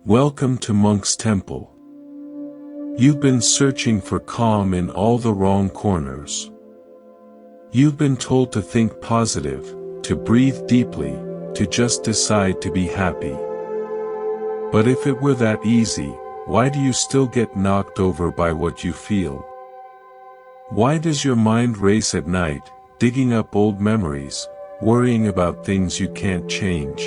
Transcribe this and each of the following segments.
Welcome to Monk's Temple. You've been searching for calm in all the wrong corners. You've been told to think positive, to breathe deeply, to just decide to be happy. But if it were that easy, why do you still get knocked over by what you feel? Why does your mind race at night, digging up old memories, worrying about things you can't change?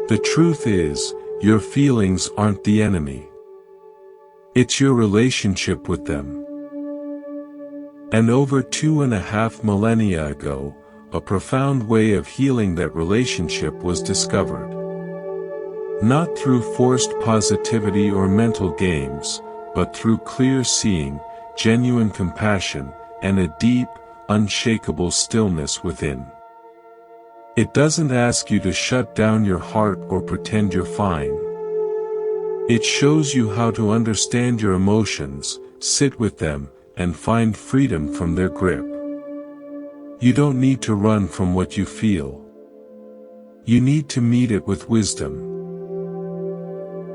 The truth is, your feelings aren't the enemy. It's your relationship with them. And over 2.5 millennia ago, a profound way of healing that relationship was discovered. Not through forced positivity or mental games, but through clear seeing, genuine compassion, and a deep, unshakable stillness within. It doesn't ask you to shut down your heart or pretend you're fine. It shows you how to understand your emotions, sit with them, and find freedom from their grip. You don't need to run from what you feel. You need to meet it with wisdom.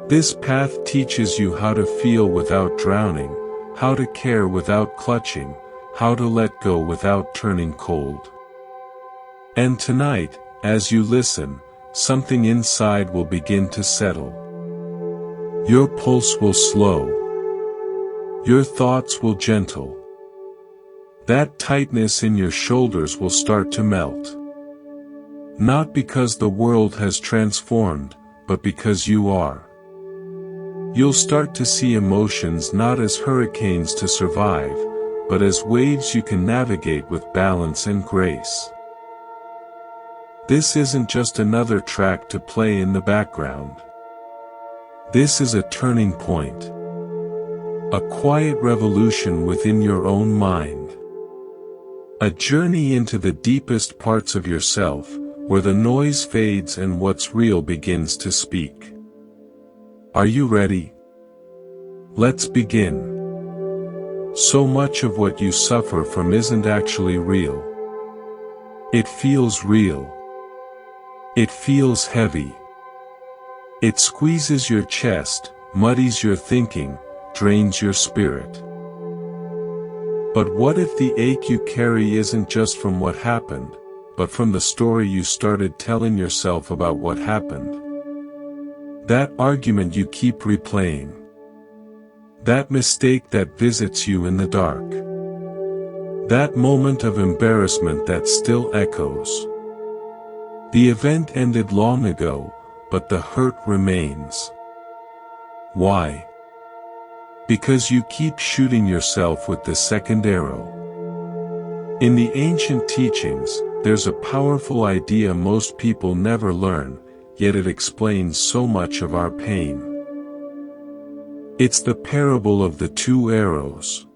This path teaches you how to feel without drowning, how to care without clutching, how to let go without turning cold. And tonight, as you listen, something inside will begin to settle. Your pulse will slow. Your thoughts will gentle. That tightness in your shoulders will start to melt. Not because the world has transformed, but because you are. You'll start to see emotions not as hurricanes to survive, but as waves you can navigate with balance and grace. This isn't just another track to play in the background. This is a turning point. A quiet revolution within your own mind. A journey into the deepest parts of yourself, where the noise fades and what's real begins to speak. Are you ready? Let's begin. So much of what you suffer from isn't actually real. It feels real. It feels heavy. It squeezes your chest, muddies your thinking, drains your spirit. But what if the ache you carry isn't just from what happened, but from the story you started telling yourself about what happened? That argument you keep replaying. That mistake that visits you in the dark. That moment of embarrassment that still echoes. The event ended long ago, but the hurt remains. Why? Because you keep shooting yourself with the second arrow. In the ancient teachings, there's a powerful idea most people never learn, yet it explains so much of our pain. It's the parable of the two arrows.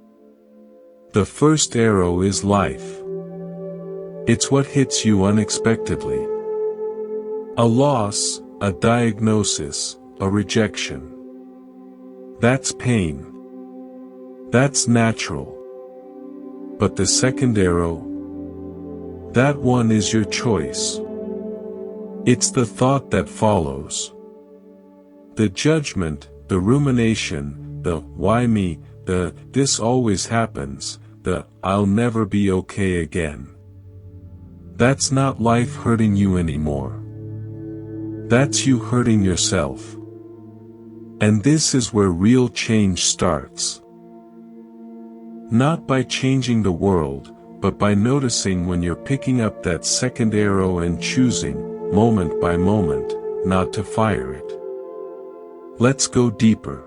The first arrow is life. It's what hits you unexpectedly. A loss, a diagnosis, a rejection. That's pain. That's natural. But the second arrow? That one is your choice. It's the thought that follows. The judgment, the rumination, the why me, the this always happens, the I'll never be okay again. That's not life hurting you anymore. That's you hurting yourself. And this is where real change starts. Not by changing the world, but by noticing when you're picking up that second arrow and choosing, moment by moment, not to fire it. Let's go deeper.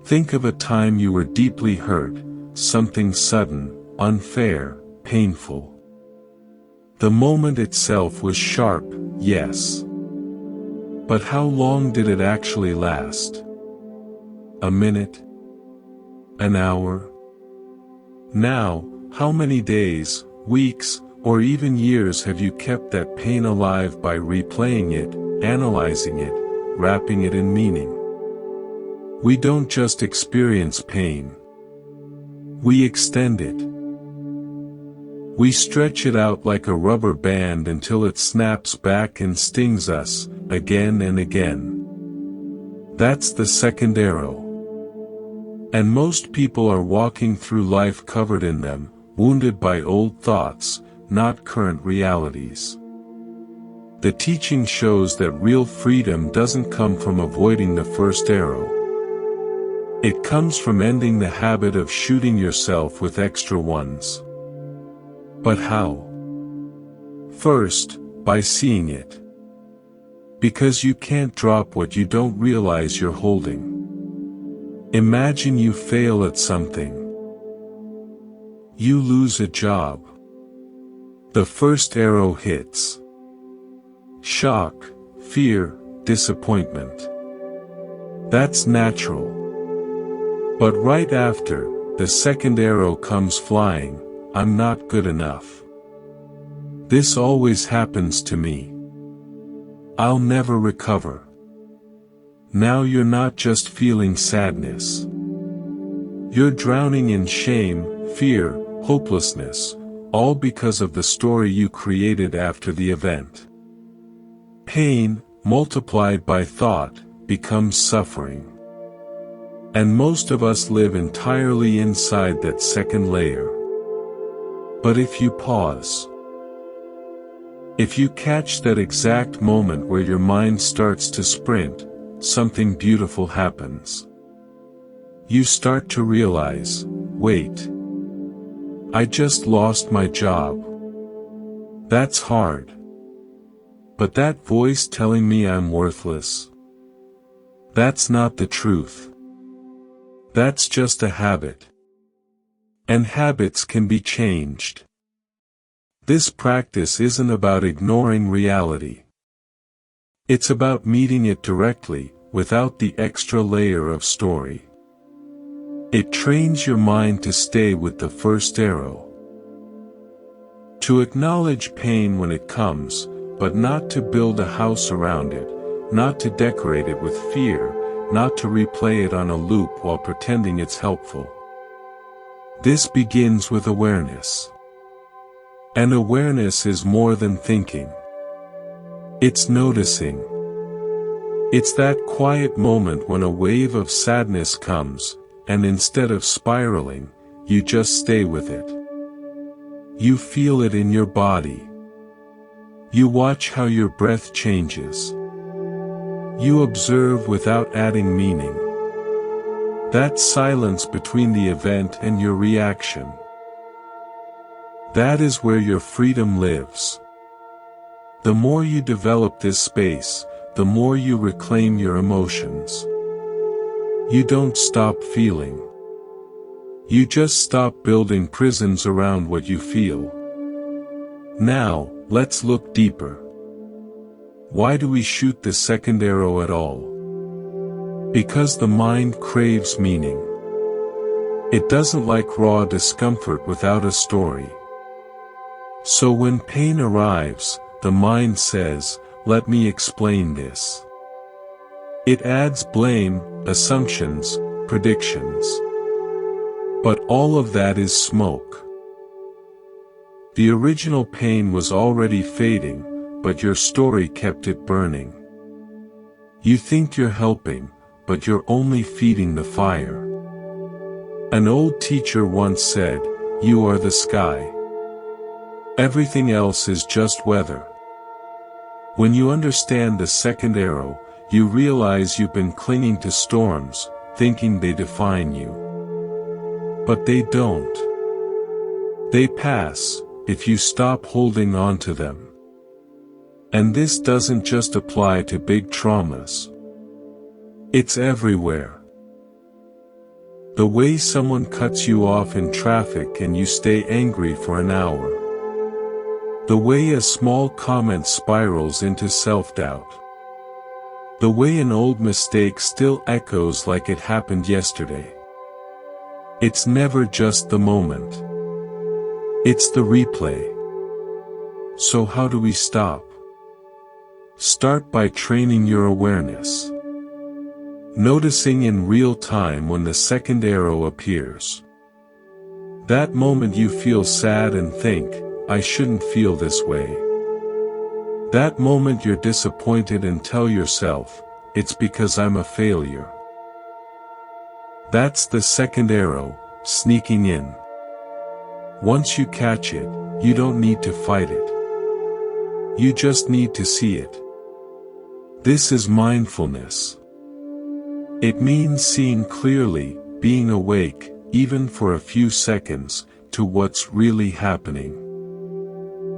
Think of a time you were deeply hurt, something sudden, unfair, painful. The moment itself was sharp, yes. But how long did it actually last? A minute? An hour? Now, how many days, weeks, or even years have you kept that pain alive by replaying it, analyzing it, wrapping it in meaning? We don't just experience pain. We extend it. We stretch it out like a rubber band until it snaps back and stings us, again and again. That's the second arrow. And most people are walking through life covered in them, wounded by old thoughts, not current realities. The teaching shows that real freedom doesn't come from avoiding the first arrow. It comes from ending the habit of shooting yourself with extra ones. But how? First, by seeing it. Because you can't drop what you don't realize you're holding. Imagine you fail at something. You lose a job. The first arrow hits. Shock, fear, disappointment. That's natural. But right after, the second arrow comes flying, I'm not good enough. This always happens to me. I'll never recover. Now you're not just feeling sadness. You're drowning in shame, fear, hopelessness, all because of the story you created after the event. Pain, multiplied by thought, becomes suffering. And most of us live entirely inside that second layer. But if you pause, if you catch that exact moment where your mind starts to sprint, something beautiful happens. You start to realize, wait, I just lost my job. That's hard. But that voice telling me I'm worthless, that's not the truth. That's just a habit. And habits can be changed. This practice isn't about ignoring reality. It's about meeting it directly, without the extra layer of story. It trains your mind to stay with the first arrow. To acknowledge pain when it comes, but not to build a house around it, not to decorate it with fear, not to replay it on a loop while pretending it's helpful. This begins with awareness. And awareness is more than thinking. It's noticing. It's that quiet moment when a wave of sadness comes, and instead of spiraling, you just stay with it. You feel it in your body. You watch how your breath changes. You observe without adding meaning. That silence between the event and your reaction. That is where your freedom lives. The more you develop this space, the more you reclaim your emotions. You don't stop feeling. You just stop building prisons around what you feel. Now, let's look deeper. Why do we shoot the second arrow at all? Because the mind craves meaning. It doesn't like raw discomfort without a story. So when pain arrives, the mind says, let me explain this. It adds blame, assumptions, predictions. But all of that is smoke. The original pain was already fading, but your story kept it burning. You think you're helping, but you're only feeding the fire. An old teacher once said, "You are the sky. Everything else is just weather." When you understand the second arrow, you realize you've been clinging to storms, thinking they define you. But they don't. They pass, if you stop holding on to them. And this doesn't just apply to big traumas. It's everywhere. The way someone cuts you off in traffic and you stay angry for an hour. The way a small comment spirals into self-doubt. The way an old mistake still echoes like it happened yesterday. It's never just the moment. It's the replay. So how do we stop? Start by training your awareness. Noticing in real time when the second arrow appears. That moment you feel sad and think, I shouldn't feel this way. That moment you're disappointed and tell yourself, it's because I'm a failure. That's the second arrow, sneaking in. Once you catch it, you don't need to fight it. You just need to see it. This is mindfulness. It means seeing clearly, being awake, even for a few seconds, to what's really happening.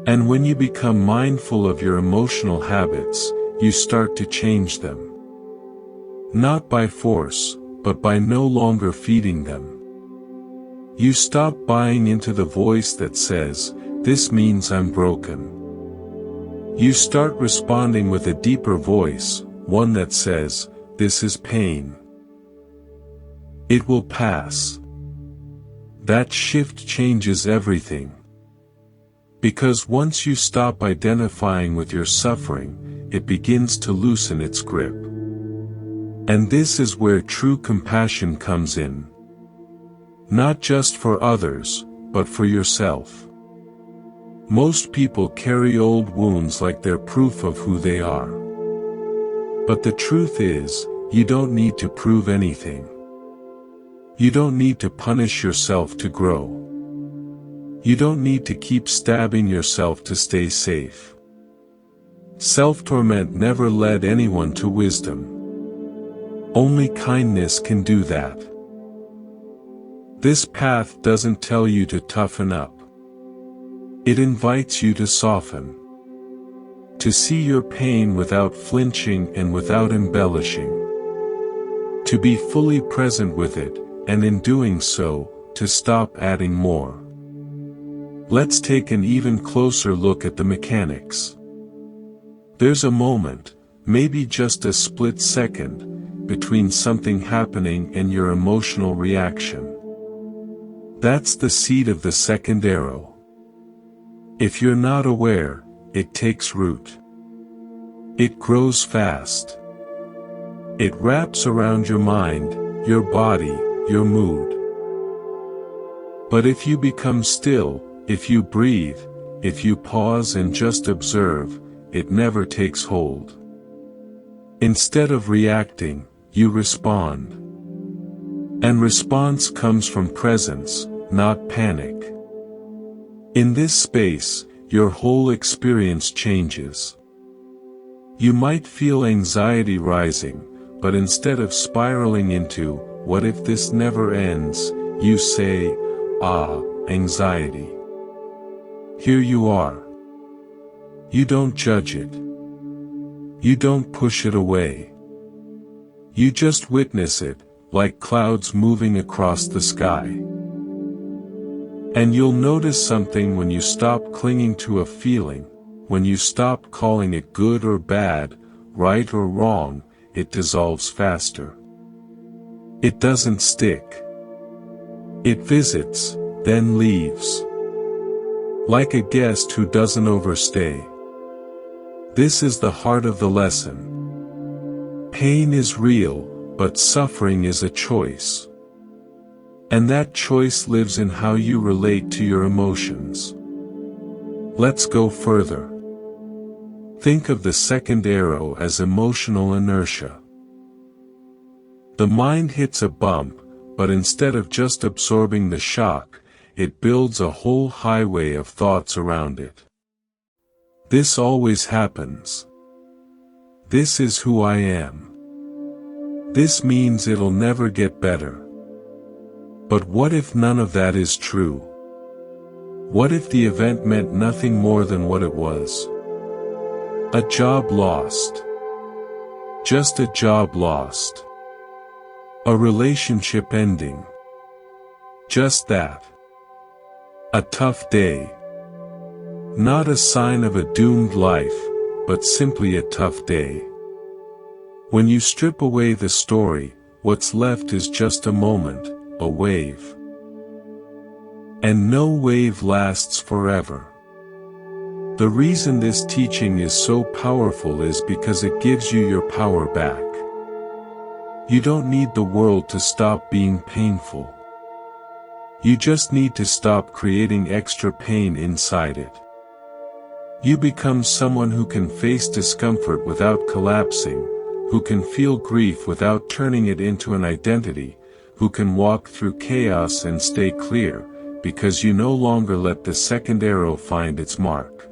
And when you become mindful of your emotional habits, you start to change them. Not by force, but by no longer feeding them. You stop buying into the voice that says, "This means I'm broken." You start responding with a deeper voice, one that says, "This is pain. It will pass." That shift changes everything. Because once you stop identifying with your suffering, it begins to loosen its grip. And this is where true compassion comes in. Not just for others, but for yourself. Most people carry old wounds like they're proof of who they are. But the truth is, you don't need to prove anything. You don't need to punish yourself to grow. You don't need to keep stabbing yourself to stay safe. Self-torment never led anyone to wisdom. Only kindness can do that. This path doesn't tell you to toughen up. It invites you to soften. To see your pain without flinching and without embellishing. To be fully present with it, and in doing so, to stop adding more. Let's take an even closer look at the mechanics. There's a moment, maybe just a split second, between something happening and your emotional reaction. That's the seed of the second arrow. If you're not aware, it takes root. It grows fast. It wraps around your mind, your body, your mood. But if you become still, if you breathe, if you pause and just observe, it never takes hold. Instead of reacting, you respond. And response comes from presence, not panic. In this space, your whole experience changes. You might feel anxiety rising, but instead of spiraling into, "What if this never ends?" you say, "Ah, anxiety. Here you are." You don't judge it. You don't push it away. You just witness it, like clouds moving across the sky. And you'll notice something when you stop clinging to a feeling, when you stop calling it good or bad, right or wrong, it dissolves faster. It doesn't stick. It visits, then leaves. Like a guest who doesn't overstay. This is the heart of the lesson. Pain is real, but suffering is a choice. And that choice lives in how you relate to your emotions. Let's go further. Think of the second arrow as emotional inertia. The mind hits a bump, but instead of just absorbing the shock, it builds a whole highway of thoughts around it. This always happens. This is who I am. This means it'll never get better. But what if none of that is true? What if the event meant nothing more than what it was? A job lost. Just a job lost. A relationship ending. Just that. A tough day. Not a sign of a doomed life, but simply a tough day. When you strip away the story, what's left is just a moment, a wave. And no wave lasts forever. The reason this teaching is so powerful is because it gives you your power back. You don't need the world to stop being painful. You just need to stop creating extra pain inside it. You become someone who can face discomfort without collapsing, who can feel grief without turning it into an identity, who can walk through chaos and stay clear, because you no longer let the second arrow find its mark.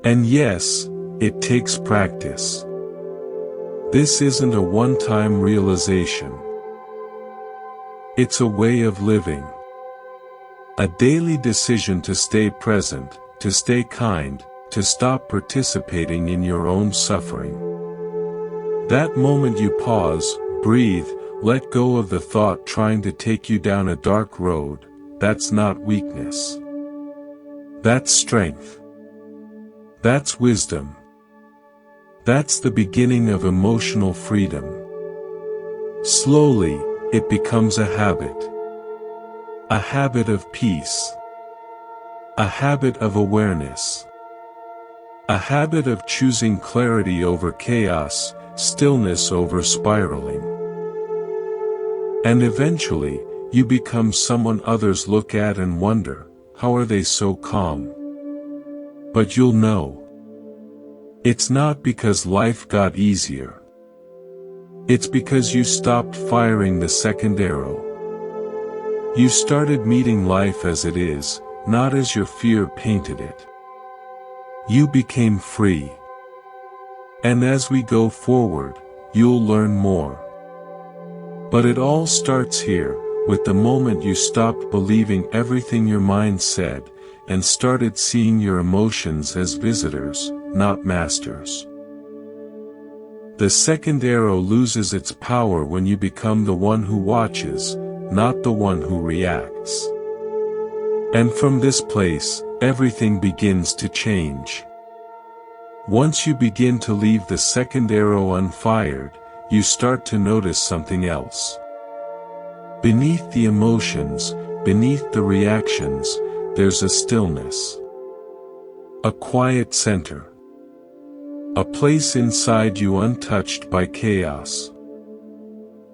And yes, it takes practice. This isn't a one-time realization. It's a way of living. A daily decision to stay present, to stay kind, to stop participating in your own suffering. That moment you pause, breathe, let go of the thought trying to take you down a dark road, that's not weakness. That's strength. That's wisdom. That's the beginning of emotional freedom. Slowly, it becomes a habit. A habit of peace. A habit of awareness. A habit of choosing clarity over chaos, stillness over spiraling. And eventually, you become someone others look at and wonder, how are they so calm? But you'll know. It's not because life got easier. It's because you stopped firing the second arrow. You started meeting life as it is, not as your fear painted it. You became free. And as we go forward, you'll learn more. But it all starts here, with the moment you stopped believing everything your mind said, and started seeing your emotions as visitors, not masters. The second arrow loses its power when you become the one who watches, not the one who reacts. And from this place, everything begins to change. Once you begin to leave the second arrow unfired, you start to notice something else. Beneath the emotions, beneath the reactions, there's a stillness. A quiet center. A place inside you untouched by chaos.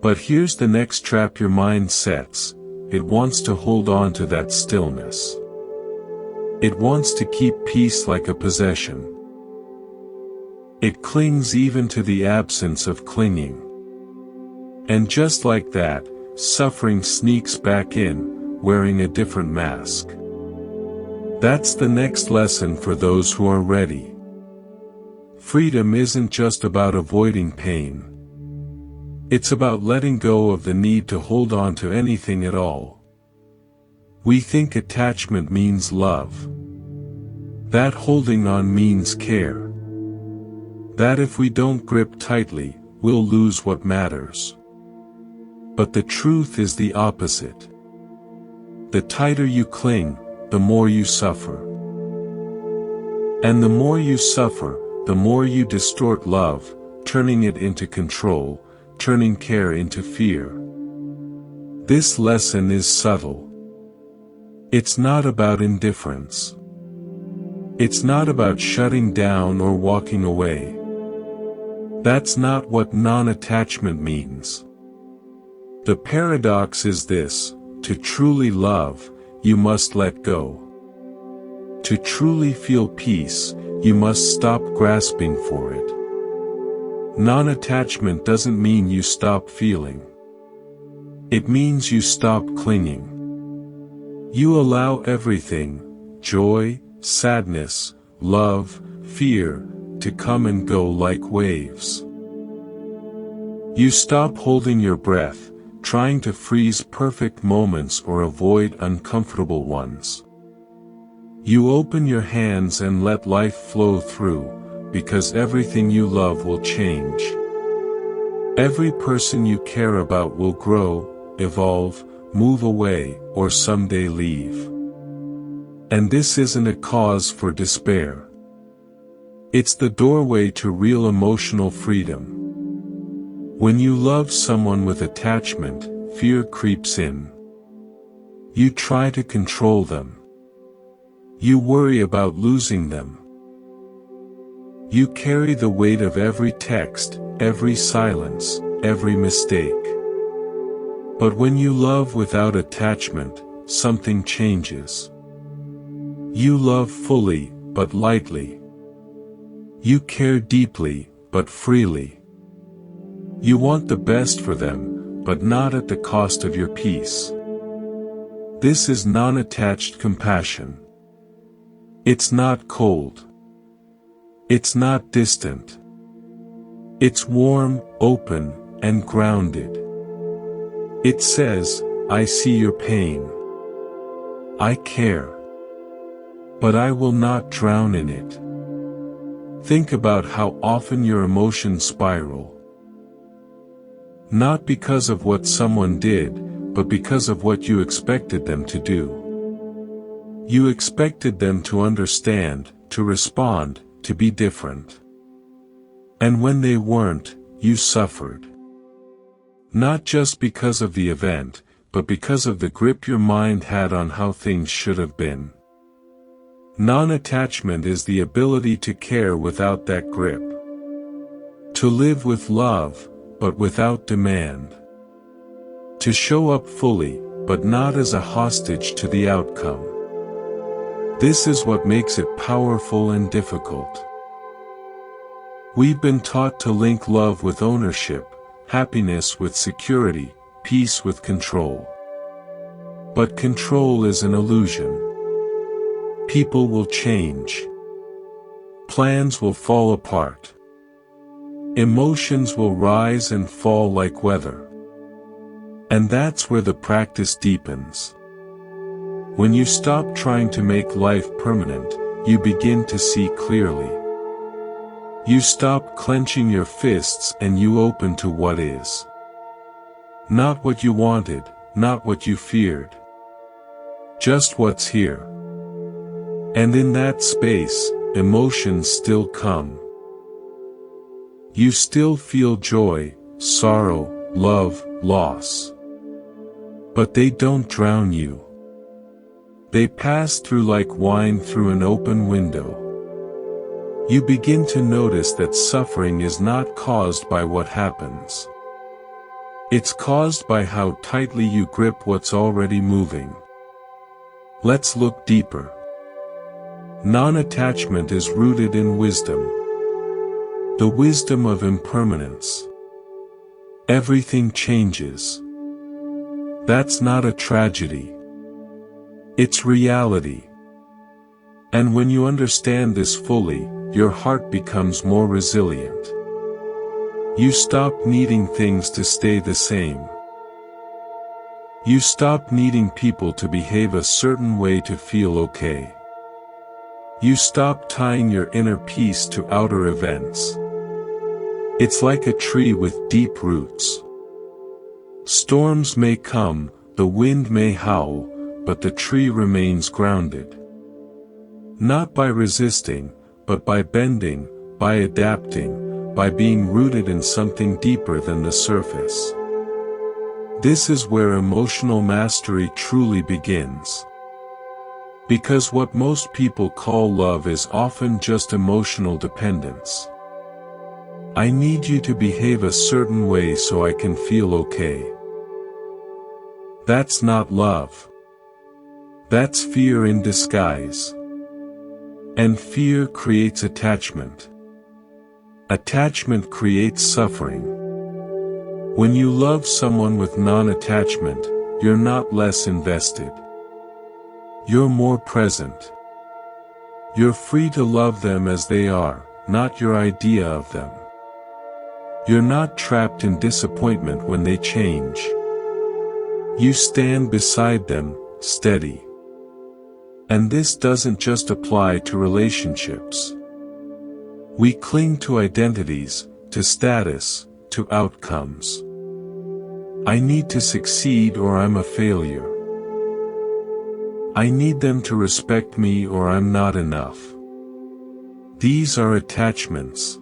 But here's the next trap your mind sets: it wants to hold on to that stillness. It wants to keep peace like a possession. It clings even to the absence of clinging. And just like that, suffering sneaks back in, wearing a different mask. That's the next lesson for those who are ready. Freedom isn't just about avoiding pain. It's about letting go of the need to hold on to anything at all. We think attachment means love. That holding on means care. That if we don't grip tightly, we'll lose what matters. But the truth is the opposite. The tighter you cling, the more you suffer. And the more you suffer, the more you distort love, turning it into control, turning care into fear. This lesson is subtle. It's not about indifference. It's not about shutting down or walking away. That's not what non-attachment means. The paradox is this: to truly love, you must let go. To truly feel peace, you must stop grasping for it. Non-attachment doesn't mean you stop feeling. It means you stop clinging. You allow everything, joy, sadness, love, fear, to come and go like waves. You stop holding your breath, trying to freeze perfect moments or avoid uncomfortable ones. You open your hands and let life flow through, because everything you love will change. Every person you care about will grow, evolve, move away, or someday leave. And this isn't a cause for despair. It's the doorway to real emotional freedom. When you love someone with attachment, fear creeps in. You try to control them. You worry about losing them. You carry the weight of every text, every silence, every mistake. But when you love without attachment, something changes. You love fully, but lightly. You care deeply, but freely. You want the best for them, but not at the cost of your peace. This is non-attached compassion. It's not cold. It's not distant. It's warm, open, and grounded. It says, I see your pain. I care. But I will not drown in it. Think about how often your emotions spiral. Not because of what someone did, but because of what you expected them to do. You expected them to understand, to respond, to be different. And when they weren't, you suffered. Not just because of the event, but because of the grip your mind had on how things should have been. Non-attachment is the ability to care without that grip. To live with love, but without demand. To show up fully, but not as a hostage to the outcome. This is what makes it powerful and difficult. We've been taught to link love with ownership, happiness with security, peace with control. But control is an illusion. People will change. Plans will fall apart. Emotions will rise and fall like weather. And that's where the practice deepens. When you stop trying to make life permanent, you begin to see clearly. You stop clenching your fists and you open to what is. Not what you wanted, not what you feared. Just what's here. And in that space, emotions still come. You still feel joy, sorrow, love, loss. But they don't drown you. They pass through like wine through an open window. You begin to notice that suffering is not caused by what happens. It's caused by how tightly you grip what's already moving. Let's look deeper. Non-attachment is rooted in wisdom. The wisdom of impermanence. Everything changes. That's not a tragedy. It's reality. And when you understand this fully, your heart becomes more resilient. You stop needing things to stay the same. You stop needing people to behave a certain way to feel okay. You stop tying your inner peace to outer events. It's like a tree with deep roots. Storms may come, the wind may howl, but the tree remains grounded. Not by resisting, but by bending, by adapting, by being rooted in something deeper than the surface. This is where emotional mastery truly begins. Because what most people call love is often just emotional dependence. I need you to behave a certain way so I can feel okay. That's not love. That's fear in disguise. And fear creates attachment. Attachment creates suffering. When you love someone with non-attachment, you're not less invested. You're more present. You're free to love them as they are, not your idea of them. You're not trapped in disappointment when they change. You stand beside them, steady. And this doesn't just apply to relationships. We cling to identities, to status, to outcomes. I need to succeed or I'm a failure. I need them to respect me or I'm not enough. These are attachments.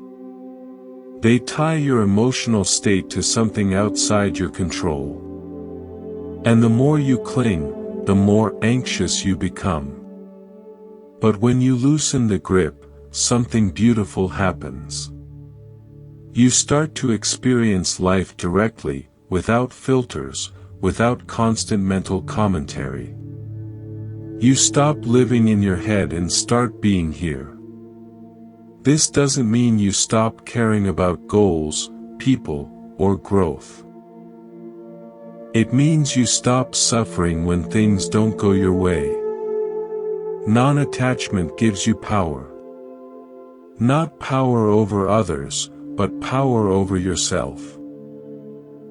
They tie your emotional state to something outside your control. And the more you cling, the more anxious you become. But when you loosen the grip, something beautiful happens. You start to experience life directly, without filters, without constant mental commentary. You stop living in your head and start being here. This doesn't mean you stop caring about goals, people, or growth. It means you stop suffering when things don't go your way. Non-attachment gives you power. Not power over others, but power over yourself.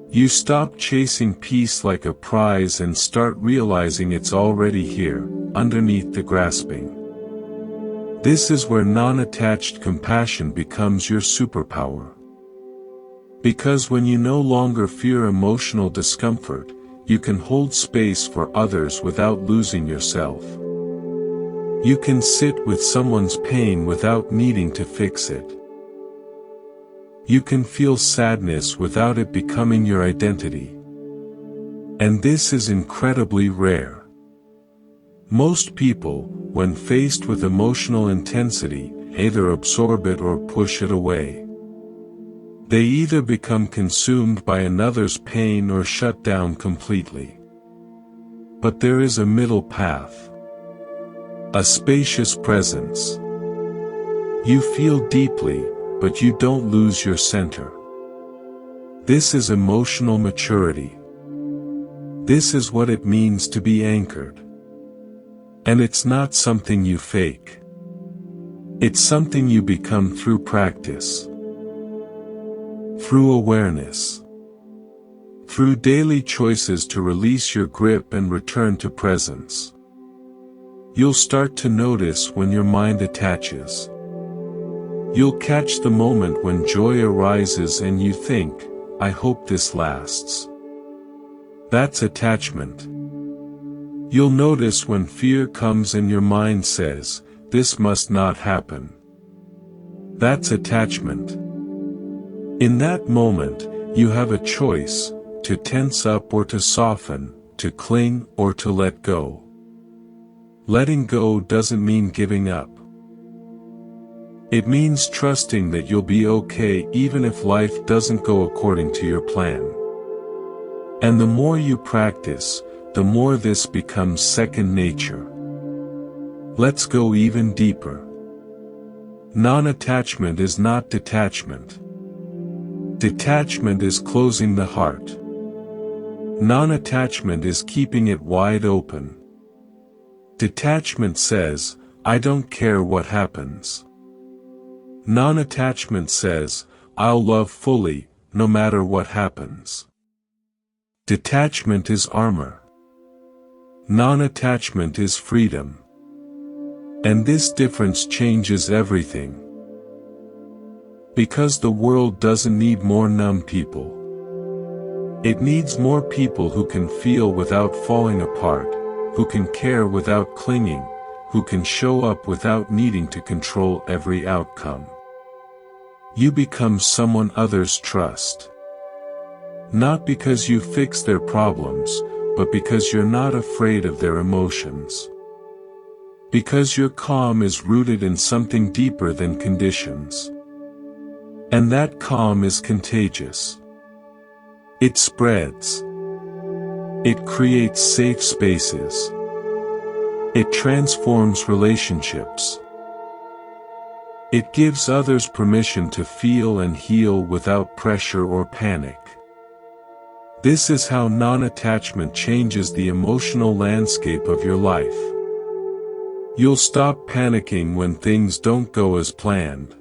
You stop chasing peace like a prize and start realizing it's already here, underneath the grasping. This is where non-attached compassion becomes your superpower. Because when you no longer fear emotional discomfort, you can hold space for others without losing yourself. You can sit with someone's pain without needing to fix it. You can feel sadness without it becoming your identity. And this is incredibly rare. Most people, when faced with emotional intensity, either absorb it or push it away. They either become consumed by another's pain or shut down completely. But there is a middle path. A spacious presence. You feel deeply, but you don't lose your center. This is emotional maturity. This is what it means to be anchored. And it's not something you fake. It's something you become through practice. Through awareness. Through daily choices to release your grip and return to presence. You'll start to notice when your mind attaches. You'll catch the moment when joy arises and you think, I hope this lasts. That's attachment. You'll notice when fear comes and your mind says, this must not happen. That's attachment. In that moment, you have a choice, to tense up or to soften, to cling or to let go. Letting go doesn't mean giving up. It means trusting that you'll be okay even if life doesn't go according to your plan. And the more you practice, the more this becomes second nature. Let's go even deeper. Non-attachment is not detachment. Detachment is closing the heart. Non-attachment is keeping it wide open. Detachment says, I don't care what happens. Non-attachment says, I'll love fully, no matter what happens. Detachment is armor. Non-attachment is freedom. And this difference changes everything. Because the world doesn't need more numb people. It needs more people who can feel without falling apart, who can care without clinging, who can show up without needing to control every outcome. You become someone others trust. Not because you fix their problems, but because you're not afraid of their emotions. Because your calm is rooted in something deeper than conditions. And that calm is contagious. It spreads. It creates safe spaces. It transforms relationships. It gives others permission to feel and heal without pressure or panic. This is how non-attachment changes the emotional landscape of your life. You'll stop panicking when things don't go as planned.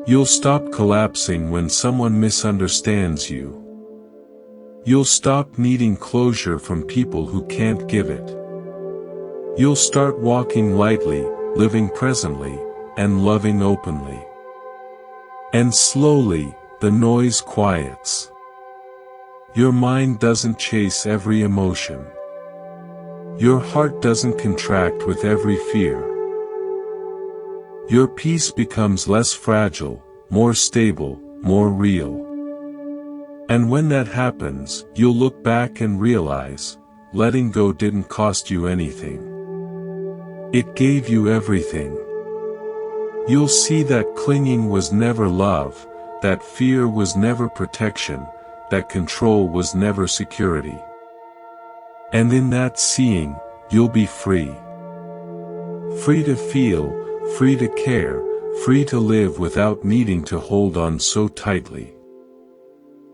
You'll stop collapsing when someone misunderstands you. You'll stop needing closure from people who can't give it. You'll start walking lightly, living presently, and loving openly. And slowly, the noise quiets. Your mind doesn't chase every emotion. Your heart doesn't contract with every fear. Your peace becomes less fragile, more stable, more real. And when that happens, you'll look back and realize, letting go didn't cost you anything. It gave you everything. You'll see that clinging was never love, that fear was never protection, that control was never security. And in that seeing, you'll be free. Free to feel, free to care, free to live without needing to hold on so tightly.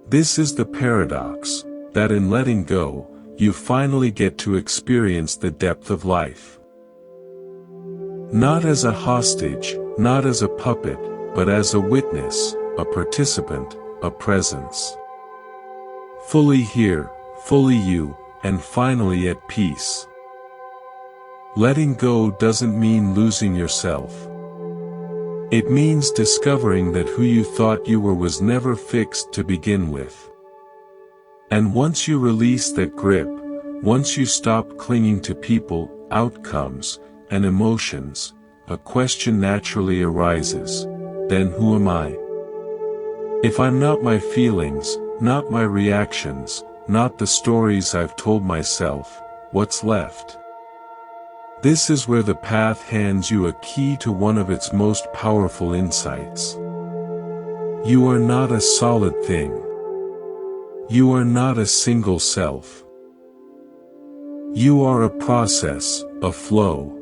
This is the paradox, that in letting go, you finally get to experience the depth of life. Not as a hostage, not as a puppet, but as a witness, a participant, a presence. Fully here, fully you, and finally at peace. Letting go doesn't mean losing yourself. It means discovering that who you thought you were was never fixed to begin with. And once you release that grip, once you stop clinging to people, outcomes, and emotions, a question naturally arises: then who am I? If I'm not my feelings, not my reactions, not the stories I've told myself, what's left? This is where the path hands you a key to one of its most powerful insights. You are not a solid thing. You are not a single self. You are a process, a flow.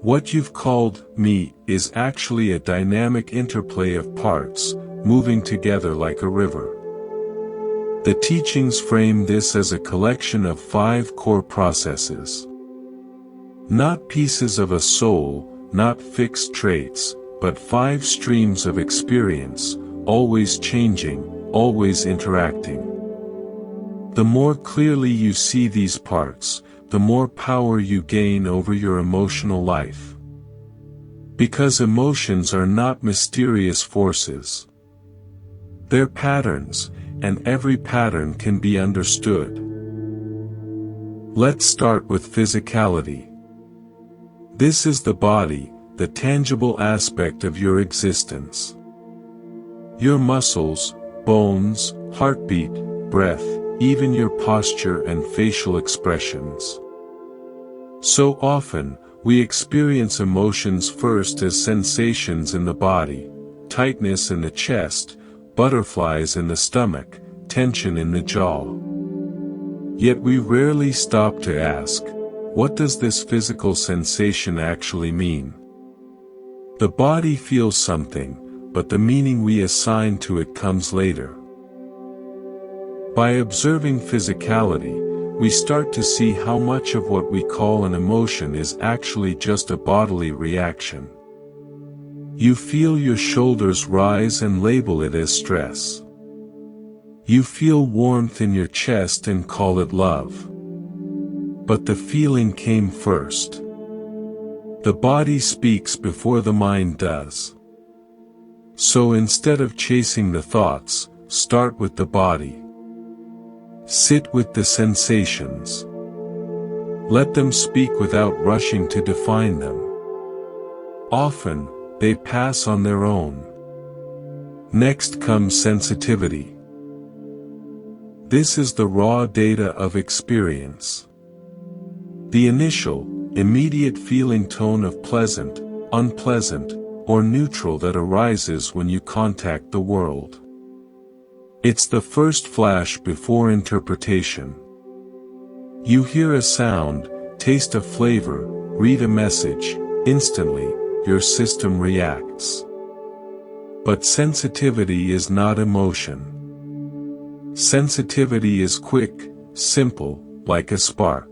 What you've called me is actually a dynamic interplay of parts, moving together like a river. The teachings frame this as a collection of 5 core processes. Not pieces of a soul, not fixed traits, but 5 streams of experience, always changing, always interacting. The more clearly you see these parts, the more power you gain over your emotional life. Because emotions are not mysterious forces. They're patterns, and every pattern can be understood. Let's start with physicality. This is the body, the tangible aspect of your existence. Your muscles, bones, heartbeat, breath, even your posture and facial expressions. So often, we experience emotions first as sensations in the body, tightness in the chest, butterflies in the stomach, tension in the jaw. Yet we rarely stop to ask, what does this physical sensation actually mean? The body feels something, but the meaning we assign to it comes later. By observing physicality, we start to see how much of what we call an emotion is actually just a bodily reaction. You feel your shoulders rise and label it as stress. You feel warmth in your chest and call it love. But the feeling came first. The body speaks before the mind does. So instead of chasing the thoughts, start with the body. Sit with the sensations. Let them speak without rushing to define them. Often, they pass on their own. Next comes sensitivity. This is the raw data of experience. The initial, immediate feeling tone of pleasant, unpleasant, or neutral that arises when you contact the world. It's the first flash before interpretation. You hear a sound, taste a flavor, read a message, instantly, your system reacts. But sensitivity is not emotion. Sensitivity is quick, simple, like a spark.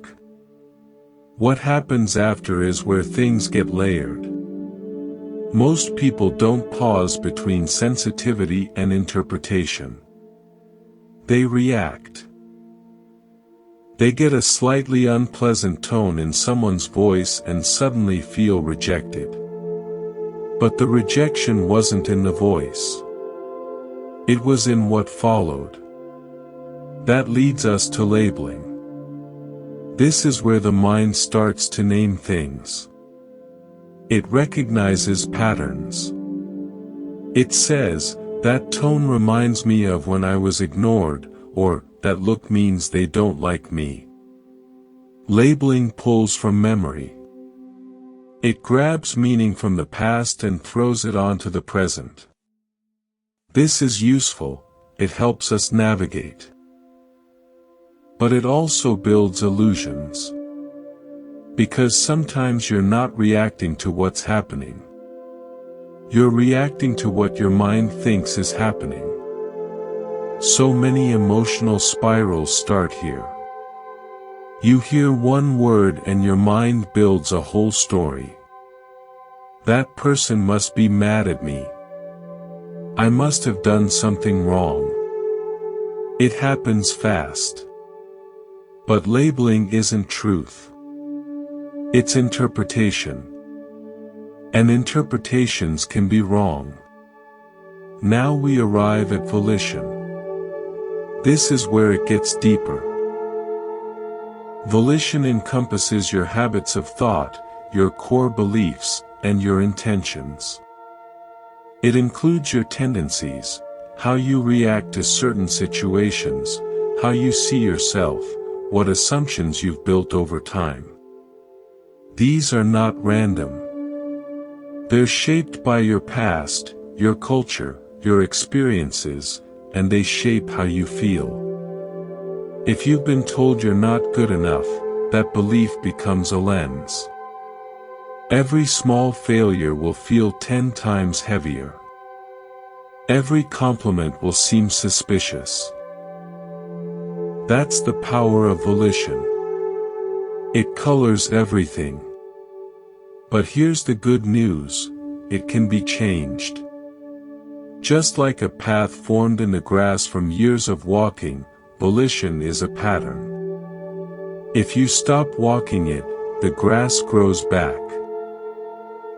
What happens after is where things get layered. Most people don't pause between sensitivity and interpretation. They react. They get a slightly unpleasant tone in someone's voice and suddenly feel rejected. But the rejection wasn't in the voice. It was in what followed. That leads us to labeling. This is where the mind starts to name things. It recognizes patterns. It says, that tone reminds me of when I was ignored, or, that look means they don't like me. Labeling pulls from memory. It grabs meaning from the past and throws it onto the present. This is useful, it helps us navigate. But it also builds illusions. Because sometimes you're not reacting to what's happening. You're reacting to what your mind thinks is happening. So many emotional spirals start here. You hear one word and your mind builds a whole story. That person must be mad at me. I must have done something wrong. It happens fast. But labeling isn't truth. It's interpretation. And interpretations can be wrong. Now we arrive at volition. This is where it gets deeper. Volition encompasses your habits of thought, your core beliefs, and your intentions. It includes your tendencies, how you react to certain situations, how you see yourself, what assumptions you've built over time. These are not random. They're shaped by your past, your culture, your experiences, and they shape how you feel. If you've been told you're not good enough, that belief becomes a lens. Every small failure will feel 10 times heavier. Every compliment will seem suspicious. That's the power of volition. It colors everything. But here's the good news, it can be changed. Just like a path formed in the grass from years of walking, volition is a pattern. If you stop walking it, the grass grows back.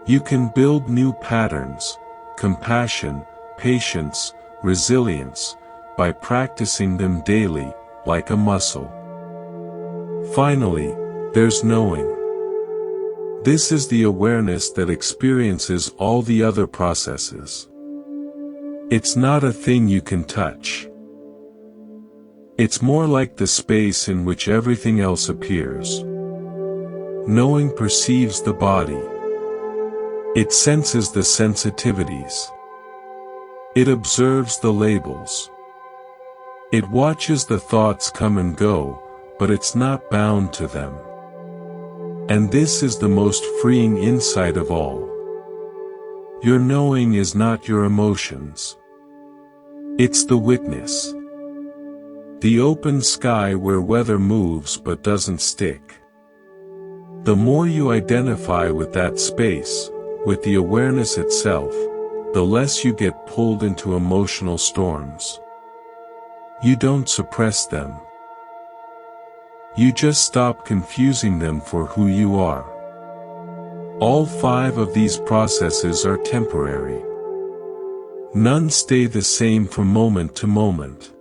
You can build new patterns, compassion, patience, resilience, by practicing them daily, like a muscle. Finally, there's knowing. This is the awareness that experiences all the other processes. It's not a thing you can touch. It's more like the space in which everything else appears. Knowing perceives the body. It senses the sensitivities. It observes the labels. It watches the thoughts come and go, but it's not bound to them. And this is the most freeing insight of all. Your knowing is not your emotions. It's the witness. The open sky where weather moves but doesn't stick. The more you identify with that space, with the awareness itself, the less you get pulled into emotional storms. You don't suppress them. You just stop confusing them for who you are. All 5 of these processes are temporary. None stay the same from moment to moment.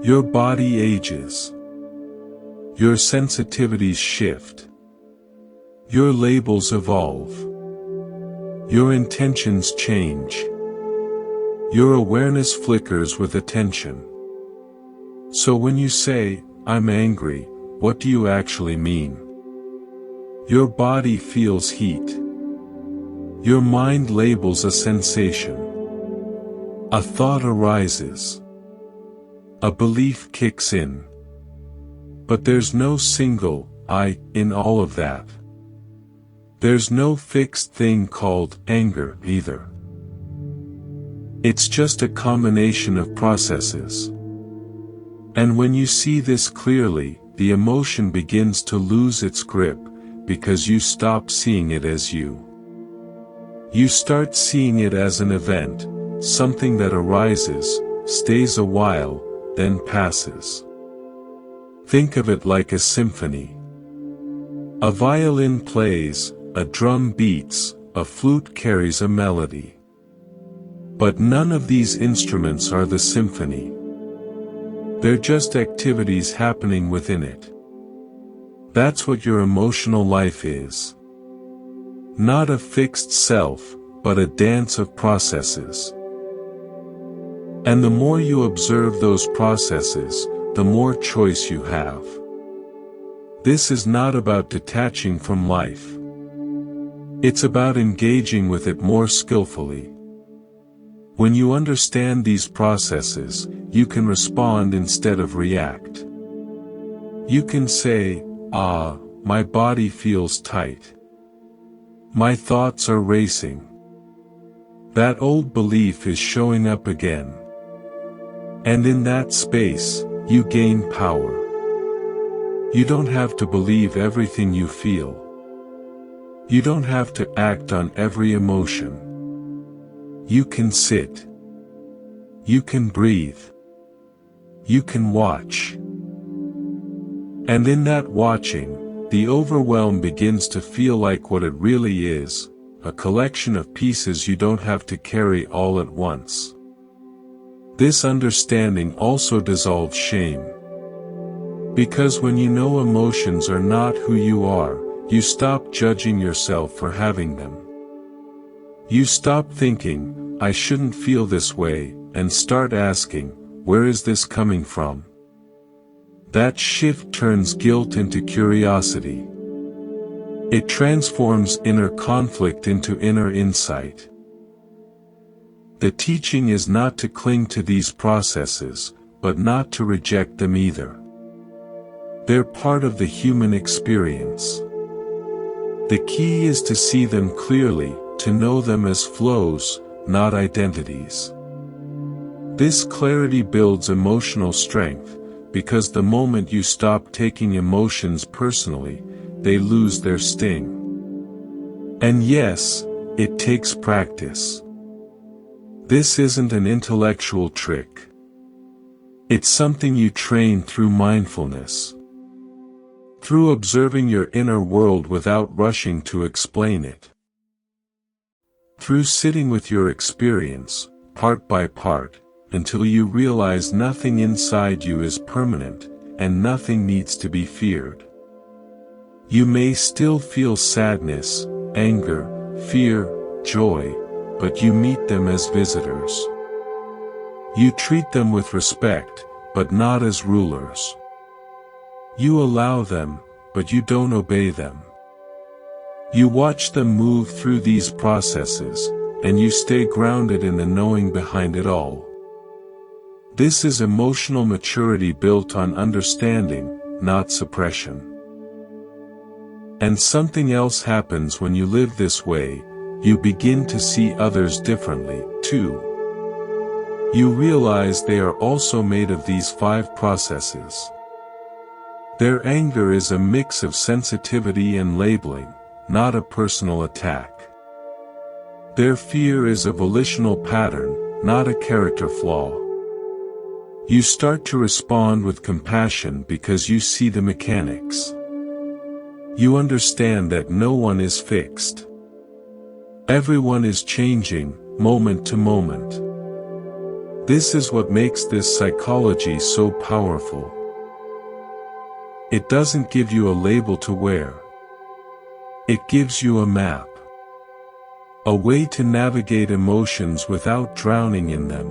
Your body ages. Your sensitivities shift. Your labels evolve. Your intentions change. Your awareness flickers with attention. So when you say, "I'm angry," what do you actually mean? Your body feels heat. Your mind labels a sensation. A thought arises. A belief kicks in. But there's no single "I" in all of that. There's no fixed thing called anger either. It's just a combination of processes. And when you see this clearly, the emotion begins to lose its grip, because you stop seeing it as you. You start seeing it as an event, something that arises, stays a while, then passes. Think of it like a symphony. A violin plays, a drum beats, a flute carries a melody. But none of these instruments are the symphony. They're just activities happening within it. That's what your emotional life is. Not a fixed self, but a dance of processes. And the more you observe those processes, the more choice you have. This is not about detaching from life. It's about engaging with it more skillfully. When you understand these processes, you can respond instead of react. You can say, "Ah, my body feels tight. My thoughts are racing. That old belief is showing up again." And in that space, you gain power. You don't have to believe everything you feel. You don't have to act on every emotion. You can sit. You can breathe. You can watch. And in that watching, the overwhelm begins to feel like what it really is, a collection of pieces you don't have to carry all at once. This understanding also dissolves shame. Because when you know emotions are not who you are, you stop judging yourself for having them. You stop thinking, I shouldn't feel this way, and start asking, where is this coming from? That shift turns guilt into curiosity. It transforms inner conflict into inner insight. The teaching is not to cling to these processes, but not to reject them either. They're part of the human experience. The key is to see them clearly, to know them as flows, not identities. This clarity builds emotional strength, because the moment you stop taking emotions personally, they lose their sting. And yes, it takes practice. This isn't an intellectual trick. It's something you train through mindfulness. Through observing your inner world without rushing to explain it. Through sitting with your experience, part by part, until you realize nothing inside you is permanent, and nothing needs to be feared. You may still feel sadness, anger, fear, joy, but you meet them as visitors. You treat them with respect, but not as rulers. You allow them, but you don't obey them. You watch them move through these processes, and you stay grounded in the knowing behind it all. This is emotional maturity built on understanding, not suppression. And something else happens when you live this way, you begin to see others differently, too. You realize they are also made of these 5 processes. Their anger is a mix of sensitivity and labeling, not a personal attack. Their fear is a volitional pattern, not a character flaw. You start to respond with compassion because you see the mechanics. You understand that no one is fixed. Everyone is changing, moment to moment. This is what makes this psychology so powerful. It doesn't give you a label to wear. It gives you a map. A way to navigate emotions without drowning in them.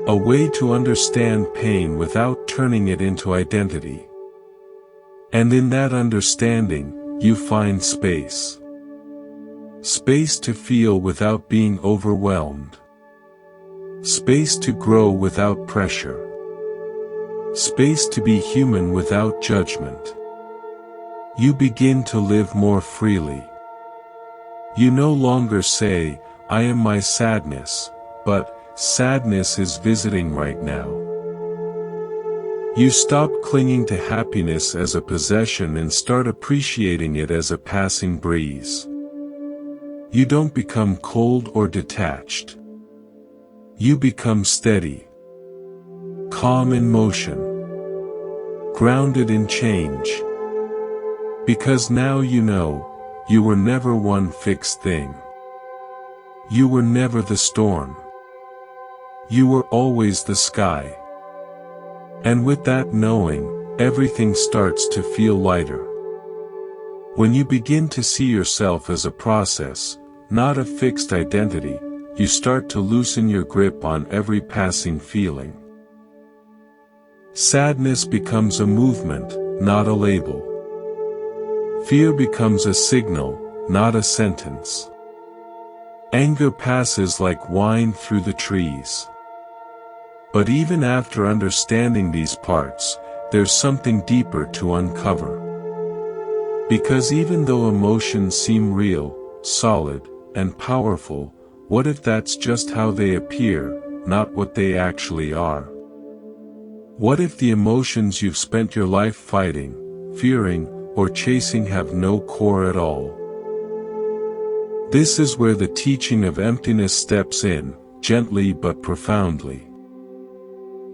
A way to understand pain without turning it into identity. And in that understanding, you find space. Space to feel without being overwhelmed. Space to grow without pressure. Space to be human without judgment. You begin to live more freely. You no longer say, I am my sadness, but, sadness is visiting right now. You stop clinging to happiness as a possession and start appreciating it as a passing breeze. You don't become cold or detached. You become steady. Calm in motion. Grounded in change. Because now you know, you were never one fixed thing. You were never the storm. You were always the sky. And with that knowing, everything starts to feel lighter. When you begin to see yourself as a process, not a fixed identity, you start to loosen your grip on every passing feeling. Sadness becomes a movement, not a label. Fear becomes a signal, not a sentence. Anger passes like wine through the trees. But even after understanding these parts, there's something deeper to uncover. Because even though emotions seem real, solid, and powerful, what if that's just how they appear, not what they actually are? What if the emotions you've spent your life fighting, fearing, or chasing have no core at all? This is where the teaching of emptiness steps in, gently but profoundly.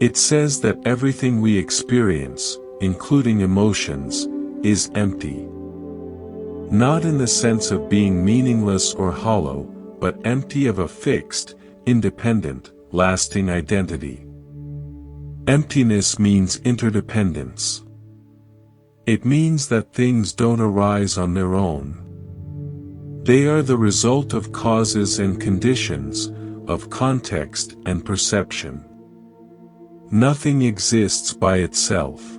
It says that everything we experience, including emotions, is empty. Not in the sense of being meaningless or hollow, but empty of a fixed, independent, lasting identity. Emptiness means interdependence. It means that things don't arise on their own. They are the result of causes and conditions, of context and perception. Nothing exists by itself.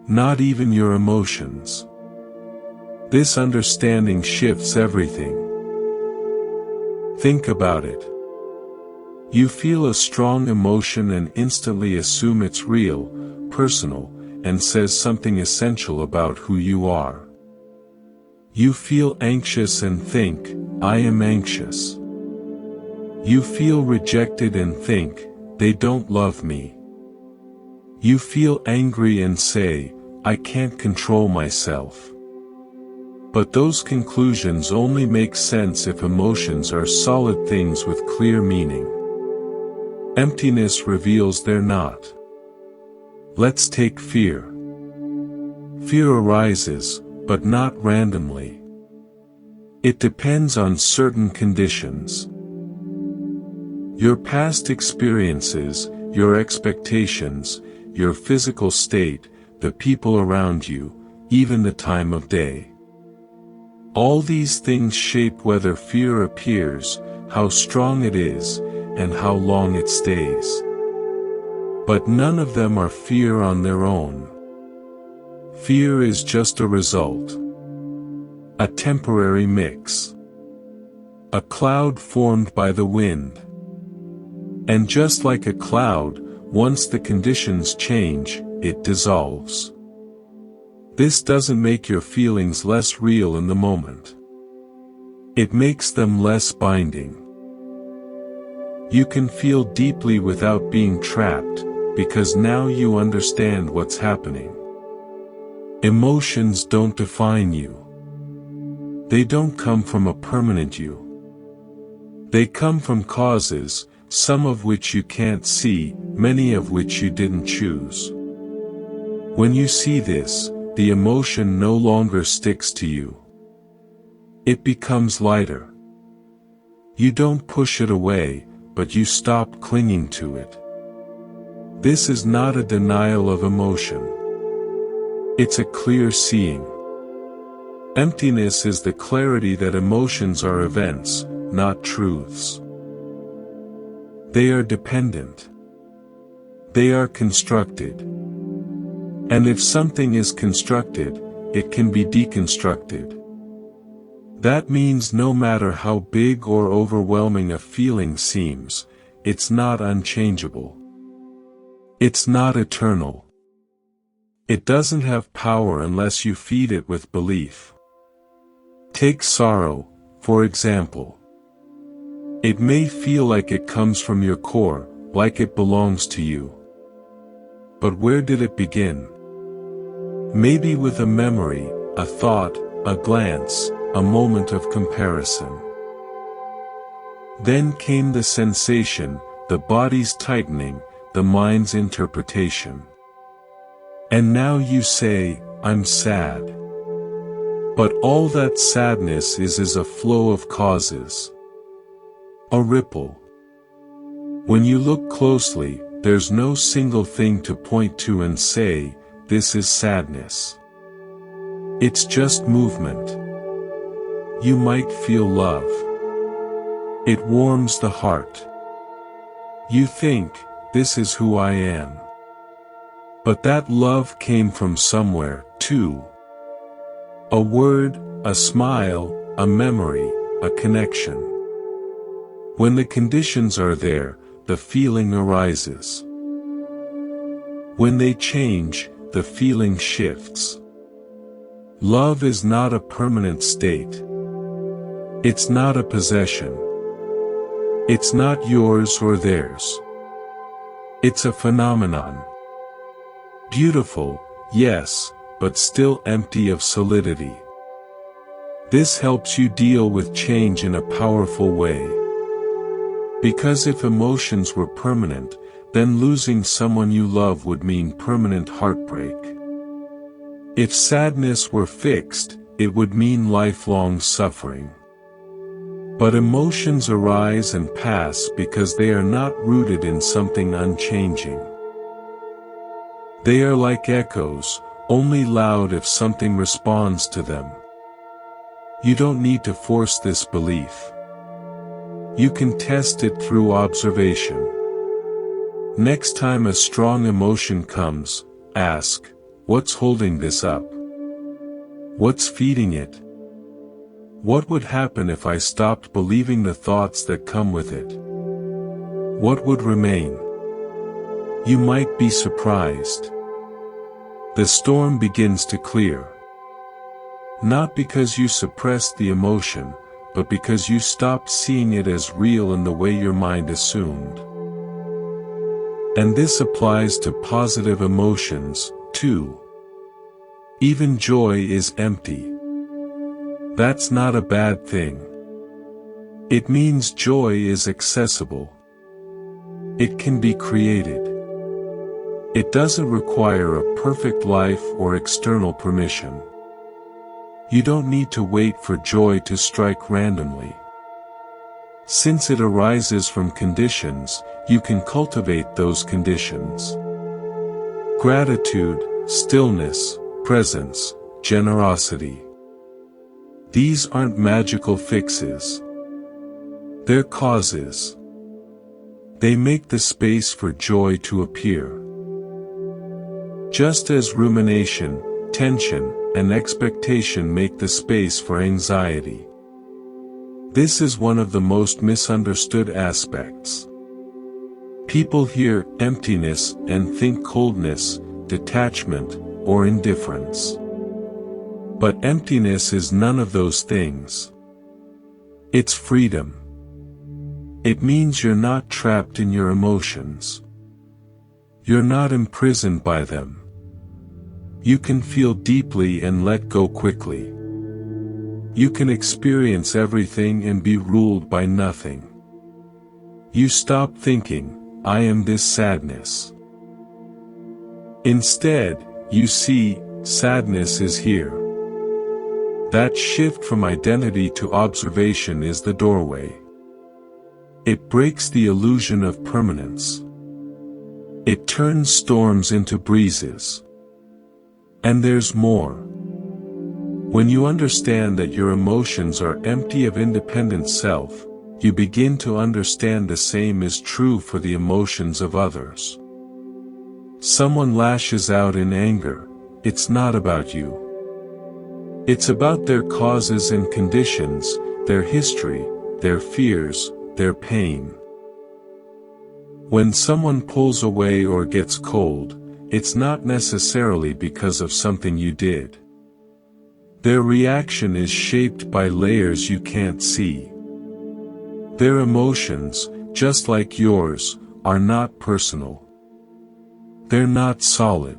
Not even your emotions. This understanding shifts everything. Think about it. You feel a strong emotion and instantly assume it's real, personal, and says something essential about who you are. You feel anxious and think, I am anxious. You feel rejected and think, they don't love me. You feel angry and say, I can't control myself. But those conclusions only make sense if emotions are solid things with clear meaning. Emptiness reveals they're not. Let's take fear. Fear arises, but not randomly. It depends on certain conditions. Your past experiences, your expectations, your physical state, the people around you, even the time of day. All these things shape whether fear appears, how strong it is, and how long it stays. But none of them are fear on their own. Fear is just a result. A temporary mix. A cloud formed by the wind. And just like a cloud, once the conditions change, it dissolves. This doesn't make your feelings less real in the moment. It makes them less binding. You can feel deeply without being trapped, because now you understand what's happening. Emotions don't define you. They don't come from a permanent you. They come from causes, some of which you can't see, many of which you didn't choose. When you see this, the emotion no longer sticks to you. It becomes lighter. You don't push it away, but you stop clinging to it. This is not a denial of emotion. It's a clear seeing. Emptiness is the clarity that emotions are events, not truths. They are dependent. They are constructed. And if something is constructed, it can be deconstructed. That means no matter how big or overwhelming a feeling seems, it's not unchangeable. It's not eternal. It doesn't have power unless you feed it with belief. Take sorrow, for example. It may feel like it comes from your core, like it belongs to you. But where did it begin? Maybe with a memory, a thought, a glance, a moment of comparison. Then came the sensation, the body's tightening, the mind's interpretation. And now you say, I'm sad. But all that sadness is a flow of causes. A ripple. When you look closely, there's no single thing to point to and say, this is sadness. It's just movement. You might feel love. It warms the heart. You think, this is who I am. But that love came from somewhere, too. A word, a smile, a memory, a connection. When the conditions are there, the feeling arises. When they change, the feeling shifts. Love is not a permanent state. It's not a possession. It's not yours or theirs. It's a phenomenon. Beautiful, yes, but still empty of solidity. This helps you deal with change in a powerful way. Because if emotions were permanent, then losing someone you love would mean permanent heartbreak. If sadness were fixed, it would mean lifelong suffering. But emotions arise and pass because they are not rooted in something unchanging. They are like echoes, only loud if something responds to them. You don't need to force this belief. You can test it through observation. Next time a strong emotion comes, ask, what's holding this up? What's feeding it? What would happen if I stopped believing the thoughts that come with it? What would remain? You might be surprised. The storm begins to clear. Not because you suppressed the emotion, but because you stopped seeing it as real in the way your mind assumed. And this applies to positive emotions, too. Even joy is empty. That's not a bad thing. It means joy is accessible. It can be created. It doesn't require a perfect life or external permission. You don't need to wait for joy to strike randomly. Since it arises from conditions, you can cultivate those conditions. Gratitude, stillness, presence, generosity. These aren't magical fixes. They're causes. They make the space for joy to appear. Just as rumination, tension, and expectation make the space for anxiety. This is one of the most misunderstood aspects. People hear emptiness and think coldness, detachment, or indifference. But emptiness is none of those things. It's freedom. It means you're not trapped in your emotions. You're not imprisoned by them. You can feel deeply and let go quickly. You can experience everything and be ruled by nothing. You stop thinking, I am this sadness. Instead, you see, sadness is here. That shift from identity to observation is the doorway. It breaks the illusion of permanence. It turns storms into breezes. And there's more. When you understand that your emotions are empty of independent self, you begin to understand the same is true for the emotions of others. Someone lashes out in anger, it's not about you. It's about their causes and conditions, their history, their fears, their pain. When someone pulls away or gets cold, it's not necessarily because of something you did. Their reaction is shaped by layers you can't see. Their emotions, just like yours, are not personal. They're not solid.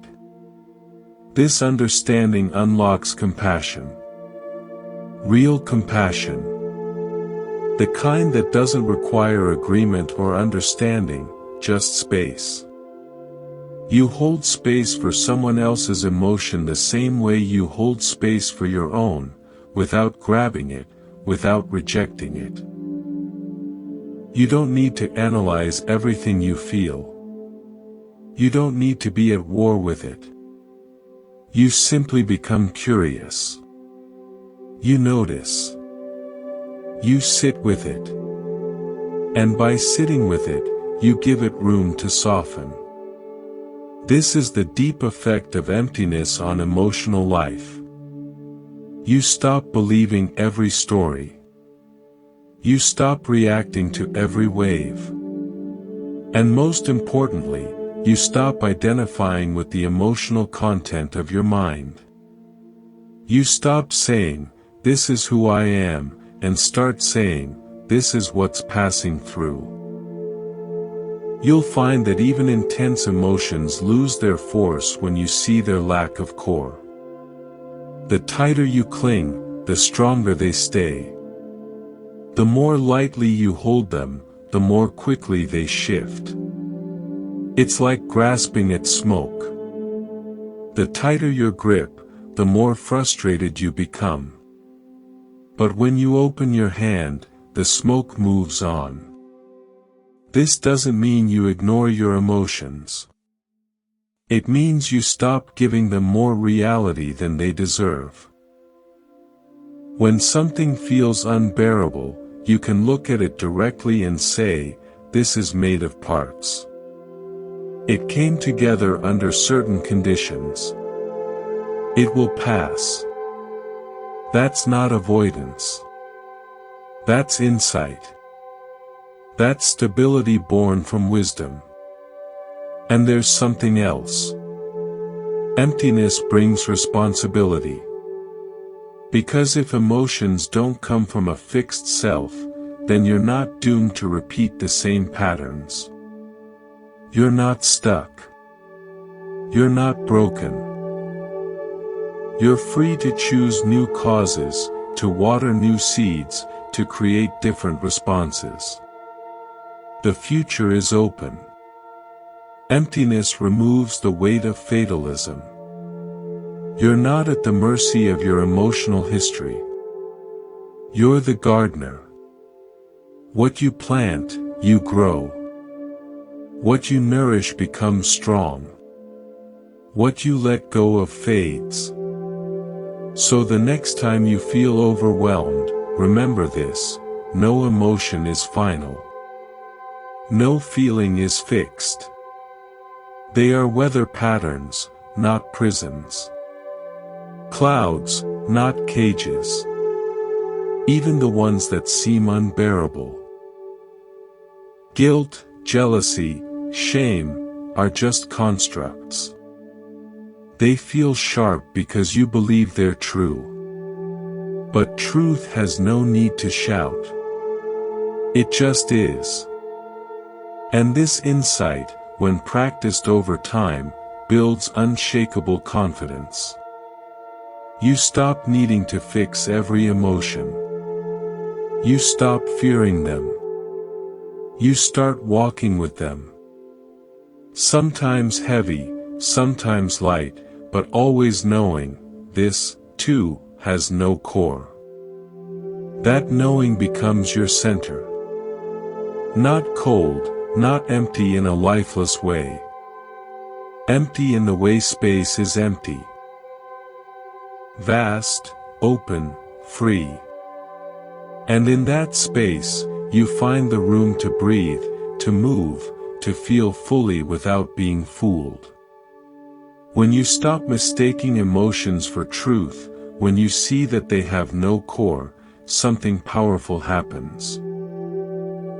This understanding unlocks compassion. Real compassion. The kind that doesn't require agreement or understanding, just space. You hold space for someone else's emotion the same way you hold space for your own, without grabbing it, without rejecting it. You don't need to analyze everything you feel. You don't need to be at war with it. You simply become curious. You notice. You sit with it. And by sitting with it, you give it room to soften. This is the deep effect of emptiness on emotional life. You stop believing every story. You stop reacting to every wave. And most importantly, you stop identifying with the emotional content of your mind. You stop saying, "This is who I am," and start saying, this is what's passing through. You'll find that even intense emotions lose their force when you see their lack of core. The tighter you cling, the stronger they stay. The more lightly you hold them, the more quickly they shift. It's like grasping at smoke. The tighter your grip, the more frustrated you become. But when you open your hand, the smoke moves on. This doesn't mean you ignore your emotions. It means you stop giving them more reality than they deserve. When something feels unbearable, you can look at it directly and say, this is made of parts. It came together under certain conditions. It will pass. That's not avoidance. That's insight. That's stability born from wisdom. And there's something else. Emptiness brings responsibility. Because if emotions don't come from a fixed self, then you're not doomed to repeat the same patterns. You're not stuck. You're not broken. You're free to choose new causes, to water new seeds, to create different responses. The future is open. Emptiness removes the weight of fatalism. You're not at the mercy of your emotional history. You're the gardener. What you plant, you grow. What you nourish becomes strong. What you let go of fades. So the next time you feel overwhelmed, remember this: no emotion is final. No feeling is fixed. They are weather patterns, not prisons. Clouds, not cages. Even the ones that seem unbearable. Guilt, jealousy, shame, are just constructs. They feel sharp because you believe they're true. But truth has no need to shout. It just is. And this insight, when practiced over time, builds unshakable confidence. You stop needing to fix every emotion. You stop fearing them. You start walking with them. Sometimes heavy, sometimes light, but always knowing, this, too, has no core. That knowing becomes your center. Not cold, not empty in a lifeless way. Empty in the way space is empty. Vast, open, free. And in that space, you find the room to breathe, to move, to feel fully without being fooled. When you stop mistaking emotions for truth, when you see that they have no core, something powerful happens.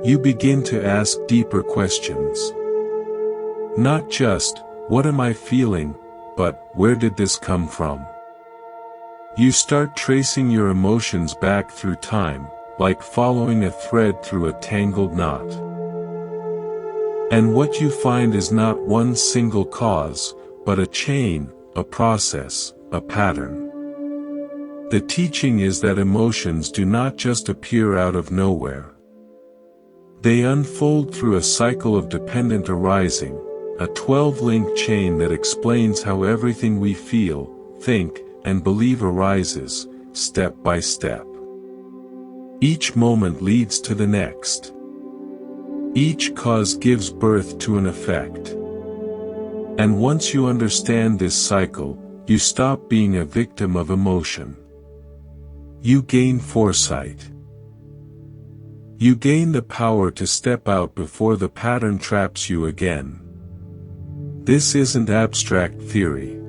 You begin to ask deeper questions. Not just, what am I feeling, but, where did this come from? You start tracing your emotions back through time, like following a thread through a tangled knot. And what you find is not one single cause, but a chain, a process, a pattern. The teaching is that emotions do not just appear out of nowhere. They unfold through a cycle of dependent arising, a 12-link chain that explains how everything we feel, think, and believe arises, step by step. Each moment leads to the next. Each cause gives birth to an effect. And once you understand this cycle, you stop being a victim of emotion. You gain foresight. You gain the power to step out before the pattern traps you again. This isn't abstract theory.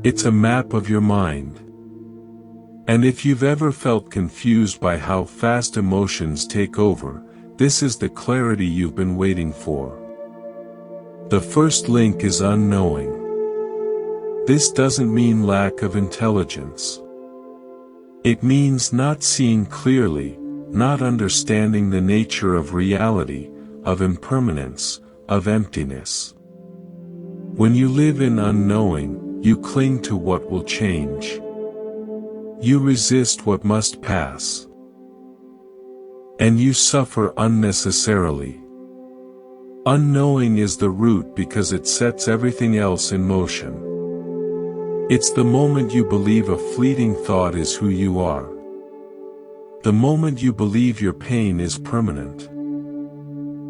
It's a map of your mind. And if you've ever felt confused by how fast emotions take over, this is the clarity you've been waiting for. The first link is unknowing. This doesn't mean lack of intelligence. It means not seeing clearly, not understanding the nature of reality, of impermanence, of emptiness. When you live in unknowing, you cling to what will change. You resist what must pass. And you suffer unnecessarily. Unknowing is the root because it sets everything else in motion. It's the moment you believe a fleeting thought is who you are. The moment you believe your pain is permanent.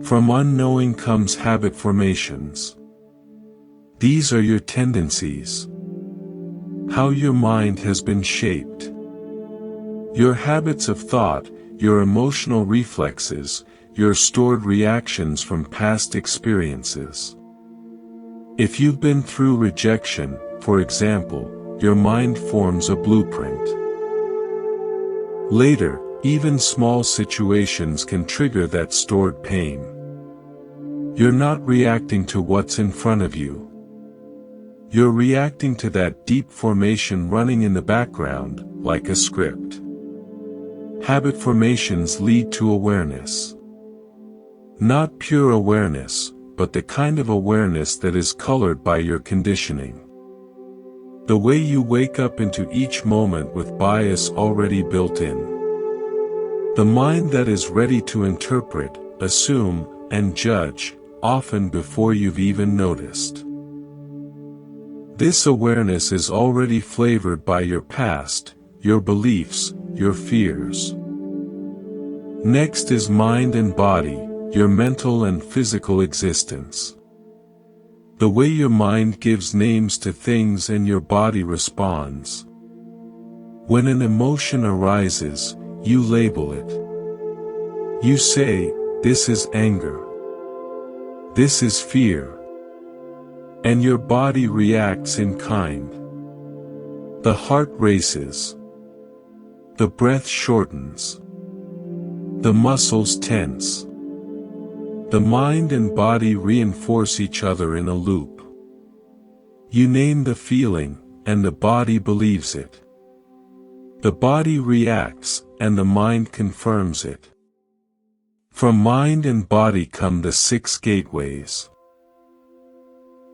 From unknowing comes habit formations. These are your tendencies. How your mind has been shaped. Your habits of thought, your emotional reflexes, your stored reactions from past experiences. If you've been through rejection, for example, your mind forms a blueprint. Later, even small situations can trigger that stored pain. You're not reacting to what's in front of you. You're reacting to that deep formation running in the background, like a script. Habit formations lead to awareness. Not pure awareness, but the kind of awareness that is colored by your conditioning. The way you wake up into each moment with bias already built in. The mind that is ready to interpret, assume, and judge, often before you've even noticed. This awareness is already flavored by your past, your beliefs, your fears. Next is mind and body, your mental and physical existence. The way your mind gives names to things and your body responds. When an emotion arises, you label it. You say, this is anger. This is fear. And your body reacts in kind. The heart races. The breath shortens. The muscles tense. The mind and body reinforce each other in a loop. You name the feeling, and the body believes it. The body reacts, and the mind confirms it. From mind and body come the 6 gateways.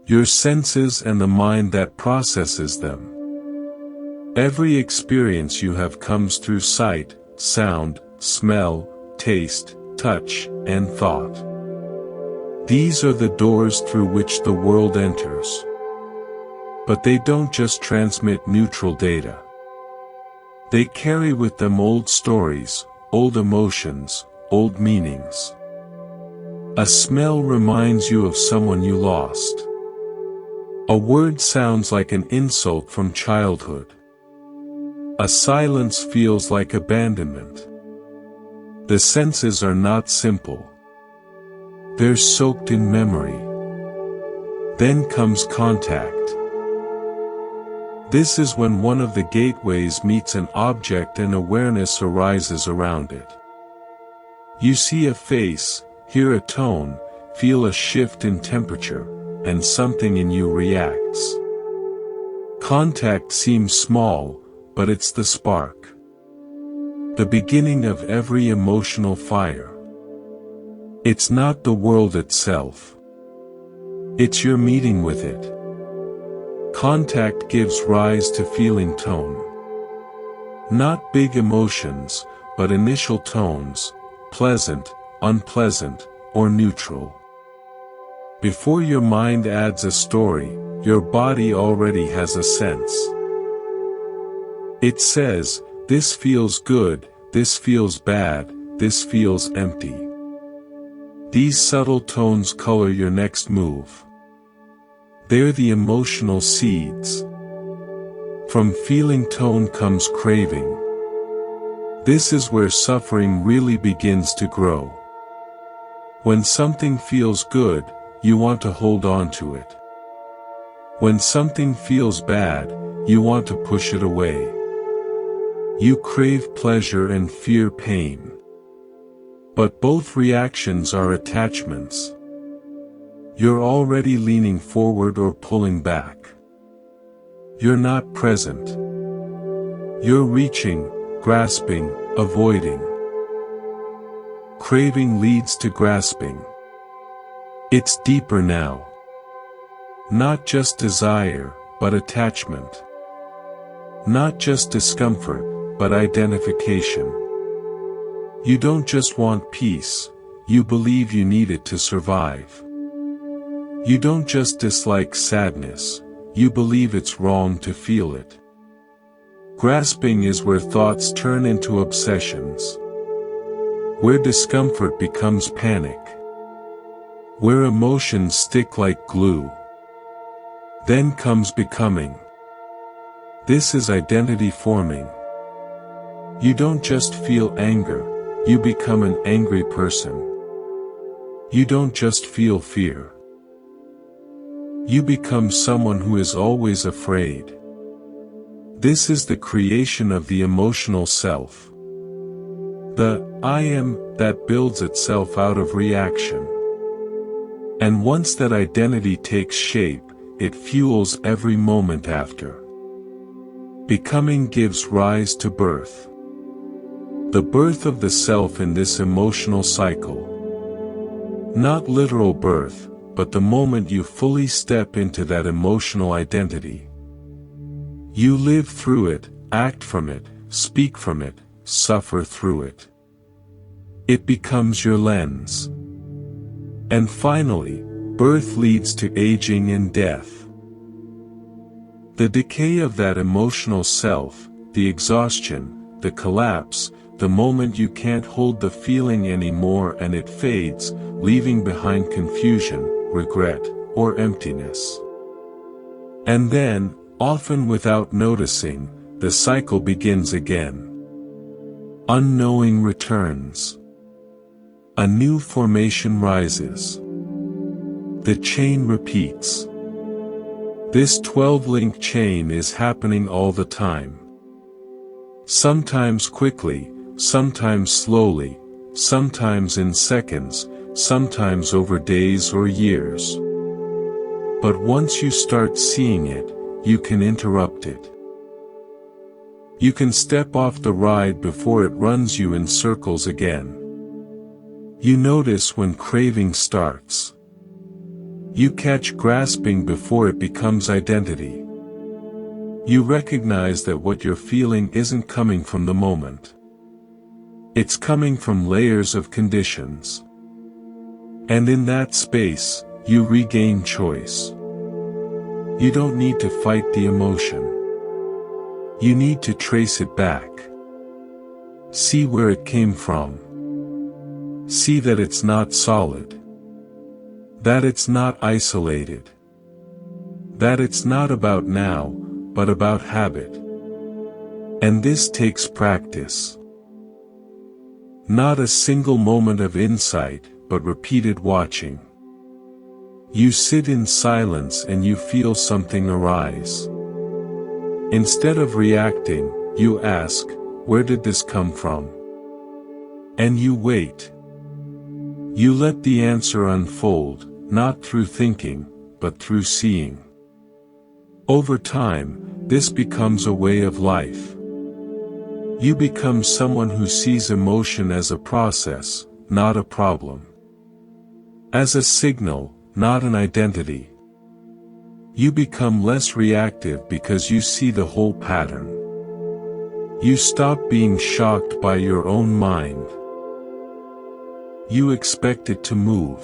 Your senses and the mind that processes them. Every experience you have comes through sight, sound, smell, taste, touch, and thought. These are the doors through which the world enters. But they don't just transmit neutral data. They carry with them old stories, old emotions, old meanings. A smell reminds you of someone you lost. A word sounds like an insult from childhood. A silence feels like abandonment. The senses are not simple. They're soaked in memory. Then comes contact. This is when one of the gateways meets an object and awareness arises around it. You see a face, hear a tone, feel a shift in temperature, and something in you reacts. Contact seems small, but it's the spark. The beginning of every emotional fire. It's not the world itself. It's your meeting with it. Contact gives rise to feeling tone. Not big emotions, but initial tones, pleasant, unpleasant, or neutral. Before your mind adds a story, your body already has a sense. It says, this feels good, this feels bad, this feels empty. These subtle tones color your next move. They're the emotional seeds. From feeling tone comes craving. This is where suffering really begins to grow. When something feels good, you want to hold on to it. When something feels bad, you want to push it away. You crave pleasure and fear pain. But both reactions are attachments. You're already leaning forward or pulling back. You're not present. You're reaching, grasping, avoiding. craving leads to grasping. It's deeper now. Not just desire, but attachment. Not just discomfort, but identification. You don't just want peace, you believe you need it to survive. You don't just dislike sadness, you believe it's wrong to feel it. Grasping is where thoughts turn into obsessions. Where discomfort becomes panic. Where emotions stick like glue. Then comes becoming. This is identity forming. You don't just feel anger, you become an angry person. You don't just feel fear. You become someone who is always afraid. This is the creation of the emotional self. The I am that builds itself out of reaction. And once that identity takes shape, it fuels every moment after. Becoming gives rise to birth. The birth of the self in this emotional cycle. Not literal birth, but the moment you fully step into that emotional identity. You live through it, act from it, speak from it, suffer through it. It becomes your lens. And finally, birth leads to aging and death. The decay of that emotional self, the exhaustion, the collapse, the moment you can't hold the feeling anymore and it fades, leaving behind confusion, regret, or emptiness. And then, often without noticing, the cycle begins again. Unknowing returns. A new formation rises. The chain repeats. This 12-link chain is happening all the time. Sometimes quickly, sometimes slowly, sometimes in seconds, sometimes over days or years. But once you start seeing it, you can interrupt it. You can step off the ride before it runs you in circles again. You notice when craving starts. You catch grasping before it becomes identity. You recognize that what you're feeling isn't coming from the moment. It's coming from layers of conditions. And in that space, you regain choice. You don't need to fight the emotion. You need to trace it back. See where it came from. See that it's not solid. That it's not isolated. That it's not about now, but about habit. And this takes practice. Not a single moment of insight, but repeated watching. You sit in silence and you feel something arise. Instead of reacting, you ask, where did this come from? And you wait. You let the answer unfold, not through thinking, but through seeing. Over time, this becomes a way of life. You become someone who sees emotion as a process, not a problem. As a signal, not an identity. You become less reactive because you see the whole pattern. You stop being shocked by your own mind. You expect it to move.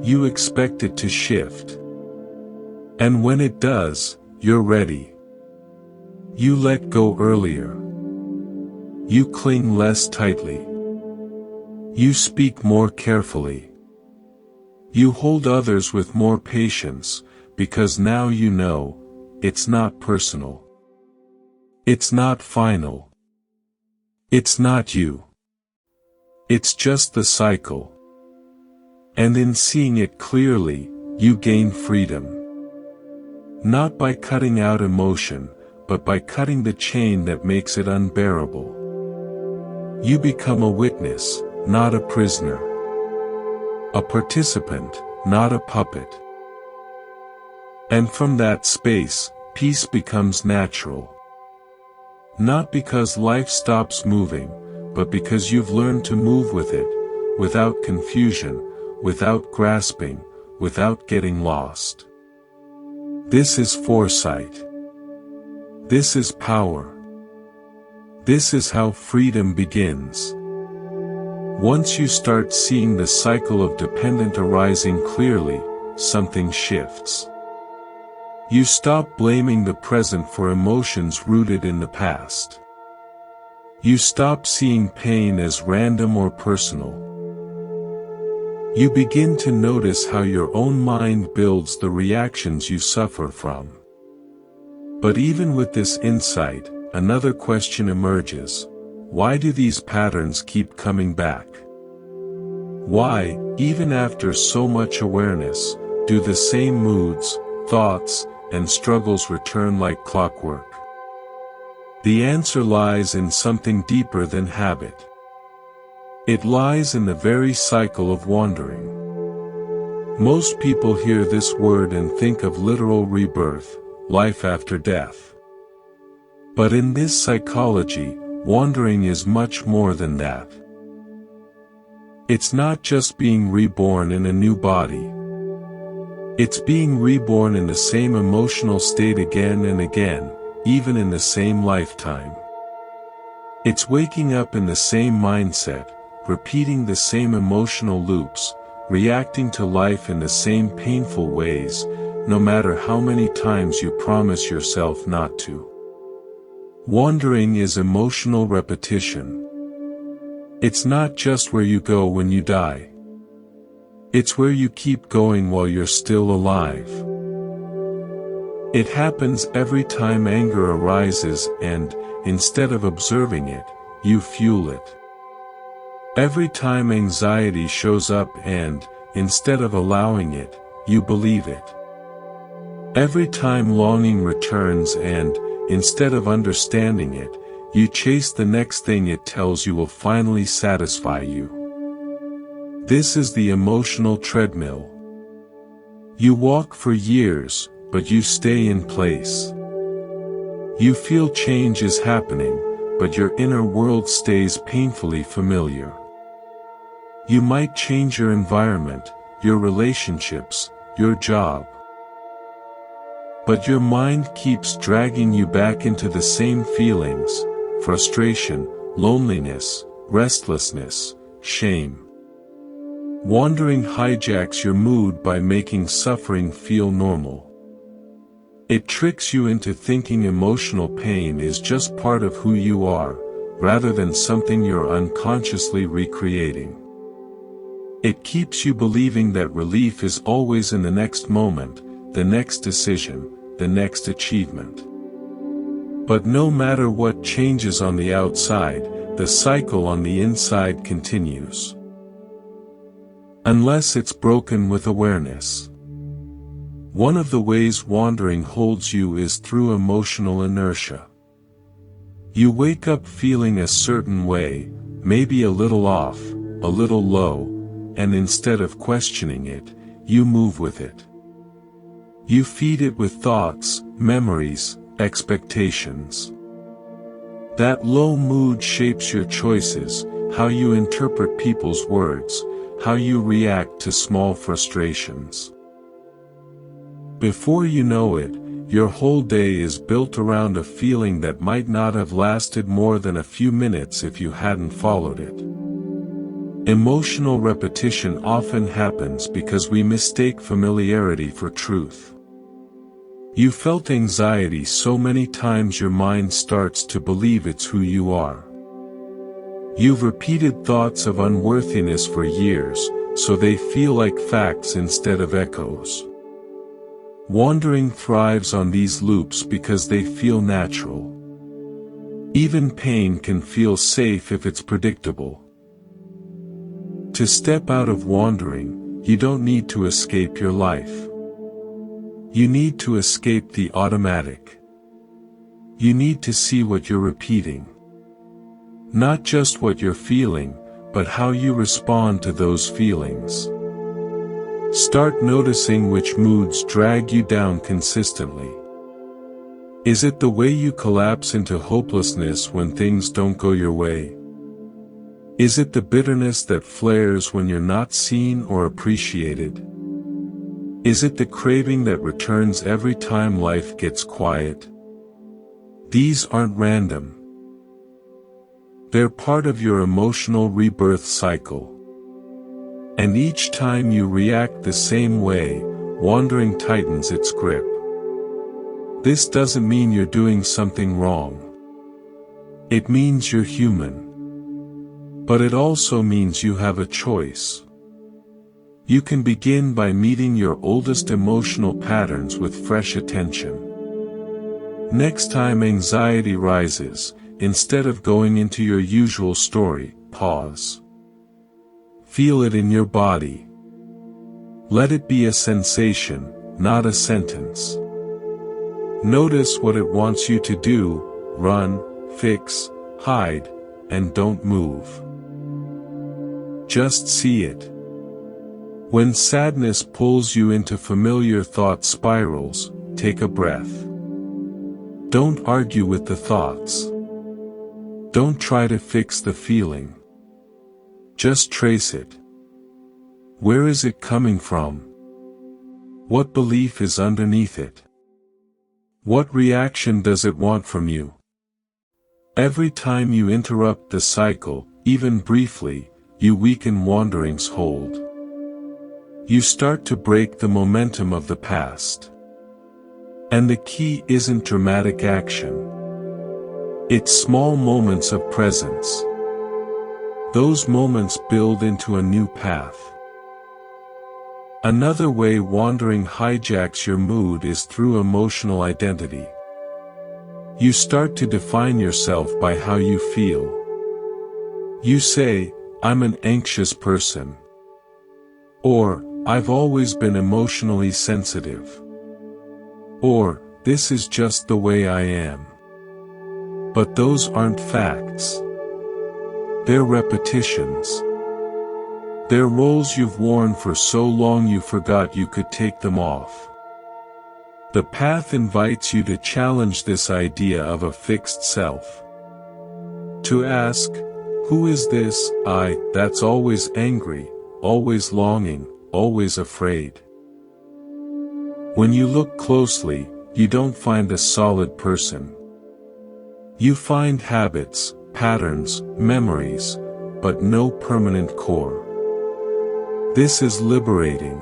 You expect it to shift. And when it does, you're ready. You let go earlier. You cling less tightly. You speak more carefully. You hold others with more patience, because now you know, it's not personal. It's not final. It's not you. It's just the cycle. And in seeing it clearly, you gain freedom. Not by cutting out emotion, but by cutting the chain that makes it unbearable. You become a witness, not a prisoner. A participant, not a puppet. And from that space, peace becomes natural. Not because life stops moving, but because you've learned to move with it, without confusion, without grasping, without getting lost. This is foresight. This is power. This is how freedom begins. Once you start seeing the cycle of dependent arising clearly, something shifts. You stop blaming the present for emotions rooted in the past. You stop seeing pain as random or personal. You begin to notice how your own mind builds the reactions you suffer from. But even with this insight, another question emerges. Why do these patterns keep coming back? Why, even after so much awareness, do the same moods, thoughts, and struggles return like clockwork? The answer lies in something deeper than habit. It lies in the very cycle of wandering. Most people hear this word and think of literal rebirth, life after death. But in this psychology, wandering is much more than that. It's not just being reborn in a new body. It's being reborn in the same emotional state again and again, even in the same lifetime. It's waking up in the same mindset, repeating the same emotional loops, reacting to life in the same painful ways, no matter how many times you promise yourself not to. Wandering is emotional repetition. It's not just where you go when you die. It's where you keep going while you're still alive. It happens every time anger arises and, instead of observing it, you fuel it. Every time anxiety shows up and, instead of allowing it, you believe it. Every time longing returns and, instead of understanding it, you chase the next thing it tells you will finally satisfy you. This is the emotional treadmill. You walk for years, but you stay in place. You feel change is happening, but your inner world stays painfully familiar. You might change your environment, your relationships, your job. But your mind keeps dragging you back into the same feelings: frustration, loneliness, restlessness, shame. Wandering hijacks your mood by making suffering feel normal. It tricks you into thinking emotional pain is just part of who you are, rather than something you're unconsciously recreating. It keeps you believing that relief is always in the next moment, the next decision, the next achievement. But no matter what changes on the outside, the cycle on the inside continues. Unless it's broken with awareness. One of the ways wandering holds you is through emotional inertia. You wake up feeling a certain way, maybe a little off, a little low, and instead of questioning it, you move with it. You feed it with thoughts, memories, expectations. That low mood shapes your choices, how you interpret people's words, how you react to small frustrations. Before you know it, your whole day is built around a feeling that might not have lasted more than a few minutes if you hadn't followed it. Emotional repetition often happens because we mistake familiarity for truth. You felt anxiety so many times your mind starts to believe it's who you are. You've repeated thoughts of unworthiness for years, so they feel like facts instead of echoes. Wandering thrives on these loops because they feel natural. Even pain can feel safe if it's predictable. To step out of wandering, you don't need to escape your life. You need to escape the automatic. You need to see what you're repeating. Not just what you're feeling, but how you respond to those feelings. Start noticing which moods drag you down consistently. Is it the way you collapse into hopelessness when things don't go your way? Is it the bitterness that flares when you're not seen or appreciated? Is it the craving that returns every time life gets quiet? These aren't random. They're part of your emotional rebirth cycle. And each time you react the same way, wandering tightens its grip. This doesn't mean you're doing something wrong. It means you're human. But it also means you have a choice. You can begin by meeting your oldest emotional patterns with fresh attention. Next time anxiety rises, instead of going into your usual story, pause. Feel it in your body. Let it be a sensation, not a sentence. Notice what it wants you to do: run, fix, hide, and don't move. Just see it. When sadness pulls you into familiar thought spirals, take a breath. Don't argue with the thoughts. Don't try to fix the feeling. Just trace it. Where is it coming from? What belief is underneath it? What reaction does it want from you? Every time you interrupt the cycle, even briefly, you weaken wandering's hold. You start to break the momentum of the past. And the key isn't dramatic action. It's small moments of presence. Those moments build into a new path. Another way wandering hijacks your mood is through emotional identity. You start to define yourself by how you feel. You say, "I'm an anxious person." Or, "I've always been emotionally sensitive." Or, "This is just the way I am." But those aren't facts. They're repetitions. They're roles you've worn for so long you forgot you could take them off. The path invites you to challenge this idea of a fixed self. To ask, who is this I that's always angry, always longing, always afraid? When you look closely, you don't find a solid person. You find habits, patterns, memories, but no permanent core. This is liberating.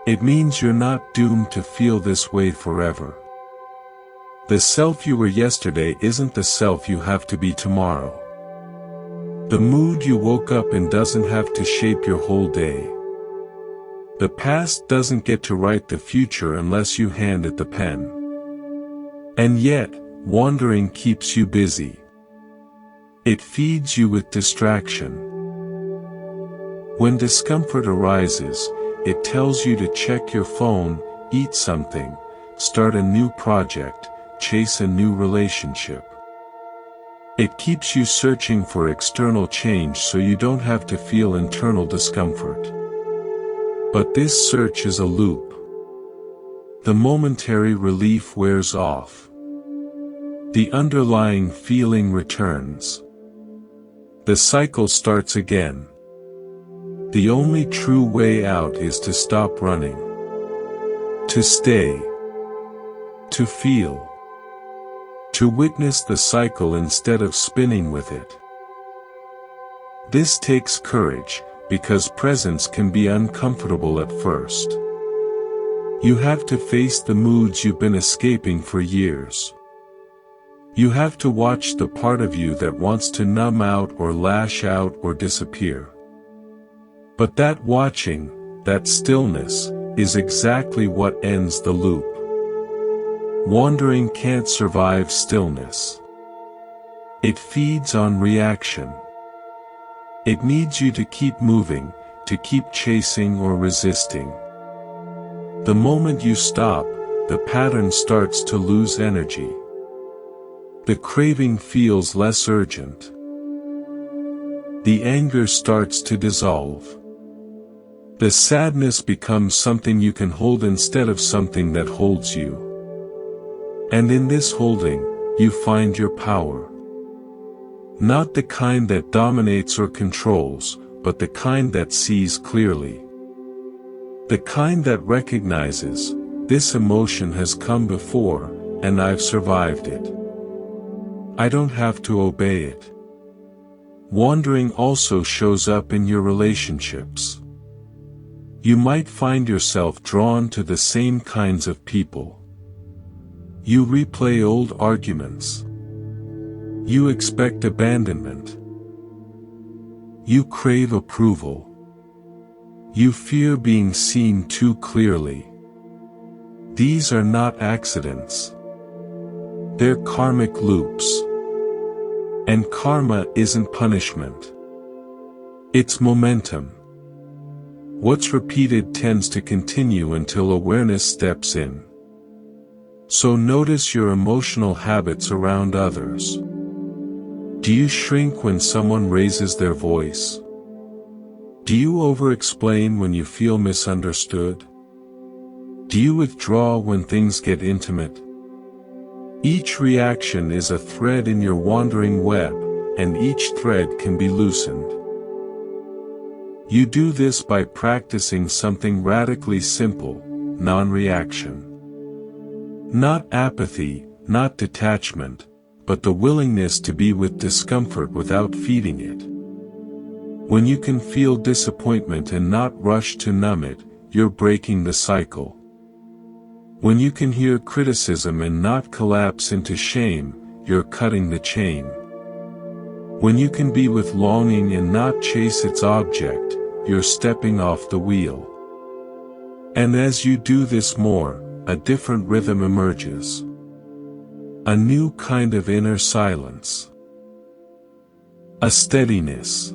It means you're not doomed to feel this way forever. The self you were yesterday isn't the self you have to be tomorrow. The mood you woke up in doesn't have to shape your whole day. The past doesn't get to write the future unless you hand it the pen. And yet, wandering keeps you busy. It feeds you with distraction. When discomfort arises, it tells you to check your phone, eat something, start a new project, chase a new relationship. It keeps you searching for external change so you don't have to feel internal discomfort. But this search is a loop. The momentary relief wears off. The underlying feeling returns. The cycle starts again. The only true way out is to stop running. To stay. To feel. To witness the cycle instead of spinning with it. This takes courage, because presence can be uncomfortable at first. You have to face the moods you've been escaping for years. You have to watch the part of you that wants to numb out or lash out or disappear. But that watching, that stillness, is exactly what ends the loop. Wandering can't survive stillness. It feeds on reaction. It needs you to keep moving, to keep chasing or resisting. The moment you stop, the pattern starts to lose energy. The craving feels less urgent. The anger starts to dissolve. The sadness becomes something you can hold instead of something that holds you. And in this holding, you find your power. Not the kind that dominates or controls, but the kind that sees clearly. The kind that recognizes, this emotion has come before, and I've survived it. I don't have to obey it. Wandering also shows up in your relationships. You might find yourself drawn to the same kinds of people. You replay old arguments. You expect abandonment. You crave approval. You fear being seen too clearly. These are not accidents. They're karmic loops. And karma isn't punishment. It's momentum. What's repeated tends to continue until awareness steps in. So notice your emotional habits around others. Do you shrink when someone raises their voice? Do you over-explain when you feel misunderstood? Do you withdraw when things get intimate? Each reaction is a thread in your wandering web, and each thread can be loosened. You do this by practicing something radically simple, non-reaction. Not apathy, not detachment, but the willingness to be with discomfort without feeding it. When you can feel disappointment and not rush to numb it, you're breaking the cycle. When you can hear criticism and not collapse into shame, you're cutting the chain. When you can be with longing and not chase its object, you're stepping off the wheel. And as you do this more, a different rhythm emerges. A new kind of inner silence. A steadiness.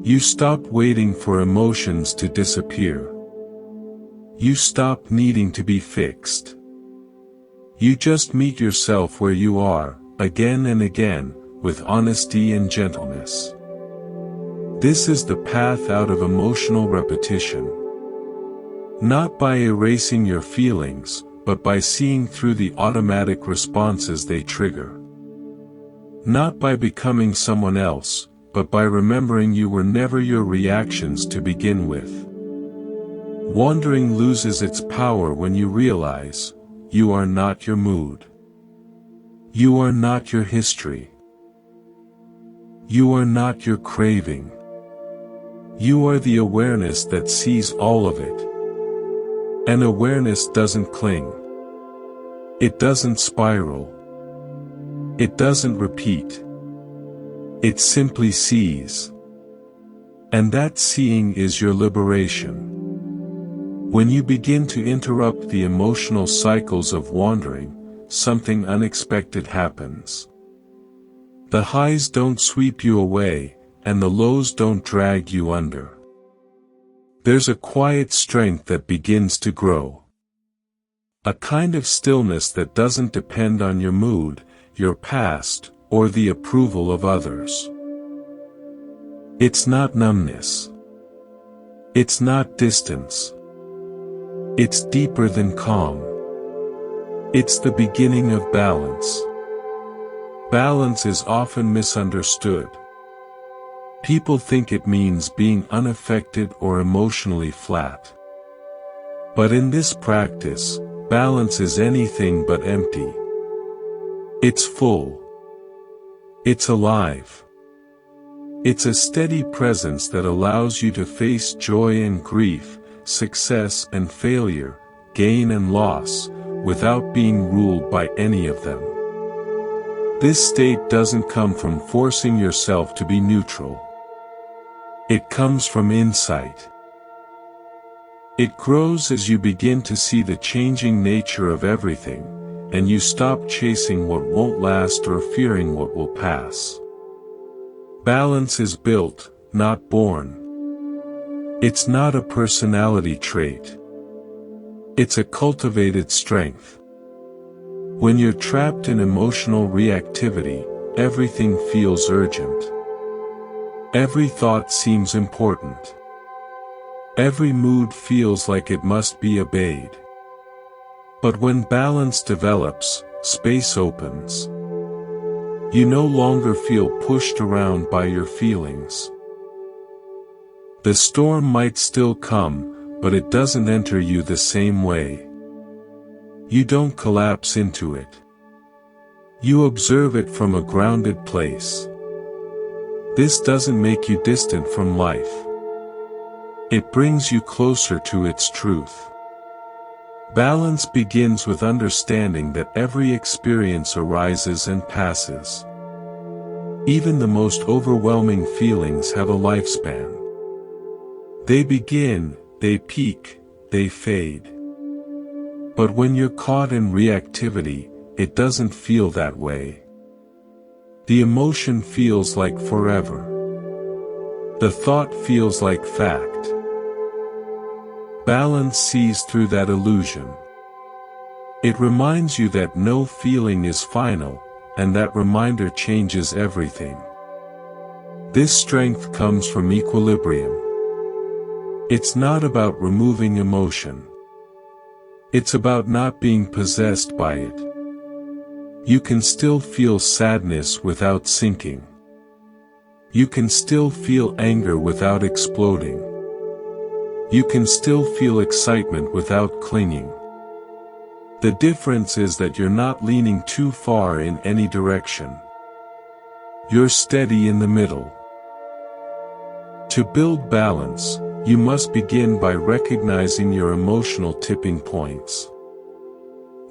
You stop waiting for emotions to disappear. You stop needing to be fixed. You just meet yourself where you are, again and again, with honesty and gentleness. This is the path out of emotional repetition. Not by erasing your feelings, but by seeing through the automatic responses they trigger. Not by becoming someone else, but by remembering you were never your reactions to begin with. Wandering loses its power when you realize, you are not your mood. You are not your history. You are not your craving. You are the awareness that sees all of it. And awareness doesn't cling. It doesn't spiral. It doesn't repeat. It simply sees. And that seeing is your liberation. When you begin to interrupt the emotional cycles of wandering, something unexpected happens. The highs don't sweep you away, and the lows don't drag you under. There's a quiet strength that begins to grow. A kind of stillness that doesn't depend on your mood, your past, or the approval of others. It's not numbness. It's not distance. It's deeper than calm. It's the beginning of balance. Balance is often misunderstood. People think it means being unaffected or emotionally flat. But in this practice, balance is anything but empty. It's full. It's alive. It's a steady presence that allows you to face joy and grief, success and failure, gain and loss, without being ruled by any of them. This state doesn't come from forcing yourself to be neutral. It comes from insight. It grows as you begin to see the changing nature of everything, and you stop chasing what won't last or fearing what will pass. Balance is built, not born. It's not a personality trait. It's a cultivated strength. When you're trapped in emotional reactivity, everything feels urgent. Every thought seems important. Every mood feels like it must be obeyed. But when balance develops, space opens. You no longer feel pushed around by your feelings. The storm might still come, but it doesn't enter you the same way. You don't collapse into it. You observe it from a grounded place. This doesn't make you distant from life. It brings you closer to its truth. Balance begins with understanding that every experience arises and passes. Even the most overwhelming feelings have a lifespan. They begin, they peak, they fade. But when you're caught in reactivity, it doesn't feel that way. The emotion feels like forever. The thought feels like fact. Balance sees through that illusion. It reminds you that no feeling is final, and that reminder changes everything. This strength comes from equilibrium. It's not about removing emotion. It's about not being possessed by it. You can still feel sadness without sinking. You can still feel anger without exploding. You can still feel excitement without clinging. The difference is that you're not leaning too far in any direction. You're steady in the middle. To build balance, you must begin by recognizing your emotional tipping points.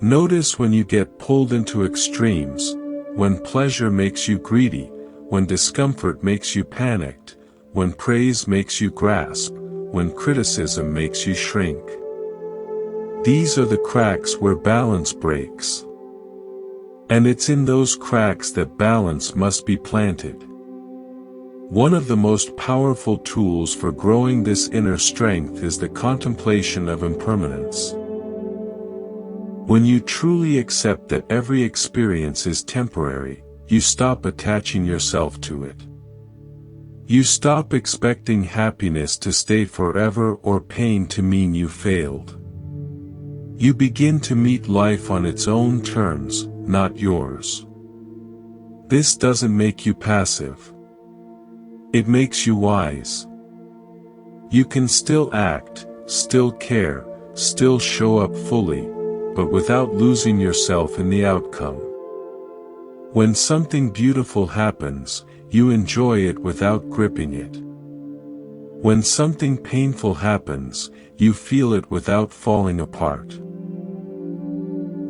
Notice when you get pulled into extremes, when pleasure makes you greedy, when discomfort makes you panicked, when praise makes you grasp, when criticism makes you shrink. These are the cracks where balance breaks. And it's in those cracks that balance must be planted. One of the most powerful tools for growing this inner strength is the contemplation of impermanence. When you truly accept that every experience is temporary, you stop attaching yourself to it. You stop expecting happiness to stay forever or pain to mean you failed. You begin to meet life on its own terms, not yours. This doesn't make you passive. It makes you wise. You can still act, still care, still show up fully, but without losing yourself in the outcome. When something beautiful happens, you enjoy it without gripping it. When something painful happens, you feel it without falling apart.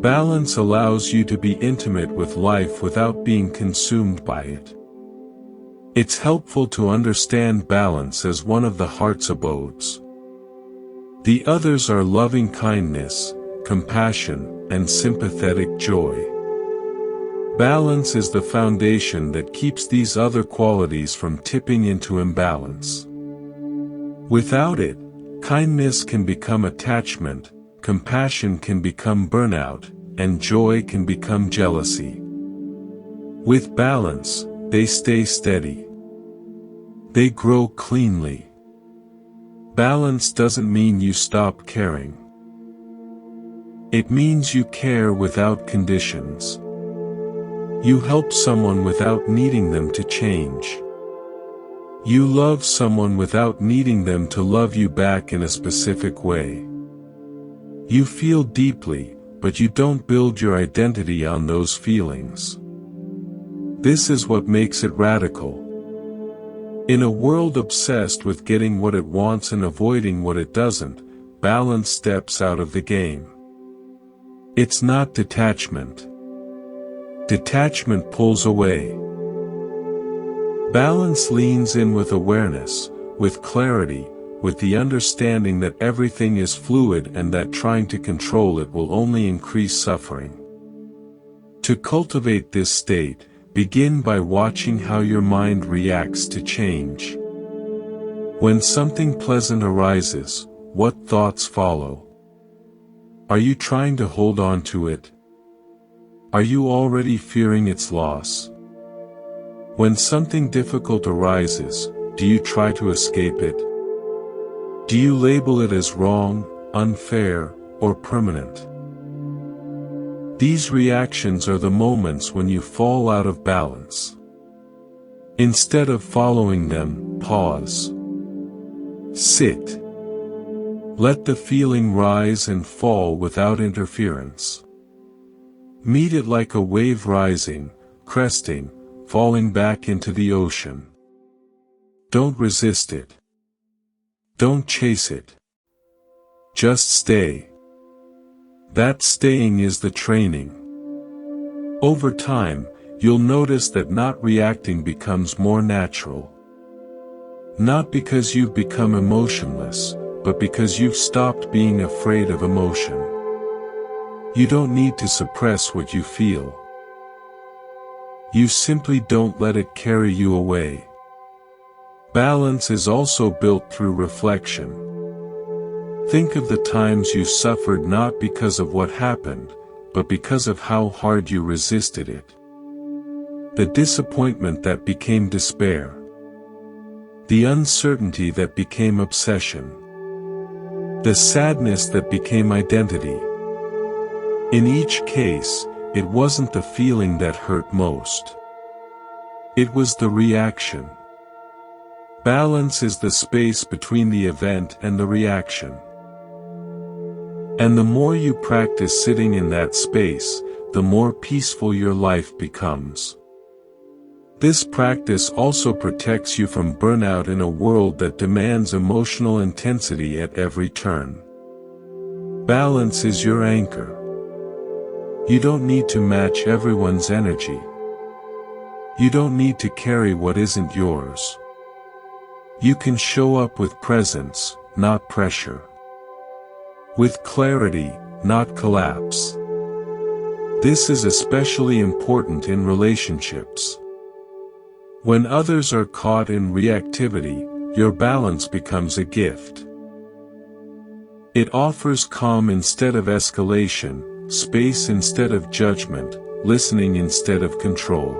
Balance allows you to be intimate with life without being consumed by it. It's helpful to understand balance as one of the heart's abodes. The others are loving kindness, compassion, and sympathetic joy. Balance is the foundation that keeps these other qualities from tipping into imbalance. Without it, kindness can become attachment, compassion can become burnout, and joy can become jealousy. With balance, they stay steady. They grow cleanly. Balance doesn't mean you stop caring. It means you care without conditions. You help someone without needing them to change. You love someone without needing them to love you back in a specific way. You feel deeply, but you don't build your identity on those feelings. This is what makes it radical. In a world obsessed with getting what it wants and avoiding what it doesn't, balance steps out of the game. It's not detachment. Detachment pulls away. Balance leans in with awareness, with clarity, with the understanding that everything is fluid and that trying to control it will only increase suffering. To cultivate this state, begin by watching how your mind reacts to change. When something pleasant arises, what thoughts follow? Are you trying to hold on to it? Are you already fearing its loss? When something difficult arises, do you try to escape it? Do you label it as wrong, unfair, or permanent? These reactions are the moments when you fall out of balance. Instead of following them, pause. Sit. Let the feeling rise and fall without interference. Meet it like a wave rising, cresting, falling back into the ocean. Don't resist it. Don't chase it. Just stay. That staying is the training. Over time, you'll notice that not reacting becomes more natural. Not because you've become emotionless, but because you've stopped being afraid of emotion. You don't need to suppress what you feel. You simply don't let it carry you away. Balance is also built through reflection. Think of the times you suffered not because of what happened, but because of how hard you resisted it. The disappointment that became despair. The uncertainty that became obsession. The sadness that became identity. In each case, it wasn't the feeling that hurt most. It was the reaction. Balance is the space between the event and the reaction. And the more you practice sitting in that space, the more peaceful your life becomes. This practice also protects you from burnout in a world that demands emotional intensity at every turn. Balance is your anchor. You don't need to match everyone's energy. You don't need to carry what isn't yours. You can show up with presence, not pressure. With clarity, not collapse. This is especially important in relationships. When others are caught in reactivity, your balance becomes a gift. It offers calm instead of escalation, space instead of judgment, listening instead of control.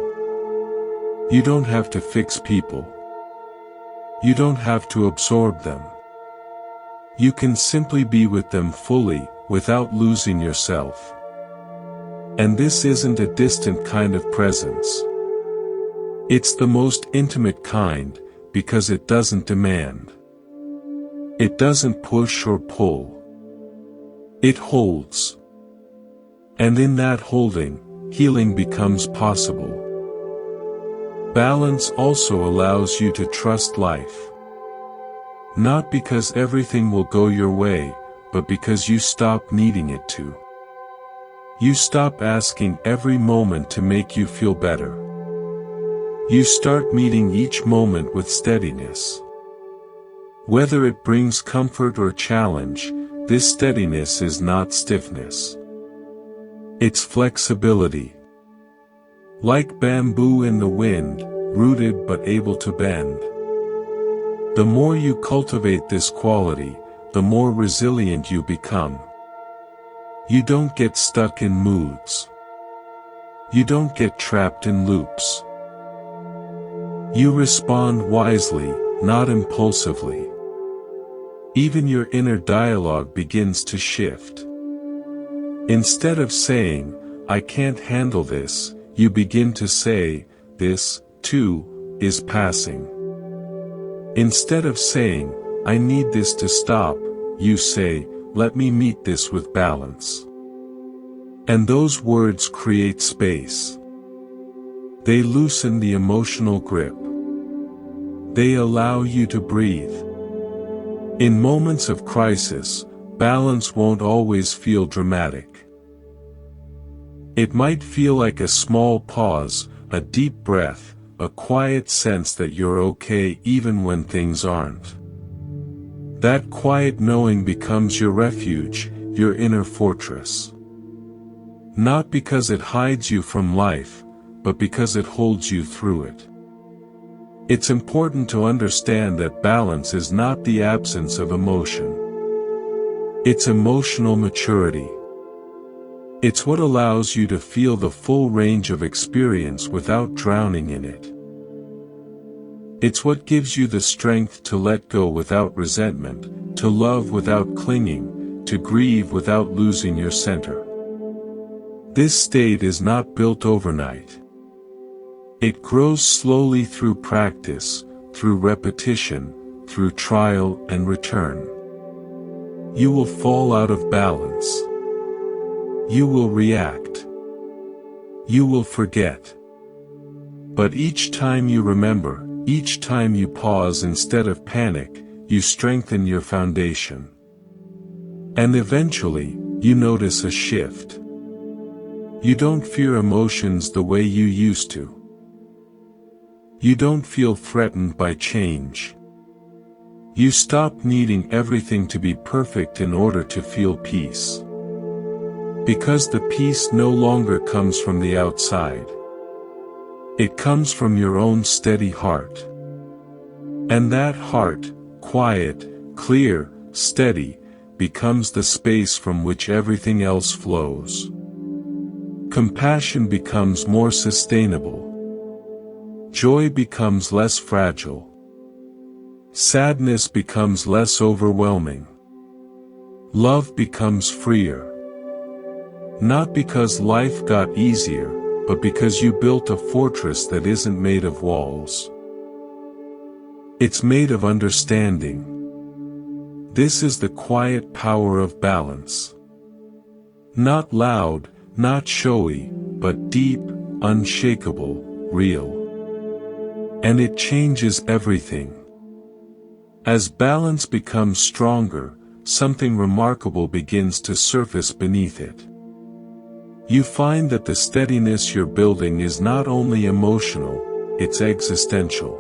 You don't have to fix people. You don't have to absorb them. You can simply be with them fully, without losing yourself. And this isn't a distant kind of presence. It's the most intimate kind, because it doesn't demand. It doesn't push or pull. It holds. And in that holding, healing becomes possible. Balance also allows you to trust life. Not because everything will go your way, but because you stop needing it to. You stop asking every moment to make you feel better. You start meeting each moment with steadiness. Whether it brings comfort or challenge, this steadiness is not stiffness. It's flexibility. Like bamboo in the wind, rooted but able to bend. The more you cultivate this quality, the more resilient you become. You don't get stuck in moods. You don't get trapped in loops. You respond wisely, not impulsively. Even your inner dialogue begins to shift. Instead of saying, "I can't handle this," you begin to say, "This, too, is passing." Instead of saying, "I need this to stop," you say, "Let me meet this with balance." And those words create space. They loosen the emotional grip. They allow you to breathe. In moments of crisis, balance won't always feel dramatic. It might feel like a small pause, a deep breath, a quiet sense that you're okay even when things aren't. That quiet knowing becomes your refuge, your inner fortress. Not because it hides you from life, but because it holds you through it. It's important to understand that balance is not the absence of emotion. It's emotional maturity. It's what allows you to feel the full range of experience without drowning in it. It's what gives you the strength to let go without resentment, to love without clinging, to grieve without losing your center. This state is not built overnight. It grows slowly through practice, through repetition, through trial and return. You will fall out of balance. You will react. You will forget. But each time you remember, each time you pause instead of panic, you strengthen your foundation. And eventually, you notice a shift. You don't fear emotions the way you used to. You don't feel threatened by change. You stop needing everything to be perfect in order to feel peace. Because the peace no longer comes from the outside. It comes from your own steady heart. And that heart, quiet, clear, steady, becomes the space from which everything else flows. Compassion becomes more sustainable. Joy becomes less fragile. Sadness becomes less overwhelming. Love becomes freer. Not because life got easier, but because you built a fortress that isn't made of walls. It's made of understanding. This is the quiet power of balance. Not loud, not showy, but deep, unshakable, real. And it changes everything. As balance becomes stronger, something remarkable begins to surface beneath it. You find that the steadiness you're building is not only emotional, it's existential.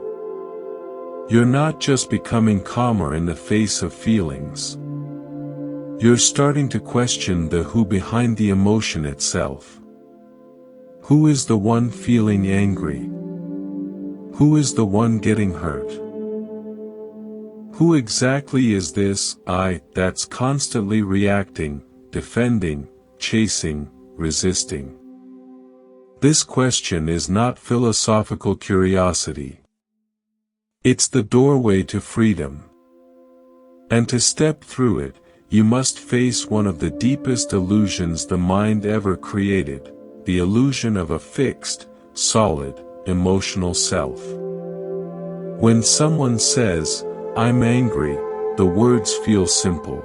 You're not just becoming calmer in the face of feelings. You're starting to question the who behind the emotion itself. Who is the one feeling angry? Who is the one getting hurt? Who exactly is this I that's constantly reacting, defending, chasing, resisting? This question is not philosophical curiosity. It's the doorway to freedom. And to step through it, you must face one of the deepest illusions the mind ever created, the illusion of a fixed, solid, emotional self. When someone says, "I'm angry," the words feel simple.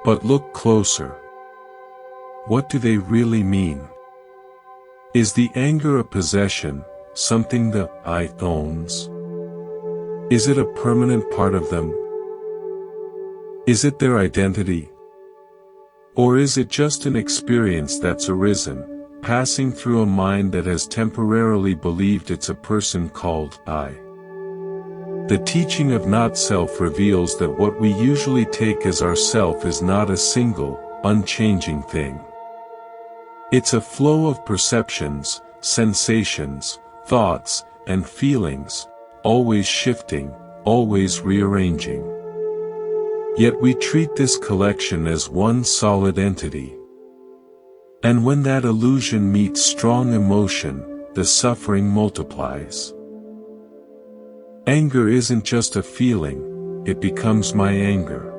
But look closer. What do they really mean? Is the anger a possession, something the I owns? Is it a permanent part of them? Is it their identity? Or is it just an experience that's arisen, passing through a mind that has temporarily believed it's a person called I? The teaching of not-self reveals that what we usually take as ourself is not a single, unchanging thing. It's a flow of perceptions, sensations, thoughts, and feelings, always shifting, always rearranging. Yet we treat this collection as one solid entity. And when that illusion meets strong emotion, the suffering multiplies. Anger isn't just a feeling, it becomes my anger.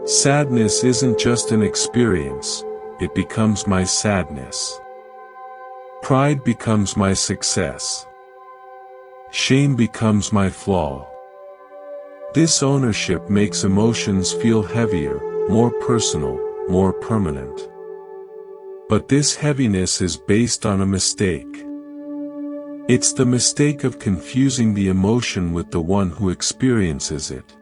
Sadness isn't just an experience, it becomes my sadness. Pride becomes my success. Shame becomes my flaw. This ownership makes emotions feel heavier, more personal, more permanent. But this heaviness is based on a mistake. It's the mistake of confusing the emotion with the one who experiences it.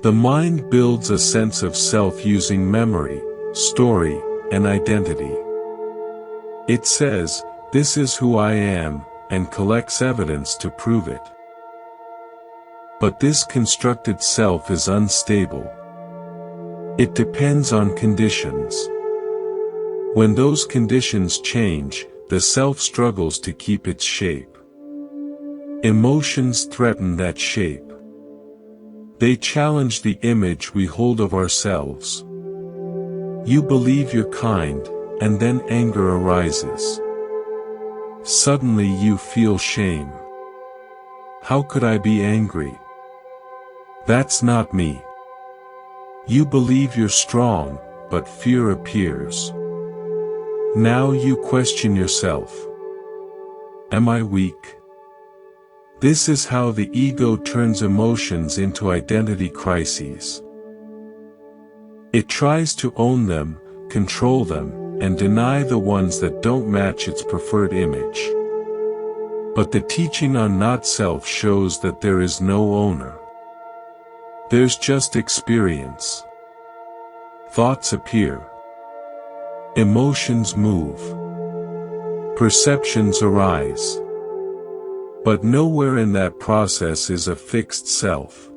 The mind builds a sense of self using memory, story, and identity. It says, "This is who I am," and collects evidence to prove it. But this constructed self is unstable. It depends on conditions. When those conditions change, the self struggles to keep its shape. Emotions threaten that shape. They challenge the image we hold of ourselves. You believe you're kind, and then anger arises. Suddenly you feel shame. How could I be angry? That's not me. You believe you're strong, but fear appears. Now you question yourself. Am I weak? This is how the ego turns emotions into identity crises. It tries to own them, control them, and deny the ones that don't match its preferred image. But the teaching on not-self shows that there is no owner. There's just experience. Thoughts appear. Emotions move. Perceptions arise. But nowhere in that process is a fixed self.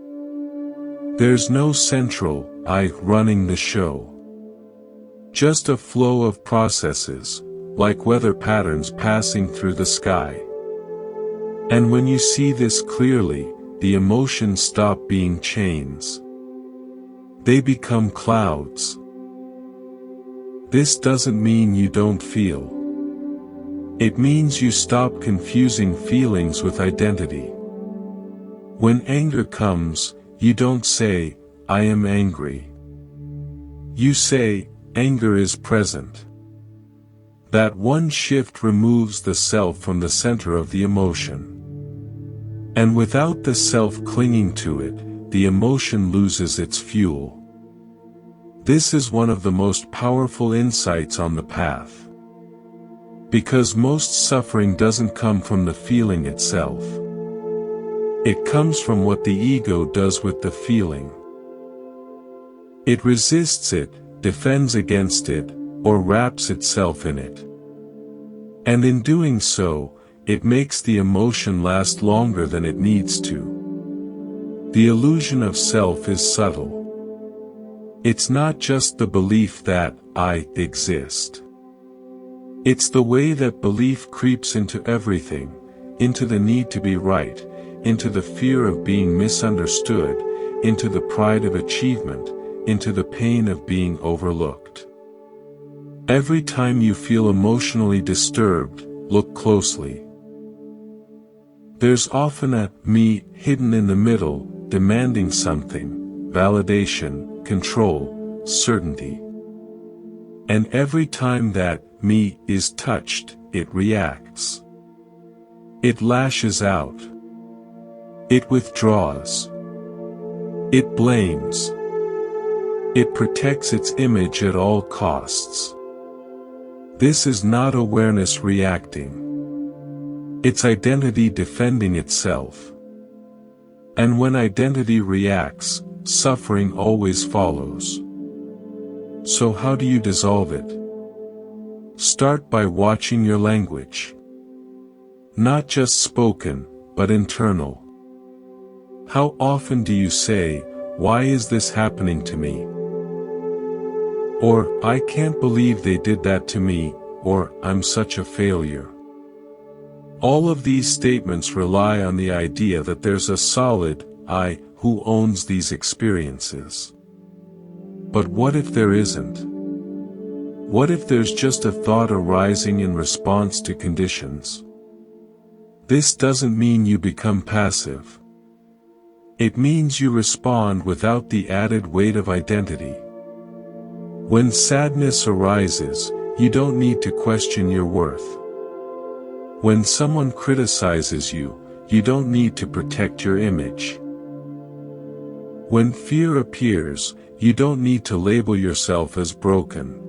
There's no central I running the show. Just a flow of processes, like weather patterns passing through the sky. And when you see this clearly, the emotions stop being chains. They become clouds. This doesn't mean you don't feel. It means you stop confusing feelings with identity. When anger comes, you don't say, I am angry. You say, anger is present. That one shift removes the self from the center of the emotion. And without the self clinging to it, the emotion loses its fuel. This is one of the most powerful insights on the path. Because most suffering doesn't come from the feeling itself. It comes from what the ego does with the feeling. It resists it, defends against it, or wraps itself in it. And in doing so, it makes the emotion last longer than it needs to. The illusion of self is subtle. It's not just the belief that I exist. It's the way that belief creeps into everything, into the need to be right, into the fear of being misunderstood, into the pride of achievement, into the pain of being overlooked. Every time you feel emotionally disturbed, look closely. There's often a me hidden in the middle, demanding something, validation, control, certainty. And every time that me is touched, it reacts. It lashes out. It withdraws. It blames. It protects its image at all costs. This is not awareness reacting. It's identity defending itself. And when identity reacts, suffering always follows. So how do you dissolve it? Start by watching your language. Not just spoken, but internal. How often do you say, why is this happening to me? Or, I can't believe they did that to me, or, I'm such a failure. All of these statements rely on the idea that there's a solid I who owns these experiences. But what if there isn't? What if there's just a thought arising in response to conditions? This doesn't mean you become passive. It means you respond without the added weight of identity. When sadness arises, you don't need to question your worth. When someone criticizes you, you don't need to protect your image. When fear appears, you don't need to label yourself as broken.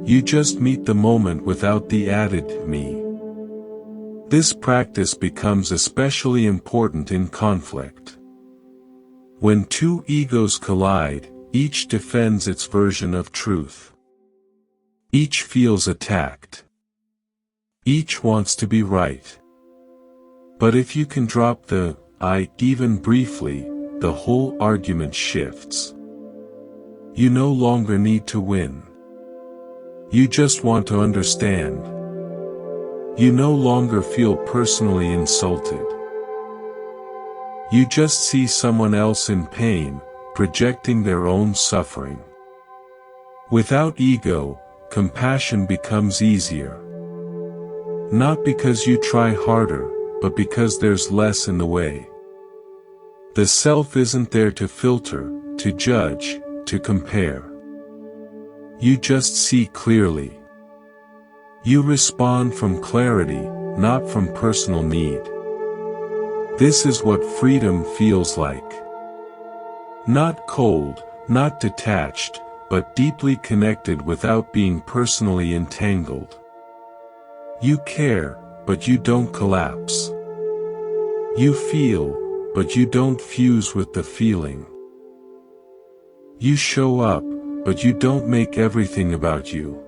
You just meet the moment without the added me. This practice becomes especially important in conflict. When two egos collide, each defends its version of truth. Each feels attacked. Each wants to be right. But if you can drop the I even briefly, the whole argument shifts. You no longer need to win. You just want to understand. You no longer feel personally insulted. You just see someone else in pain, projecting their own suffering. Without ego, compassion becomes easier. Not because you try harder, but because there's less in the way. The self isn't there to filter, to judge, to compare. You just see clearly. You respond from clarity, not from personal need. This is what freedom feels like. Not cold, not detached, but deeply connected without being personally entangled. You care, but you don't collapse. You feel, but you don't fuse with the feeling. You show up, but you don't make everything about you.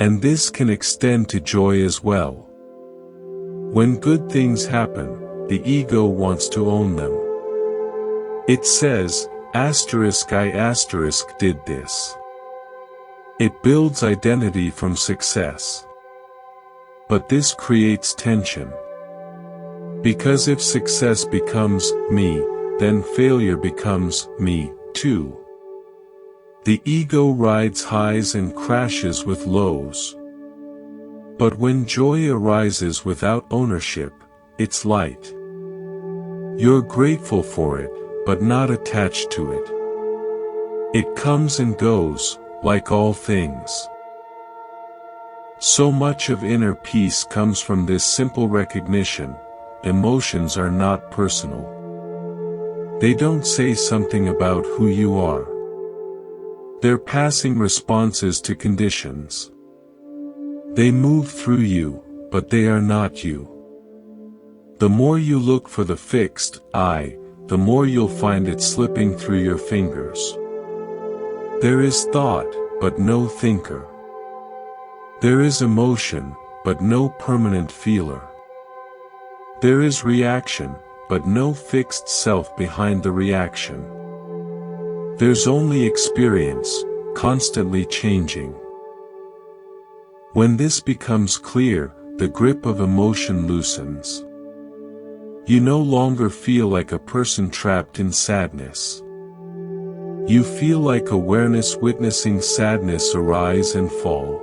And this can extend to joy as well. When good things happen, the ego wants to own them. It says, I did this. It builds identity from success. But this creates tension. Because if success becomes me, then failure becomes me, too. The ego rides highs and crashes with lows. But when joy arises without ownership, it's light. You're grateful for it, but not attached to it. It comes and goes, like all things. So much of inner peace comes from this simple recognition: emotions are not personal. They don't say something about who you are. They're passing responses to conditions. They move through you, but they are not you. The more you look for the fixed I, the more you'll find it slipping through your fingers. There is thought, but no thinker. There is emotion, but no permanent feeler. There is reaction, but no fixed self behind the reaction. There's only experience, constantly changing. When this becomes clear, the grip of emotion loosens. You no longer feel like a person trapped in sadness. You feel like awareness witnessing sadness arise and fall.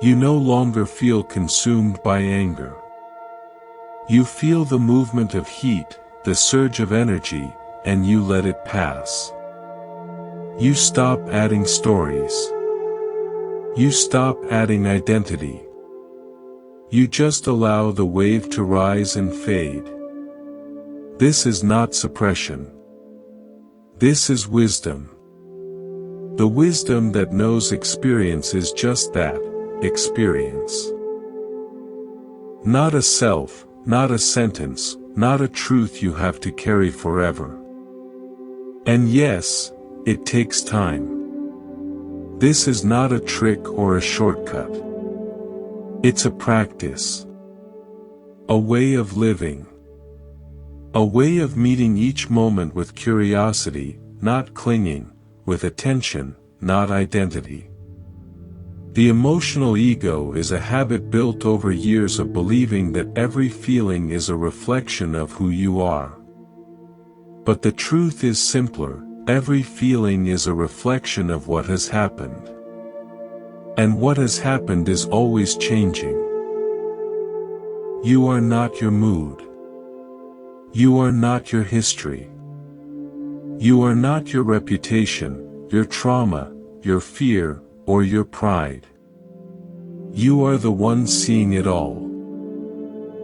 You no longer feel consumed by anger. You feel the movement of heat, the surge of energy, and you let it pass. You stop adding stories. You stop adding identity. You just allow the wave to rise and fade. This is not suppression. This is wisdom. The wisdom that knows experience is just that, experience. Not a self, not a sentence, not a truth you have to carry forever. And yes, it takes time. This is not a trick or a shortcut. It's a practice. A way of living. A way of meeting each moment with curiosity, not clinging, with attention, not identity. The emotional ego is a habit built over years of believing that every feeling is a reflection of who you are. But the truth is simpler: every feeling is a reflection of what has happened. And what has happened is always changing. You are not your mood. You are not your history. You are not your reputation, your trauma, your fear, or your pride. You are the one seeing it all.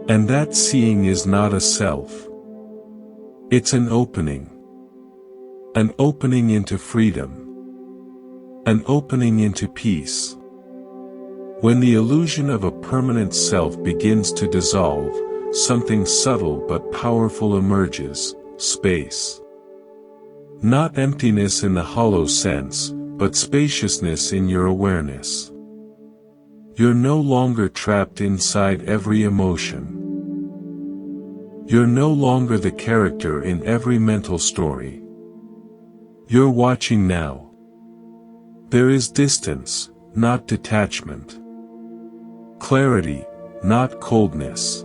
And that seeing is not a self. It's an opening. An opening into freedom. An opening into peace. When the illusion of a permanent self begins to dissolve, something subtle but powerful emerges: space. Not emptiness in the hollow sense, but spaciousness in your awareness. You're no longer trapped inside every emotion. You're no longer the character in every mental story. You're watching now. There is distance, not detachment. Clarity, not coldness.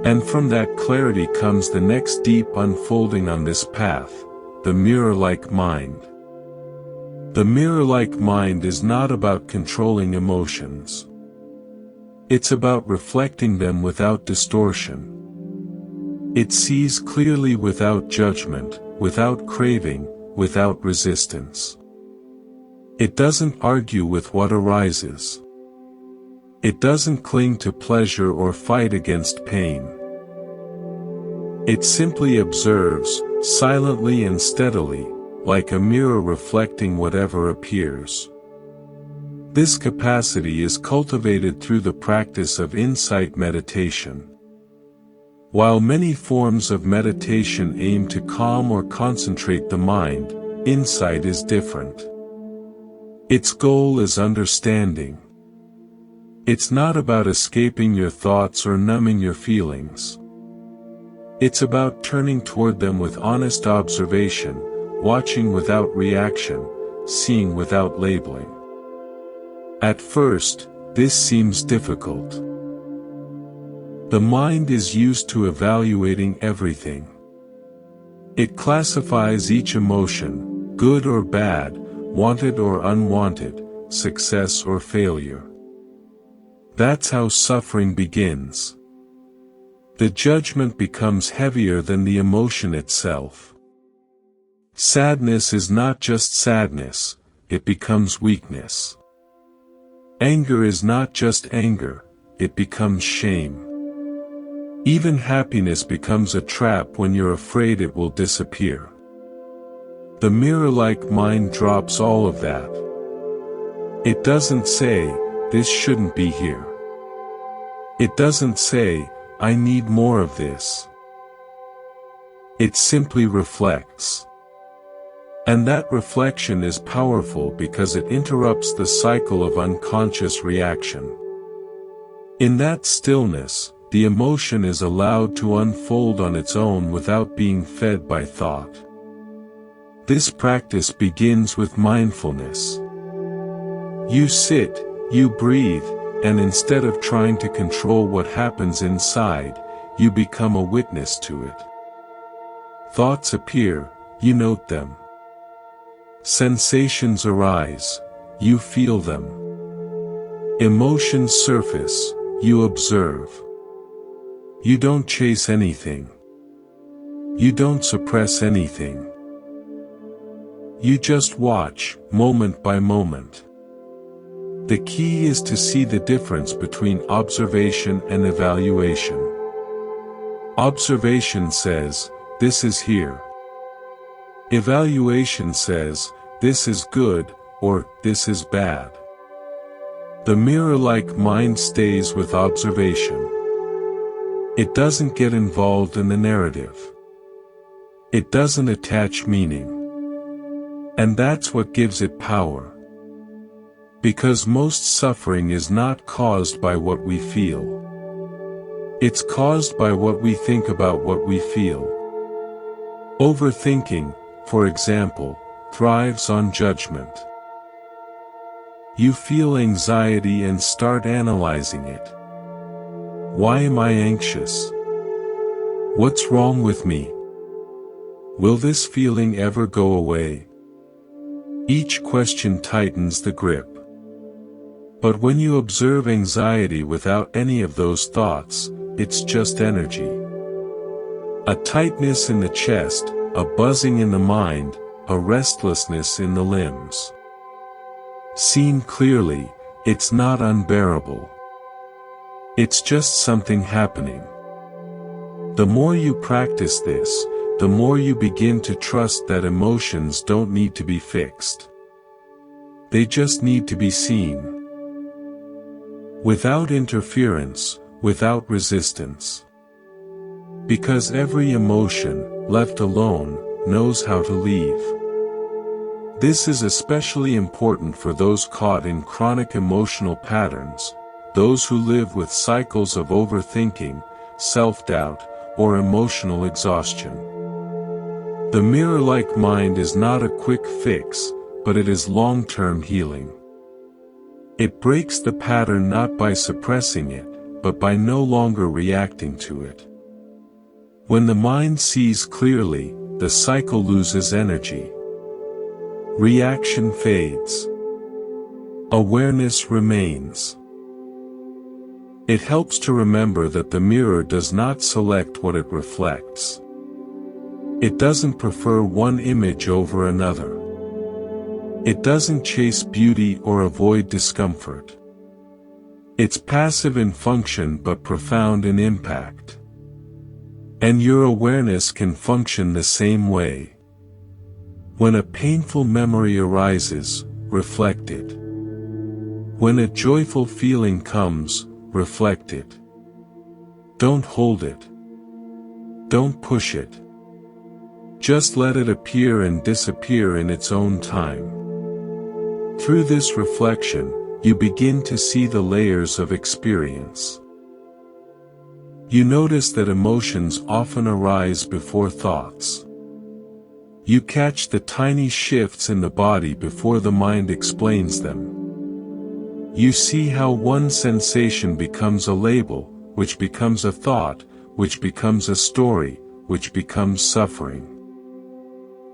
And from that clarity comes the next deep unfolding on this path: the mirror-like mind. The mirror-like mind is not about controlling emotions. It's about reflecting them without distortion. It sees clearly without judgment, without craving, without resistance. It doesn't argue with what arises. It doesn't cling to pleasure or fight against pain. It simply observes, silently and steadily, like a mirror reflecting whatever appears. This capacity is cultivated through the practice of insight meditation. While many forms of meditation aim to calm or concentrate the mind, insight is different. Its goal is understanding. It's not about escaping your thoughts or numbing your feelings. It's about turning toward them with honest observation, watching without reaction, seeing without labeling. At first, this seems difficult. The mind is used to evaluating everything. It classifies each emotion, good or bad, wanted or unwanted, success or failure. That's how suffering begins. The judgment becomes heavier than the emotion itself. Sadness is not just sadness, it becomes weakness. Anger is not just anger, it becomes shame. Even happiness becomes a trap when you're afraid it will disappear. The mirror-like mind drops all of that. It doesn't say, "This shouldn't be here." It doesn't say, "I need more of this." It simply reflects. And that reflection is powerful because it interrupts the cycle of unconscious reaction. In that stillness, the emotion is allowed to unfold on its own without being fed by thought. This practice begins with mindfulness. You sit, you breathe, and instead of trying to control what happens inside, you become a witness to it. Thoughts appear, you note them. Sensations arise, you feel them. Emotions surface, you observe. You don't chase anything. You don't suppress anything. You just watch, moment by moment. The key is to see the difference between observation and evaluation. Observation says, "This is here." Evaluation says, "This is good," or "This is bad." The mirror-like mind stays with observation. It doesn't get involved in the narrative. It doesn't attach meaning. And that's what gives it power. Because most suffering is not caused by what we feel. It's caused by what we think about what we feel. Overthinking, for example, thrives on judgment. You feel anxiety and start analyzing it. Why am I anxious? What's wrong with me? Will this feeling ever go away? Each question tightens the grip. But when you observe anxiety without any of those thoughts, it's just energy. A tightness in the chest, a buzzing in the mind, a restlessness in the limbs. Seen clearly, it's not unbearable. It's just something happening. The more you practice this, the more you begin to trust that emotions don't need to be fixed. They just need to be seen. Without interference, without resistance. Because every emotion, left alone, knows how to leave. This is especially important for those caught in chronic emotional patterns, those who live with cycles of overthinking, self-doubt, or emotional exhaustion. The mirror-like mind is not a quick fix, but it is long-term healing. It breaks the pattern not by suppressing it, but by no longer reacting to it. When the mind sees clearly, the cycle loses energy. Reaction fades. Awareness remains. It helps to remember that the mirror does not select what it reflects. It doesn't prefer one image over another. It doesn't chase beauty or avoid discomfort. It's passive in function but profound in impact. And your awareness can function the same way. When a painful memory arises, reflect it. When a joyful feeling comes, reflect it. Don't hold it. Don't push it. Just let it appear and disappear in its own time. Through this reflection, you begin to see the layers of experience. You notice that emotions often arise before thoughts. You catch the tiny shifts in the body before the mind explains them. You see how one sensation becomes a label, which becomes a thought, which becomes a story, which becomes suffering.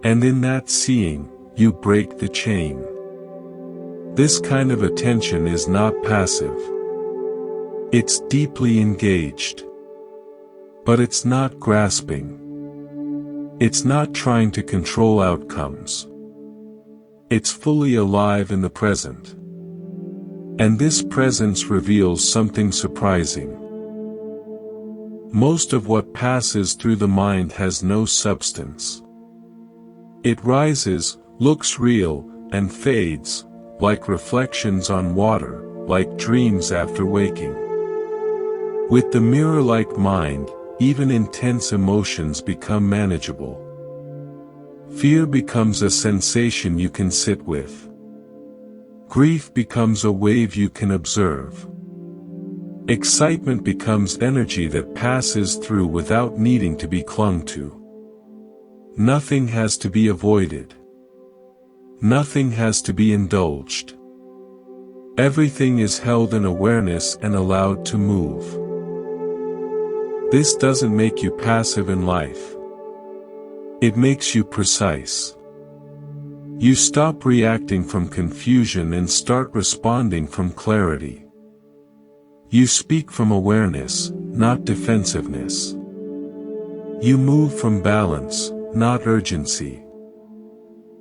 And in that seeing, you break the chain. This kind of attention is not passive. It's deeply engaged. But it's not grasping. It's not trying to control outcomes. It's fully alive in the present. And this presence reveals something surprising. Most of what passes through the mind has no substance. It rises, looks real, and fades, like reflections on water, like dreams after waking. With the mirror-like mind, even intense emotions become manageable. Fear becomes a sensation you can sit with. Grief becomes a wave you can observe. Excitement becomes energy that passes through without needing to be clung to. Nothing has to be avoided. Nothing has to be indulged. Everything is held in awareness and allowed to move. This doesn't make you passive in life. It makes you precise. You stop reacting from confusion and start responding from clarity. You speak from awareness, not defensiveness. You move from balance, not urgency.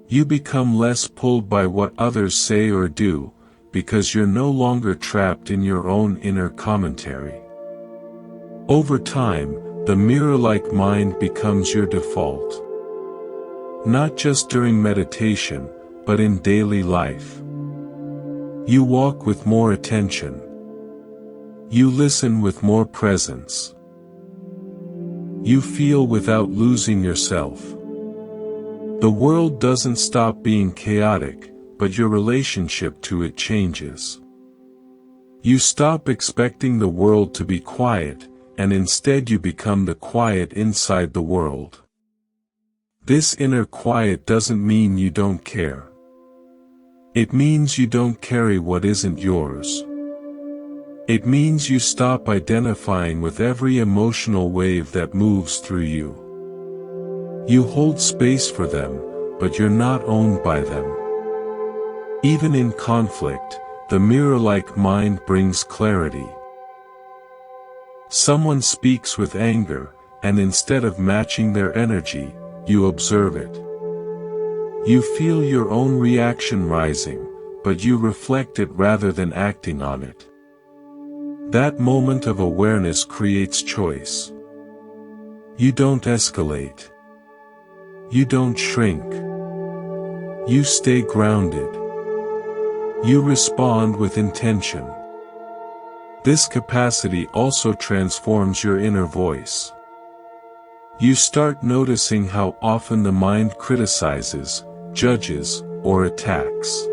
You become less pulled by what others say or do, because you're no longer trapped in your own inner commentary. Over time, the mirror-like mind becomes your default. Not just during meditation, but in daily life. You walk with more attention. You listen with more presence. You feel without losing yourself. The world doesn't stop being chaotic, but your relationship to it changes. You stop expecting the world to be quiet, and instead you become the quiet inside the world. This inner quiet doesn't mean you don't care. It means you don't carry what isn't yours. It means you stop identifying with every emotional wave that moves through you. You hold space for them, but you're not owned by them. Even in conflict, the mirror-like mind brings clarity. Someone speaks with anger, and instead of matching their energy, you observe it. You feel your own reaction rising, but you reflect it rather than acting on it. That moment of awareness creates choice. You don't escalate. You don't shrink. You stay grounded. You respond with intention. This capacity also transforms your inner voice. You start noticing how often the mind criticizes, judges, or attacks.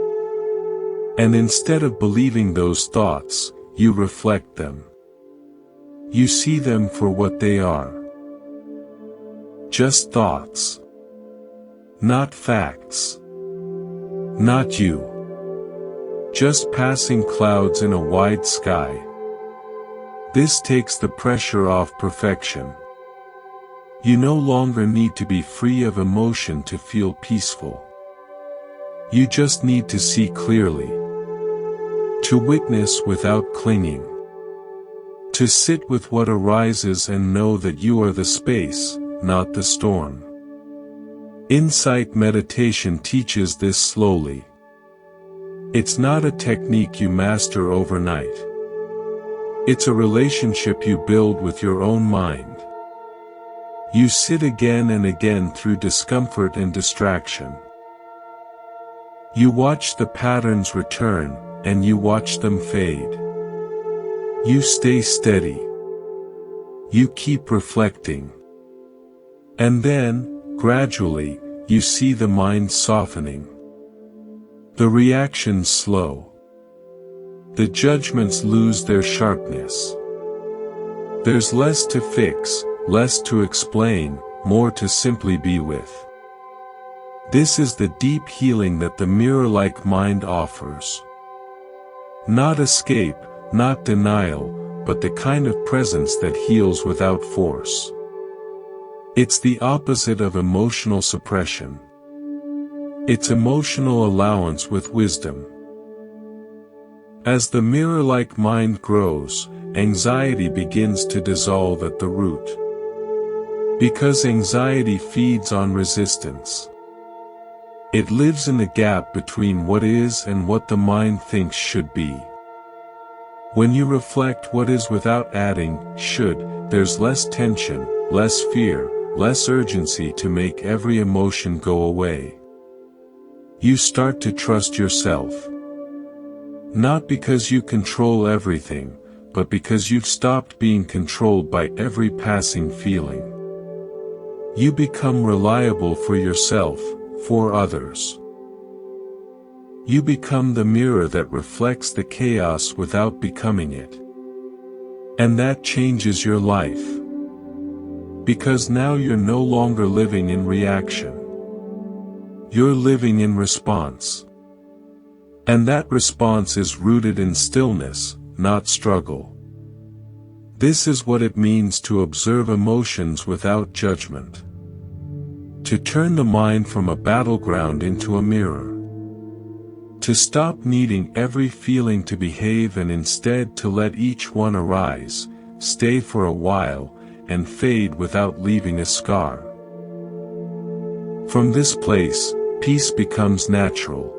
And instead of believing those thoughts, you reflect them. You see them for what they are. Just thoughts. Not facts. Not you. Just passing clouds in a wide sky. This takes the pressure off perfection. You no longer need to be free of emotion to feel peaceful. You just need to see clearly. To witness without clinging. To sit with what arises and know that you are the space, not the storm. Insight meditation teaches this slowly. It's not a technique you master overnight. It's a relationship you build with your own mind. You sit again and again through discomfort and distraction. You watch the patterns return, and you watch them fade. You stay steady. You keep reflecting. And then, gradually, you see the mind softening. The reactions slow. The judgments lose their sharpness. There's less to fix, less to explain, more to simply be with. This is the deep healing that the mirror-like mind offers. Not escape, not denial, but the kind of presence that heals without force. It's the opposite of emotional suppression. It's emotional allowance with wisdom. As the mirror-like mind grows, anxiety begins to dissolve at the root. Because anxiety feeds on resistance. It lives in the gap between what is and what the mind thinks should be. When you reflect what is without adding should, there's less tension, less fear, less urgency to make every emotion go away. You start to trust yourself. Not because you control everything, but because you've stopped being controlled by every passing feeling. You become reliable for yourself, for others. You become the mirror that reflects the chaos without becoming it. And that changes your life. Because now you're no longer living in reaction. You're living in response. And that response is rooted in stillness, not struggle. This is what it means to observe emotions without judgment. To turn the mind from a battleground into a mirror. To stop needing every feeling to behave and instead to let each one arise, stay for a while, and fade without leaving a scar. From this place, peace becomes natural.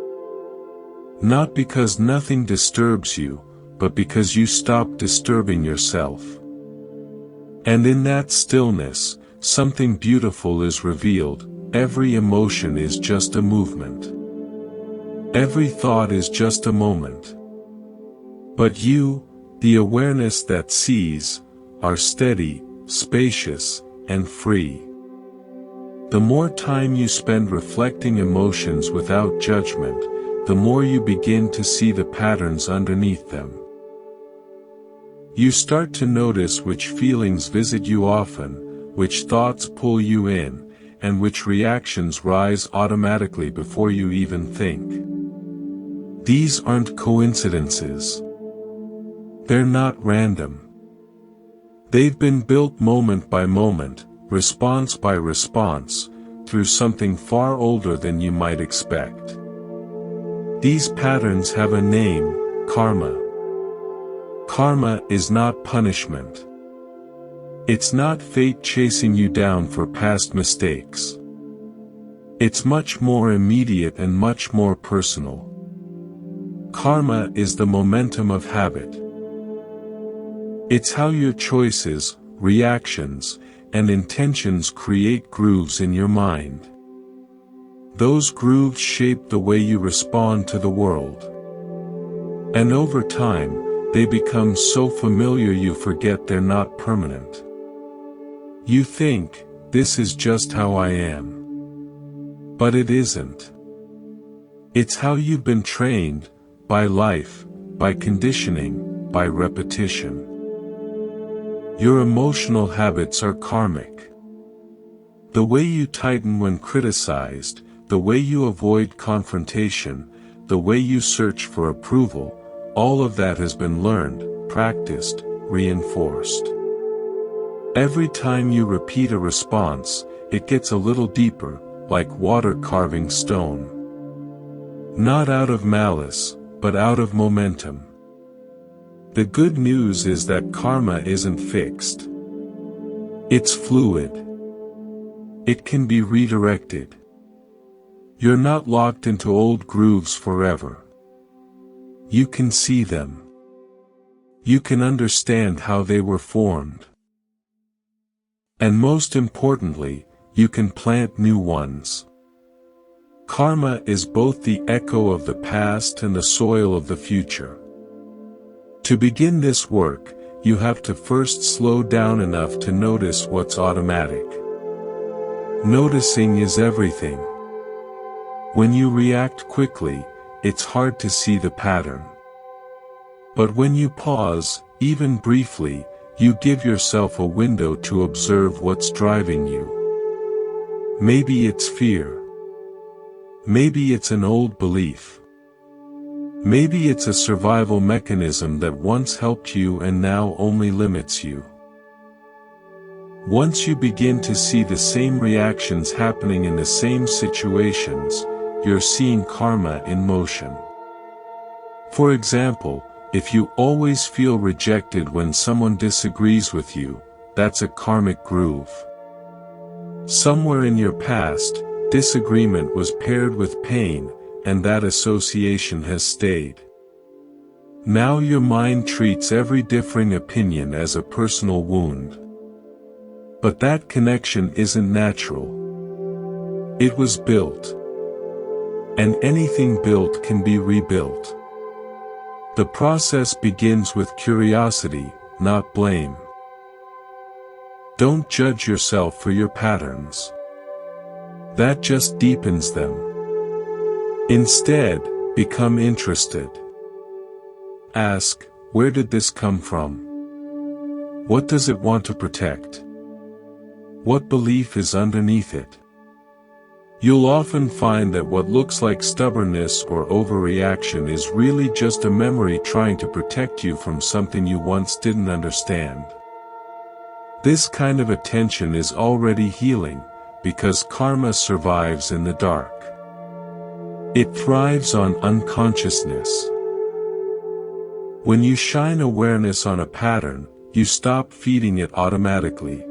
Not because nothing disturbs you, but because you stop disturbing yourself. And in that stillness, something beautiful is revealed. Every emotion is just a movement. Every thought is just a moment. But you, the awareness that sees, are steady, spacious, and free. The more time you spend reflecting emotions without judgment, the more you begin to see the patterns underneath them. You start to notice which feelings visit you often, which thoughts pull you in, and which reactions rise automatically before you even think. These aren't coincidences. They're not random. They've been built moment by moment, response by response, through something far older than you might expect. These patterns have a name, karma. Karma is not punishment. It's not fate chasing you down for past mistakes. It's much more immediate and much more personal. Karma is the momentum of habit. It's how your choices, reactions, and intentions create grooves in your mind. Those grooves shape the way you respond to the world. And over time, they become so familiar you forget they're not permanent. You think, this is just how I am. But it isn't. It's how you've been trained, by life, by conditioning, by repetition. Your emotional habits are karmic. The way you tighten when criticized, the way you avoid confrontation, the way you search for approval, all of that has been learned, practiced, reinforced. Every time you repeat a response, it gets a little deeper, like water carving stone. Not out of malice, but out of momentum. The good news is that karma isn't fixed. It's fluid. It can be redirected. You're not locked into old grooves forever. You can see them. You can understand how they were formed. And most importantly, you can plant new ones. Karma is both the echo of the past and the soil of the future. To begin this work, you have to first slow down enough to notice what's automatic. Noticing is everything. When you react quickly, it's hard to see the pattern. But when you pause, even briefly, you give yourself a window to observe what's driving you. Maybe it's fear. Maybe it's an old belief. Maybe it's a survival mechanism that once helped you and now only limits you. Once you begin to see the same reactions happening in the same situations, you're seeing karma in motion. For example, if you always feel rejected when someone disagrees with you, that's a karmic groove. Somewhere in your past, disagreement was paired with pain, and that association has stayed. Now your mind treats every differing opinion as a personal wound. But that connection isn't natural. It was built. And anything built can be rebuilt. The process begins with curiosity, not blame. Don't judge yourself for your patterns. That just deepens them. Instead, become interested. Ask, where did this come from? What does it want to protect? What belief is underneath it? You'll often find that what looks like stubbornness or overreaction is really just a memory trying to protect you from something you once didn't understand. This kind of attention is already healing, because karma survives in the dark. It thrives on unconsciousness. When you shine awareness on a pattern, you stop feeding it automatically.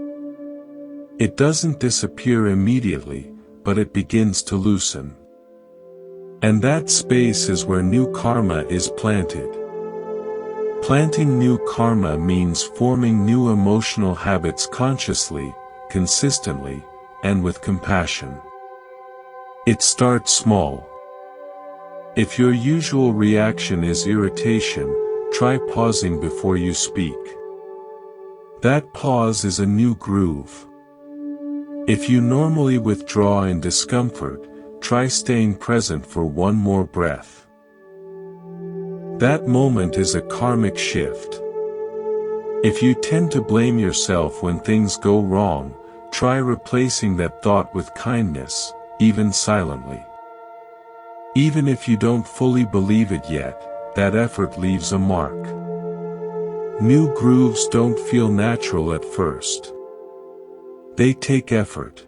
It doesn't disappear immediately, but it begins to loosen. And that space is where new karma is planted. Planting new karma means forming new emotional habits consciously, consistently, and with compassion. It starts small. If your usual reaction is irritation, try pausing before you speak. That pause is a new groove. If you normally withdraw in discomfort, try staying present for one more breath. That moment is a karmic shift. If you tend to blame yourself when things go wrong, try replacing that thought with kindness, even silently. Even if you don't fully believe it yet, that effort leaves a mark. New grooves don't feel natural at first. They take effort.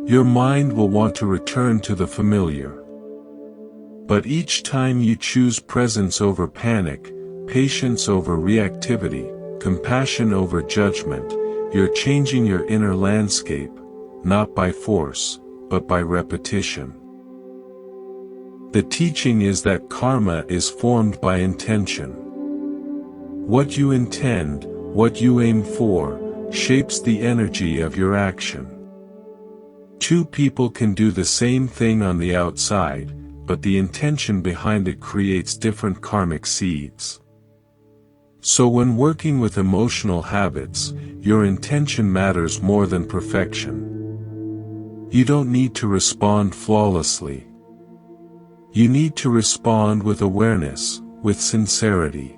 Your mind will want to return to the familiar. But each time you choose presence over panic, patience over reactivity, compassion over judgment, you're changing your inner landscape, not by force, but by repetition. The teaching is that karma is formed by intention. What you intend, what you aim for, shapes the energy of your action. Two people can do the same thing on the outside, but the intention behind it creates different karmic seeds. So when working with emotional habits, your intention matters more than perfection. You don't need to respond flawlessly. You need to respond with awareness, with sincerity.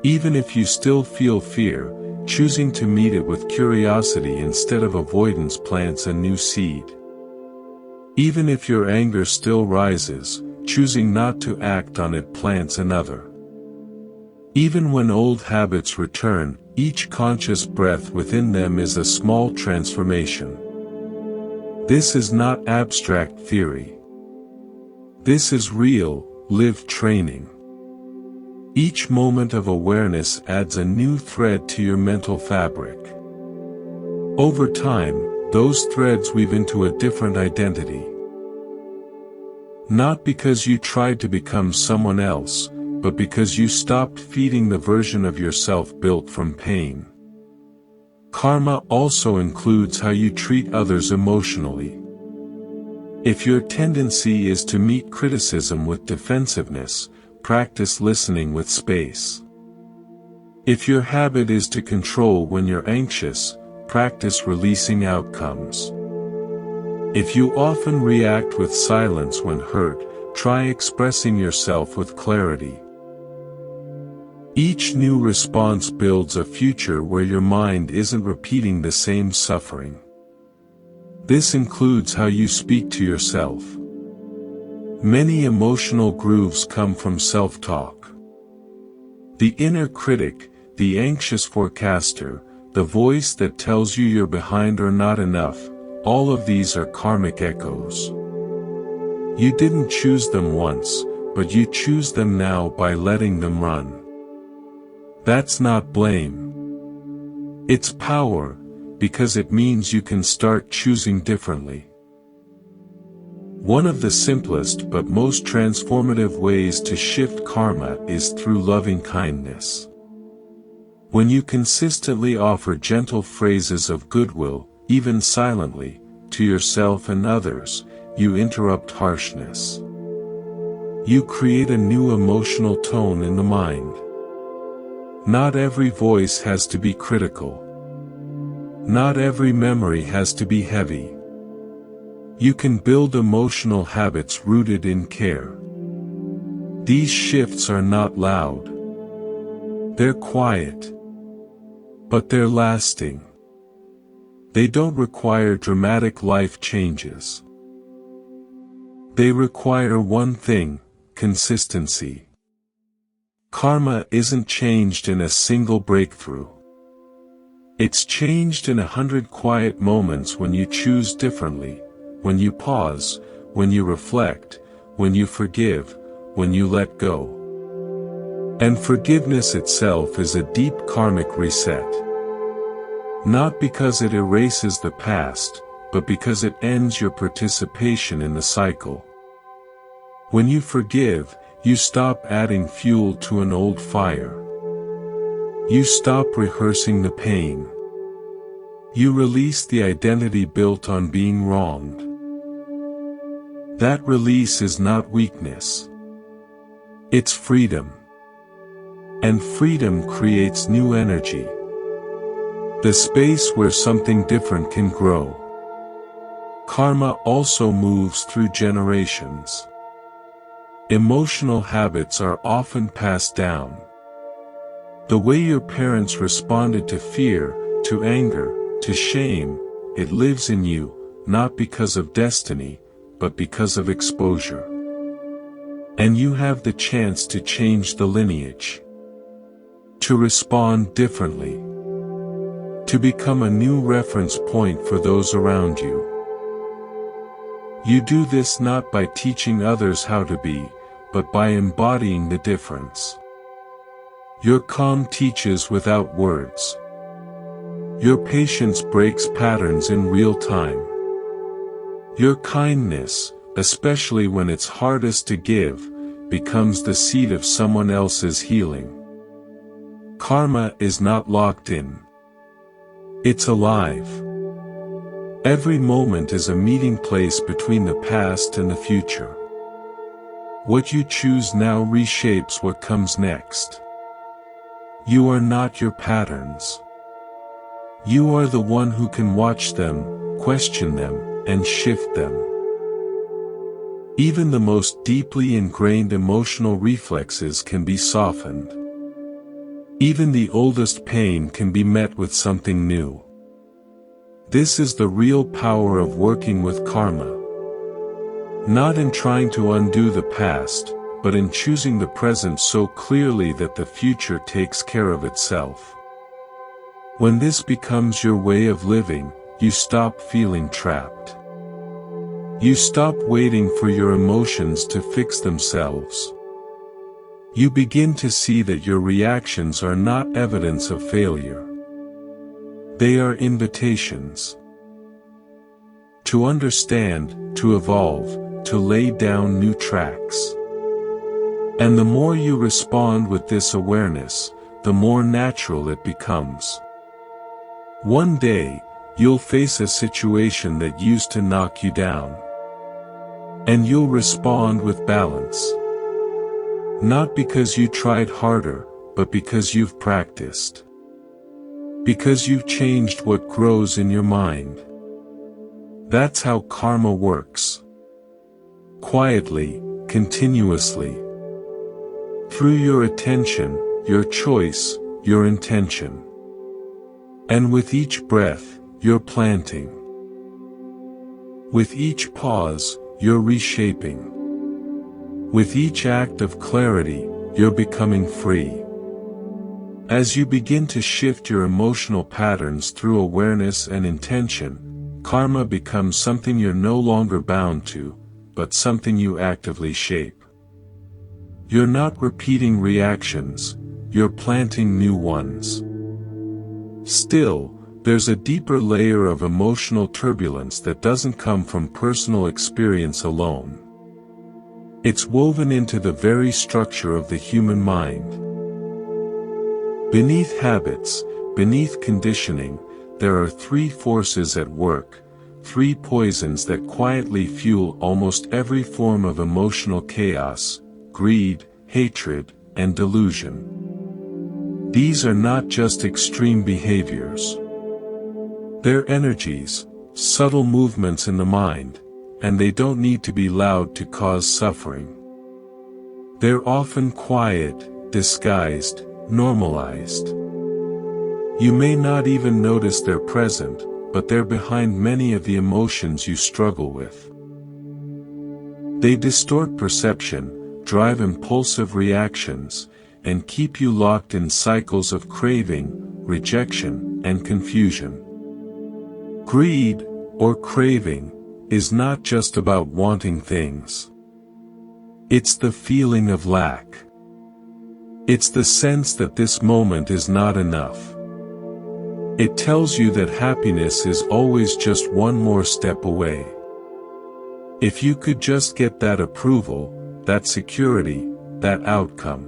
Even if you still feel fear, choosing to meet it with curiosity instead of avoidance plants a new seed. Even if your anger still rises, choosing not to act on it plants another. Even when old habits return, each conscious breath within them is a small transformation. This is not abstract theory. This is real, lived training. Each moment of awareness adds a new thread to your mental fabric. Over time, those threads weave into a different identity. Not because you tried to become someone else, but because you stopped feeding the version of yourself built from pain. Karma also includes how you treat others emotionally. If your tendency is to meet criticism with defensiveness, practice listening with space. If your habit is to control when you're anxious, practice releasing outcomes. If you often react with silence when hurt, try expressing yourself with clarity. Each new response builds a future where your mind isn't repeating the same suffering. This includes how you speak to yourself. Many emotional grooves come from self-talk. The inner critic, the anxious forecaster, the voice that tells you you're behind or not enough, all of these are karmic echoes. You didn't choose them once, but you choose them now by letting them run. That's not blame. It's power, because it means you can start choosing differently. One of the simplest but most transformative ways to shift karma is through loving kindness. When you consistently offer gentle phrases of goodwill, even silently, to yourself and others, you interrupt harshness. You create a new emotional tone in the mind. Not every voice has to be critical. Not every memory has to be heavy. You can build emotional habits rooted in care. These shifts are not loud. They're quiet. But they're lasting. They don't require dramatic life changes. They require one thing: consistency. Karma isn't changed in a single breakthrough. It's changed in 100 quiet moments when you choose differently, when you pause, when you reflect, when you forgive, when you let go. And forgiveness itself is a deep karmic reset. Not because it erases the past, but because it ends your participation in the cycle. When you forgive, you stop adding fuel to an old fire. You stop rehearsing the pain. You release the identity built on being wronged. That release is not weakness. It's freedom. And freedom creates new energy. The space where something different can grow. Karma also moves through generations. Emotional habits are often passed down. The way your parents responded to fear, to anger, to shame, it lives in you, not because of destiny, but because of exposure. And you have the chance to change the lineage. To respond differently. To become a new reference point for those around you. You do this not by teaching others how to be, but by embodying the difference. Your calm teaches without words. Your patience breaks patterns in real time. Your kindness, especially when it's hardest to give, becomes the seed of someone else's healing. Karma is not locked in. It's alive. Every moment is a meeting place between the past and the future. What you choose now reshapes what comes next. You are not your patterns. You are the one who can watch them, question them, and shift them. Even the most deeply ingrained emotional reflexes can be softened. Even the oldest pain can be met with something new. This is the real power of working with karma. Not in trying to undo the past, but in choosing the present so clearly that the future takes care of itself. When this becomes your way of living, you stop feeling trapped. You stop waiting for your emotions to fix themselves. You begin to see that your reactions are not evidence of failure. They are invitations. To understand, to evolve, to lay down new tracks. And the more you respond with this awareness, the more natural it becomes. One day, you'll face a situation that used to knock you down. And you'll respond with balance. Not because you tried harder, but because you've practiced. Because you've changed what grows in your mind. That's how karma works. Quietly, continuously. Through your attention, your choice, your intention. And with each breath, you're planting. With each pause, you're reshaping. With each act of clarity, you're becoming free. As you begin to shift your emotional patterns through awareness and intention, karma becomes something you're no longer bound to, but something you actively shape. You're not repeating reactions, you're planting new ones. Still, there's a deeper layer of emotional turbulence that doesn't come from personal experience alone. It's woven into the very structure of the human mind. Beneath habits, beneath conditioning, there are three forces at work, three poisons that quietly fuel almost every form of emotional chaos: greed, hatred, and delusion. These are not just extreme behaviors. They're energies, subtle movements in the mind, and they don't need to be loud to cause suffering. They're often quiet, disguised, normalized. You may not even notice they're present, but they're behind many of the emotions you struggle with. They distort perception, drive impulsive reactions, and keep you locked in cycles of craving, rejection, and confusion. Greed, or craving, is not just about wanting things. It's the feeling of lack. It's the sense that this moment is not enough. It tells you that happiness is always just one more step away. If you could just get that approval, that security, that outcome.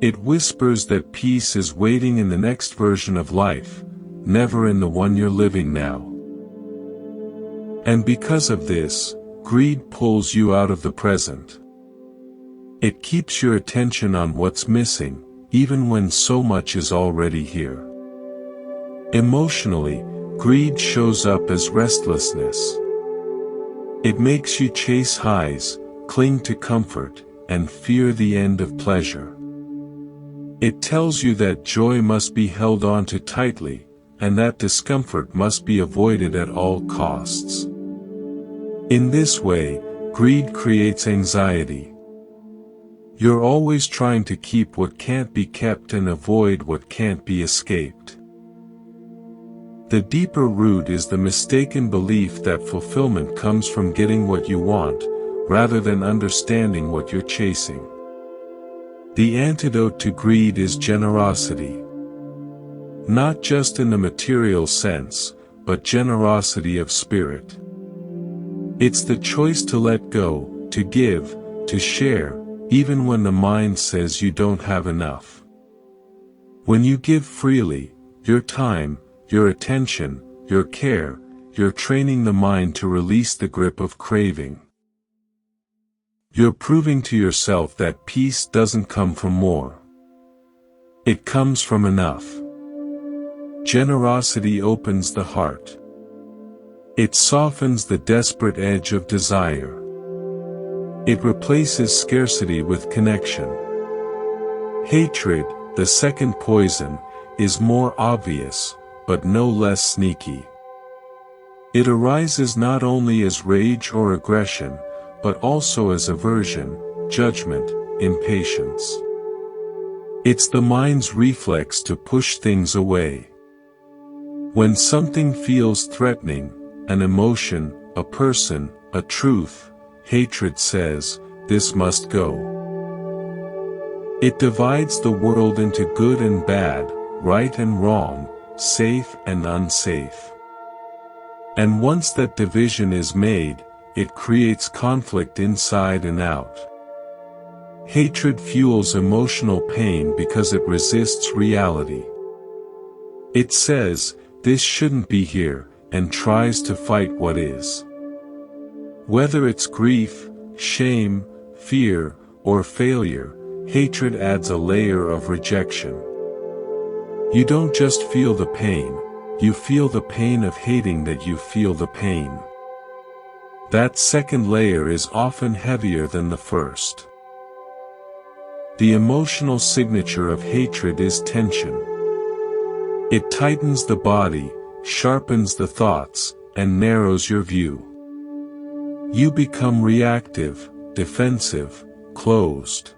It whispers that peace is waiting in the next version of life, never in the one you're living now. And because of this, greed pulls you out of the present. It keeps your attention on what's missing, even when so much is already here. Emotionally, greed shows up as restlessness. It makes you chase highs, cling to comfort, and fear the end of pleasure. It tells you that joy must be held on to tightly, and that discomfort must be avoided at all costs. In this way, greed creates anxiety. You're always trying to keep what can't be kept and avoid what can't be escaped. The deeper root is the mistaken belief that fulfillment comes from getting what you want, rather than understanding what you're chasing. The antidote to greed is generosity. Not just in the material sense, but generosity of spirit. It's the choice to let go, to give, to share, even when the mind says you don't have enough. When you give freely, your time, your attention, your care, you're training the mind to release the grip of craving. You're proving to yourself that peace doesn't come from more. It comes from enough. Generosity opens the heart. It softens the desperate edge of desire. It replaces scarcity with connection. Hatred, the second poison, is more obvious, but no less sneaky. It arises not only as rage or aggression, but also as aversion, judgment, impatience. It's the mind's reflex to push things away. When something feels threatening, an emotion, a person, a truth, hatred says, "This must go." It divides the world into good and bad, right and wrong, safe and unsafe. And once that division is made, it creates conflict inside and out. Hatred fuels emotional pain because it resists reality. It says, "This shouldn't be here," and tries to fight what is. Whether it's grief, shame, fear, or failure, hatred adds a layer of rejection. You don't just feel the pain, you feel the pain of hating that you feel the pain. That second layer is often heavier than the first. The emotional signature of hatred is tension. It tightens the body, sharpens the thoughts, and narrows your view. You become reactive, defensive, closed.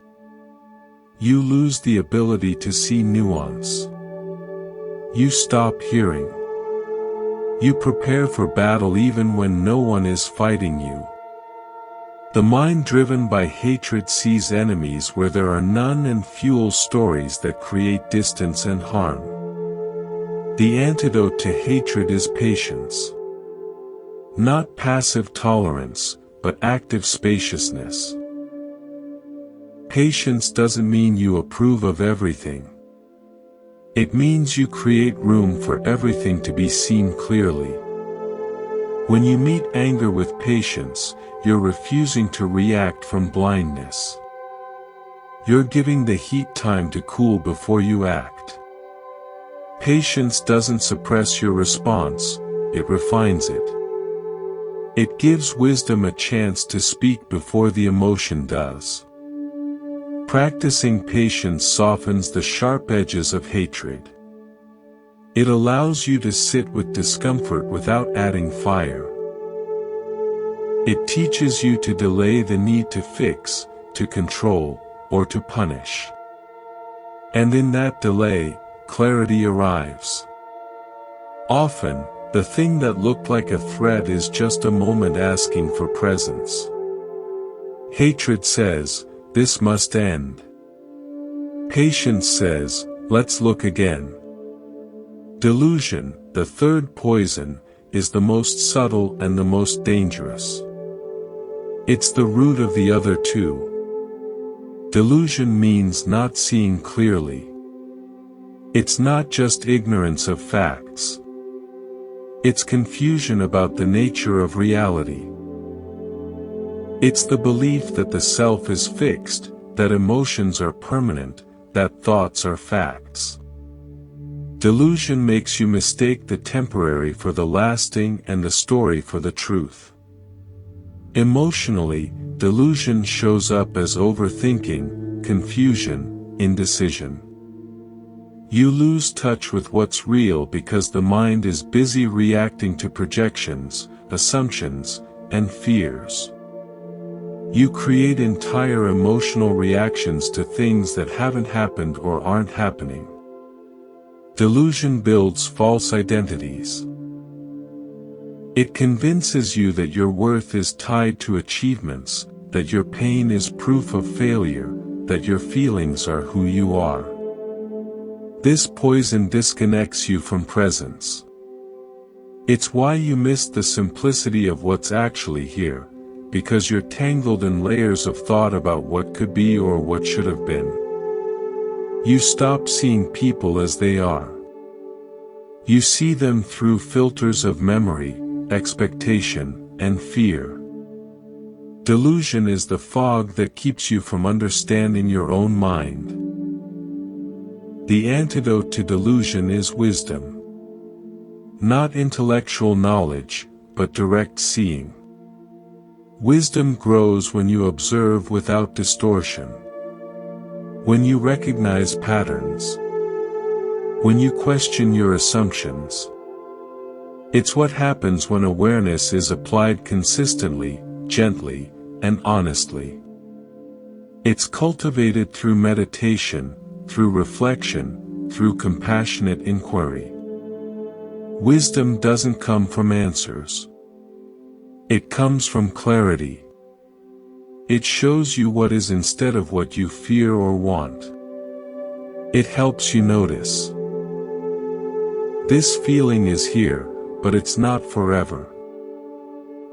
You lose the ability to see nuance. You stop hearing. You prepare for battle even when no one is fighting you. The mind driven by hatred sees enemies where there are none and fuels stories that create distance and harm. The antidote to hatred is patience. Not passive tolerance, but active spaciousness. Patience doesn't mean you approve of everything. It means you create room for everything to be seen clearly. When you meet anger with patience, you're refusing to react from blindness. You're giving the heat time to cool before you act. Patience doesn't suppress your response, it refines it. It gives wisdom a chance to speak before the emotion does. Practicing patience softens the sharp edges of hatred. It allows you to sit with discomfort without adding fire. It teaches you to delay the need to fix, to control, or to punish. And in that delay, clarity arrives. Often, the thing that looked like a threat is just a moment asking for presence. Hatred says, "This must end." Patience says, "Let's look again." Delusion, the third poison, is the most subtle and the most dangerous. It's the root of the other two. Delusion means not seeing clearly. It's not just ignorance of facts. It's confusion about the nature of reality. It's the belief that the self is fixed, that emotions are permanent, that thoughts are facts. Delusion makes you mistake the temporary for the lasting and the story for the truth. Emotionally, delusion shows up as overthinking, confusion, indecision. You lose touch with what's real because the mind is busy reacting to projections, assumptions, and fears. You create entire emotional reactions to things that haven't happened or aren't happening. Delusion builds false identities. It convinces you that your worth is tied to achievements, that your pain is proof of failure, that your feelings are who you are. This poison disconnects you from presence. It's why you miss the simplicity of what's actually here, because you're tangled in layers of thought about what could be or what should have been. You stop seeing people as they are. You see them through filters of memory, expectation, and fear. Delusion is the fog that keeps you from understanding your own mind. The antidote to delusion is wisdom. Not intellectual knowledge, but direct seeing. Wisdom grows when you observe without distortion. When you recognize patterns. When you question your assumptions. It's what happens when awareness is applied consistently, gently, and honestly. It's cultivated through meditation, through reflection, through compassionate inquiry. Wisdom doesn't come from answers. It comes from clarity. It shows you what is instead of what you fear or want. It helps you notice. This feeling is here, but it's not forever.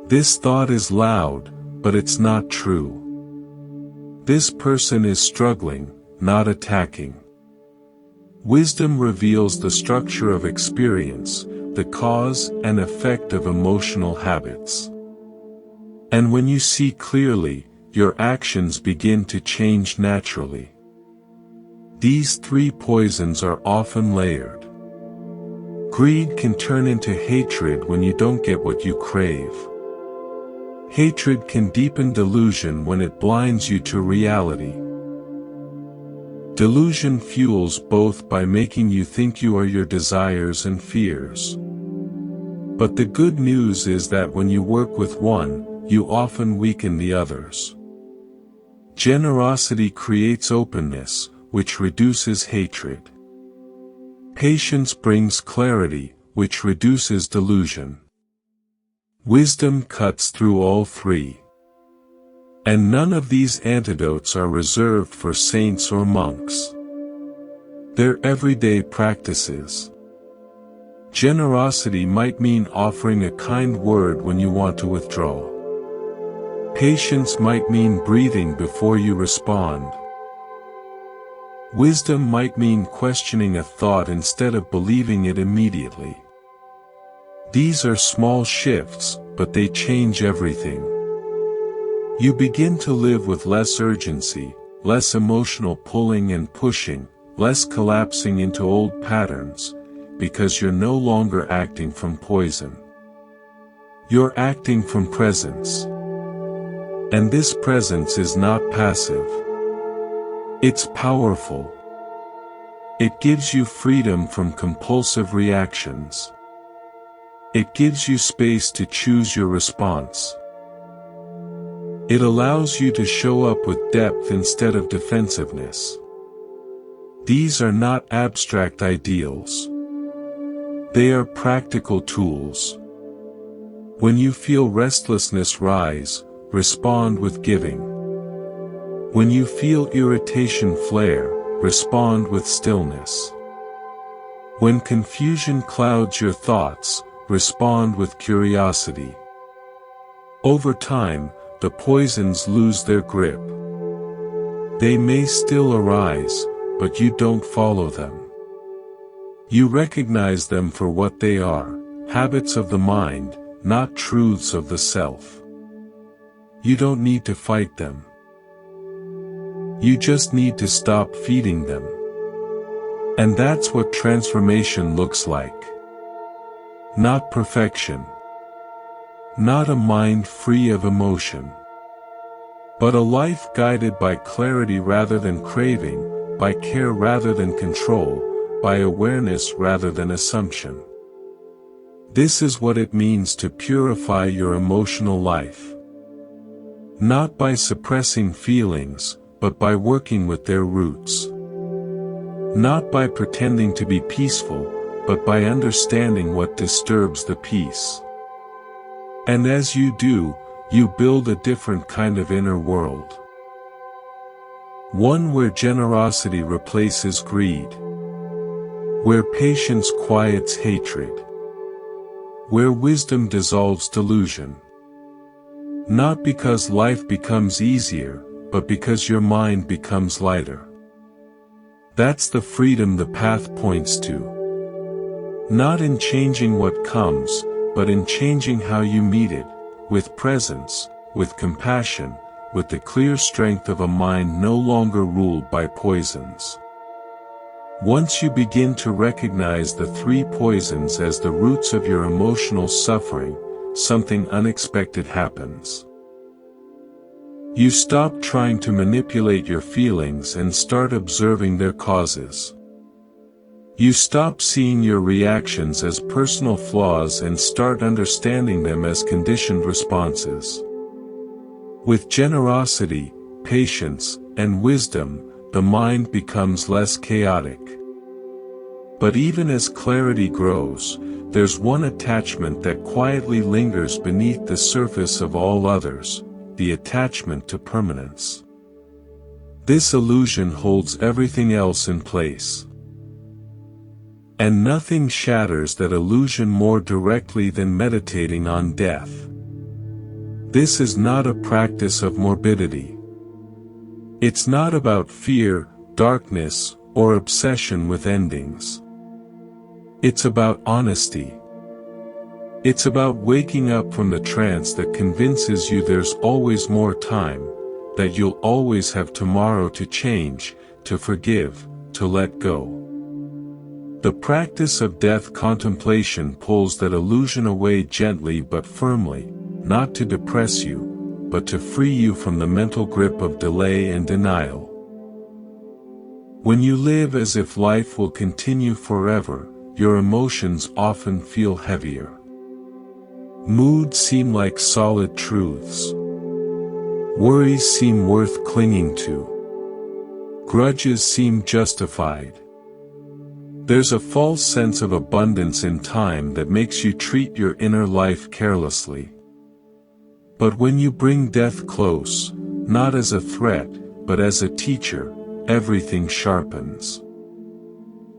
This thought is loud, but it's not true. This person is struggling, not attacking. Wisdom reveals the structure of experience, the cause and effect of emotional habits. And when you see clearly, your actions begin to change naturally. These three poisons are often layered. Greed can turn into hatred when you don't get what you crave. Hatred can deepen delusion when it blinds you to reality. Delusion fuels both by making you think you are your desires and fears. But the good news is that when you work with one, you often weaken the others. Generosity creates openness, which reduces hatred. Patience brings clarity, which reduces delusion. Wisdom cuts through all three. And none of these antidotes are reserved for saints or monks. They're everyday practices. Generosity might mean offering a kind word when you want to withdraw. Patience might mean breathing before you respond. Wisdom might mean questioning a thought instead of believing it immediately. These are small shifts, but they change everything. You begin to live with less urgency, less emotional pulling and pushing, less collapsing into old patterns, because you're no longer acting from poison. You're acting from presence. And this presence is not passive. It's powerful. It gives you freedom from compulsive reactions. It gives you space to choose your response. It allows you to show up with depth instead of defensiveness. These are not abstract ideals. They are practical tools. When you feel restlessness rise, respond with giving. When you feel irritation flare, respond with stillness. When confusion clouds your thoughts, respond with curiosity. Over time, the poisons lose their grip. They may still arise, but you don't follow them. You recognize them for what they are, habits of the mind, not truths of the self. You don't need to fight them. You just need to stop feeding them. And that's what transformation looks like. Not perfection. Not a mind free of emotion. But a life guided by clarity rather than craving, by care rather than control, by awareness rather than assumption. This is what it means to purify your emotional life. Not by suppressing feelings, but by working with their roots. Not by pretending to be peaceful, but by understanding what disturbs the peace. And as you do, you build a different kind of inner world. One where generosity replaces greed. Where patience quiets hatred. Where wisdom dissolves delusion. Not because life becomes easier, but because your mind becomes lighter. That's the freedom the path points to. Not in changing what comes, but in changing how you meet it, with presence, with compassion, with the clear strength of a mind no longer ruled by poisons. Once you begin to recognize the three poisons as the roots of your emotional suffering, something unexpected happens. You stop trying to manipulate your feelings and start observing their causes. You stop seeing your reactions as personal flaws and start understanding them as conditioned responses. With generosity, patience, and wisdom, the mind becomes less chaotic. But even as clarity grows, there's one attachment that quietly lingers beneath the surface of all others, the attachment to permanence. This illusion holds everything else in place. And nothing shatters that illusion more directly than meditating on death. This is not a practice of morbidity. It's not about fear, darkness, or obsession with endings. It's about honesty. It's about waking up from the trance that convinces you there's always more time, that you'll always have tomorrow to change, to forgive, to let go. The practice of death contemplation pulls that illusion away gently but firmly, not to depress you, but to free you from the mental grip of delay and denial. When you live as if life will continue forever, your emotions often feel heavier. Moods seem like solid truths. Worries seem worth clinging to. Grudges seem justified. There's a false sense of abundance in time that makes you treat your inner life carelessly. But when you bring death close, not as a threat, but as a teacher, everything sharpens.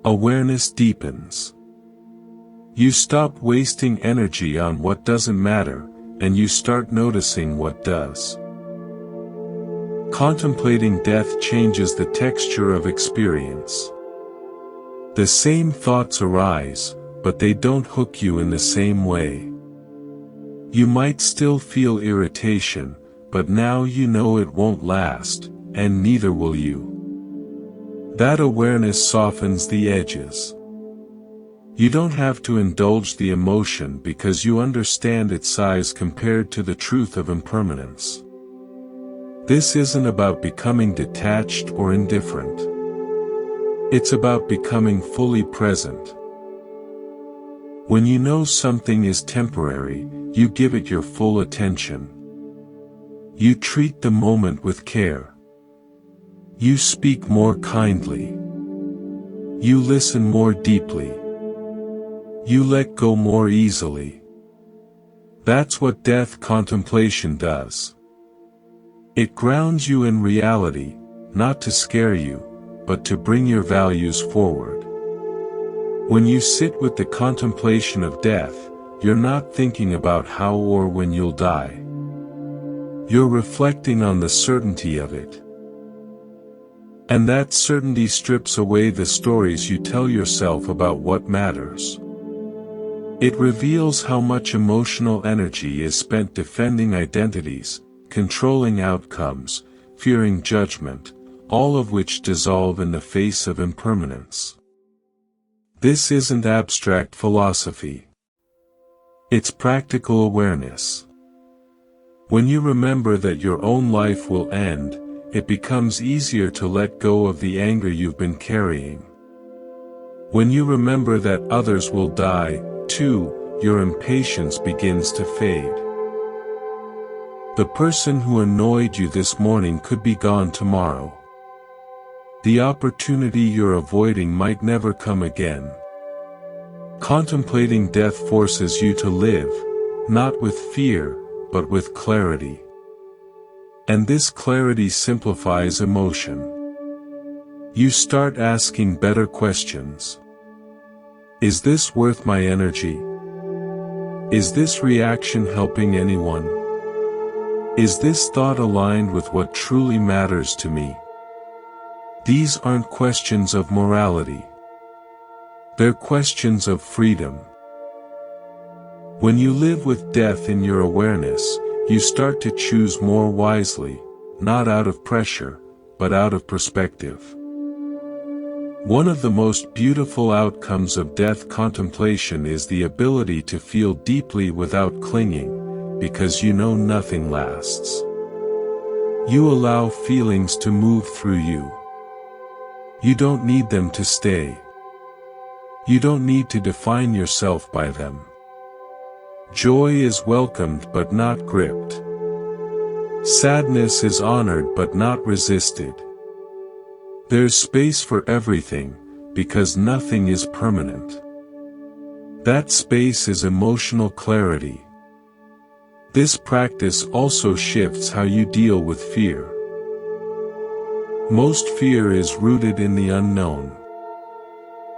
Awareness deepens. You stop wasting energy on what doesn't matter, and you start noticing what does. Contemplating death changes the texture of experience. The same thoughts arise, but they don't hook you in the same way. You might still feel irritation, but now you know it won't last, and neither will you. That awareness softens the edges. You don't have to indulge the emotion because you understand its size compared to the truth of impermanence. This isn't about becoming detached or indifferent. It's about becoming fully present. When you know something is temporary, you give it your full attention. You treat the moment with care. You speak more kindly. You listen more deeply. You let go more easily. That's what death contemplation does. It grounds you in reality, not to scare you, but to bring your values forward. When you sit with the contemplation of death, you're not thinking about how or when you'll die. You're reflecting on the certainty of it. And that certainty strips away the stories you tell yourself about what matters. It reveals how much emotional energy is spent defending identities, controlling outcomes, fearing judgment, all of which dissolve in the face of impermanence. This isn't abstract philosophy. It's practical awareness. When you remember that your own life will end, it becomes easier to let go of the anger you've been carrying. When you remember that others will die, too, your impatience begins to fade. The person who annoyed you this morning could be gone tomorrow. The opportunity you're avoiding might never come again. Contemplating death forces you to live, not with fear, but with clarity. And this clarity simplifies emotion. You start asking better questions. Is this worth my energy? Is this reaction helping anyone? Is this thought aligned with what truly matters to me? These aren't questions of morality. They're questions of freedom. When you live with death in your awareness, you start to choose more wisely, not out of pressure, but out of perspective. One of the most beautiful outcomes of death contemplation is the ability to feel deeply without clinging, because you know nothing lasts. You allow feelings to move through you. You don't need them to stay. You don't need to define yourself by them. Joy is welcomed but not gripped. Sadness is honored but not resisted. There's space for everything, because nothing is permanent. That space is emotional clarity. This practice also shifts how you deal with fear. Most fear is rooted in the unknown.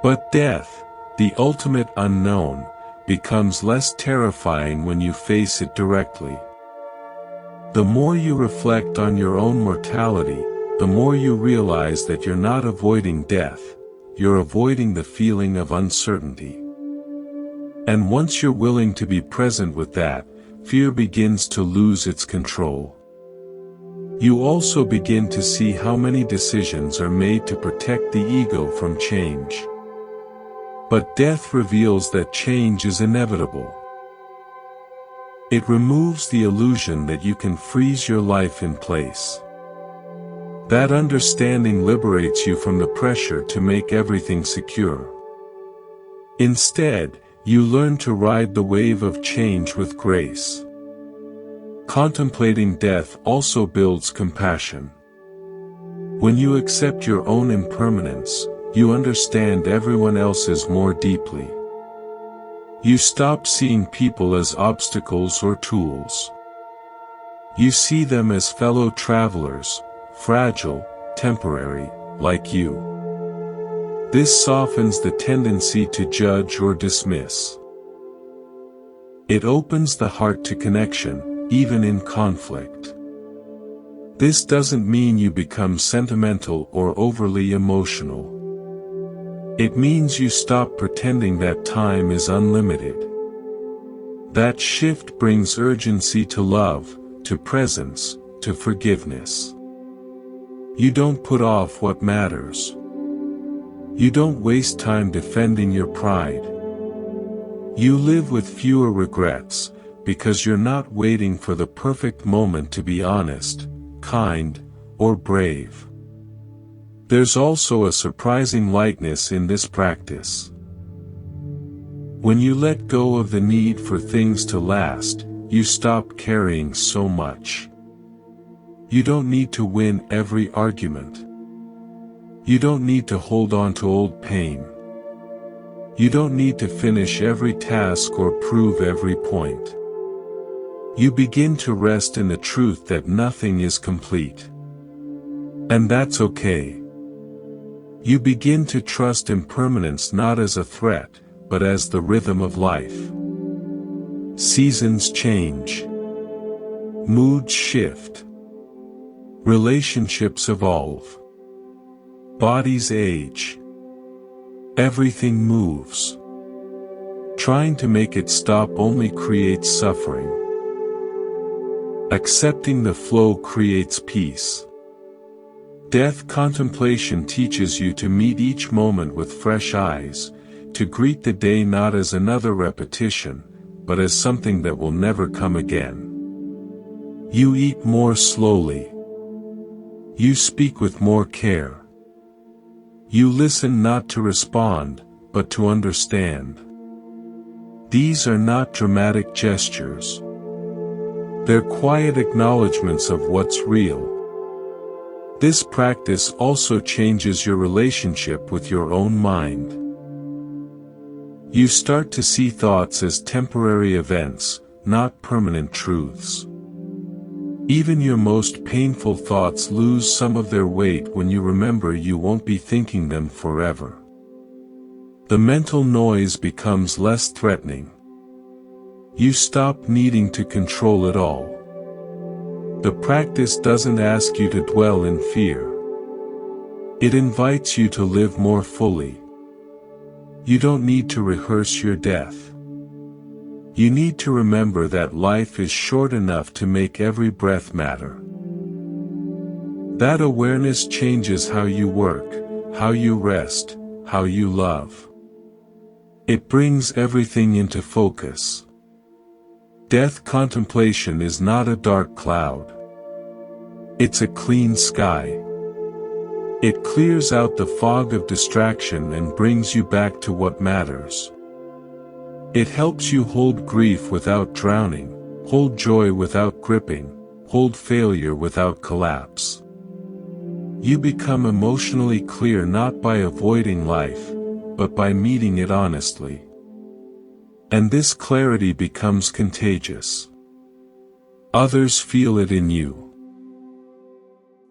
But death, the ultimate unknown, becomes less terrifying when you face it directly. The more you reflect on your own mortality, the more you realize that you're not avoiding death, you're avoiding the feeling of uncertainty. And once you're willing to be present with that, fear begins to lose its control. You also begin to see how many decisions are made to protect the ego from change. But death reveals that change is inevitable. It removes the illusion that you can freeze your life in place. That understanding liberates you from the pressure to make everything secure. Instead, you learn to ride the wave of change with grace. Contemplating death also builds compassion. When you accept your own impermanence, you understand everyone else's more deeply. You stop seeing people as obstacles or tools. You see them as fellow travelers, fragile, temporary, like you. This softens the tendency to judge or dismiss. It opens the heart to connection, even in conflict. This doesn't mean you become sentimental or overly emotional. It means you stop pretending that time is unlimited. That shift brings urgency to love, to presence, to forgiveness. You don't put off what matters. You don't waste time defending your pride. You live with fewer regrets, because you're not waiting for the perfect moment to be honest, kind, or brave. There's also a surprising lightness in this practice. When you let go of the need for things to last, you stop carrying so much. You don't need to win every argument. You don't need to hold on to old pain. You don't need to finish every task or prove every point. You begin to rest in the truth that nothing is complete. And that's okay. You begin to trust impermanence not as a threat, but as the rhythm of life. Seasons change. Moods shift. Relationships evolve. Bodies age. Everything moves. Trying to make it stop only creates suffering. Accepting the flow creates peace. Death contemplation teaches you to meet each moment with fresh eyes, to greet the day not as another repetition, but as something that will never come again. You eat more slowly. You speak with more care. You listen not to respond, but to understand. These are not dramatic gestures. They're quiet acknowledgments of what's real. This practice also changes your relationship with your own mind. You start to see thoughts as temporary events, not permanent truths. Even your most painful thoughts lose some of their weight when you remember you won't be thinking them forever. The mental noise becomes less threatening. You stop needing to control it all. The practice doesn't ask you to dwell in fear. It invites you to live more fully. You don't need to rehearse your death. You need to remember that life is short enough to make every breath matter. That awareness changes how you work, how you rest, how you love. It brings everything into focus. Death contemplation is not a dark cloud. It's a clean sky. It clears out the fog of distraction and brings you back to what matters. It helps you hold grief without drowning, hold joy without gripping, hold failure without collapse. You become emotionally clear not by avoiding life, but by meeting it honestly. And this clarity becomes contagious. Others feel it in you.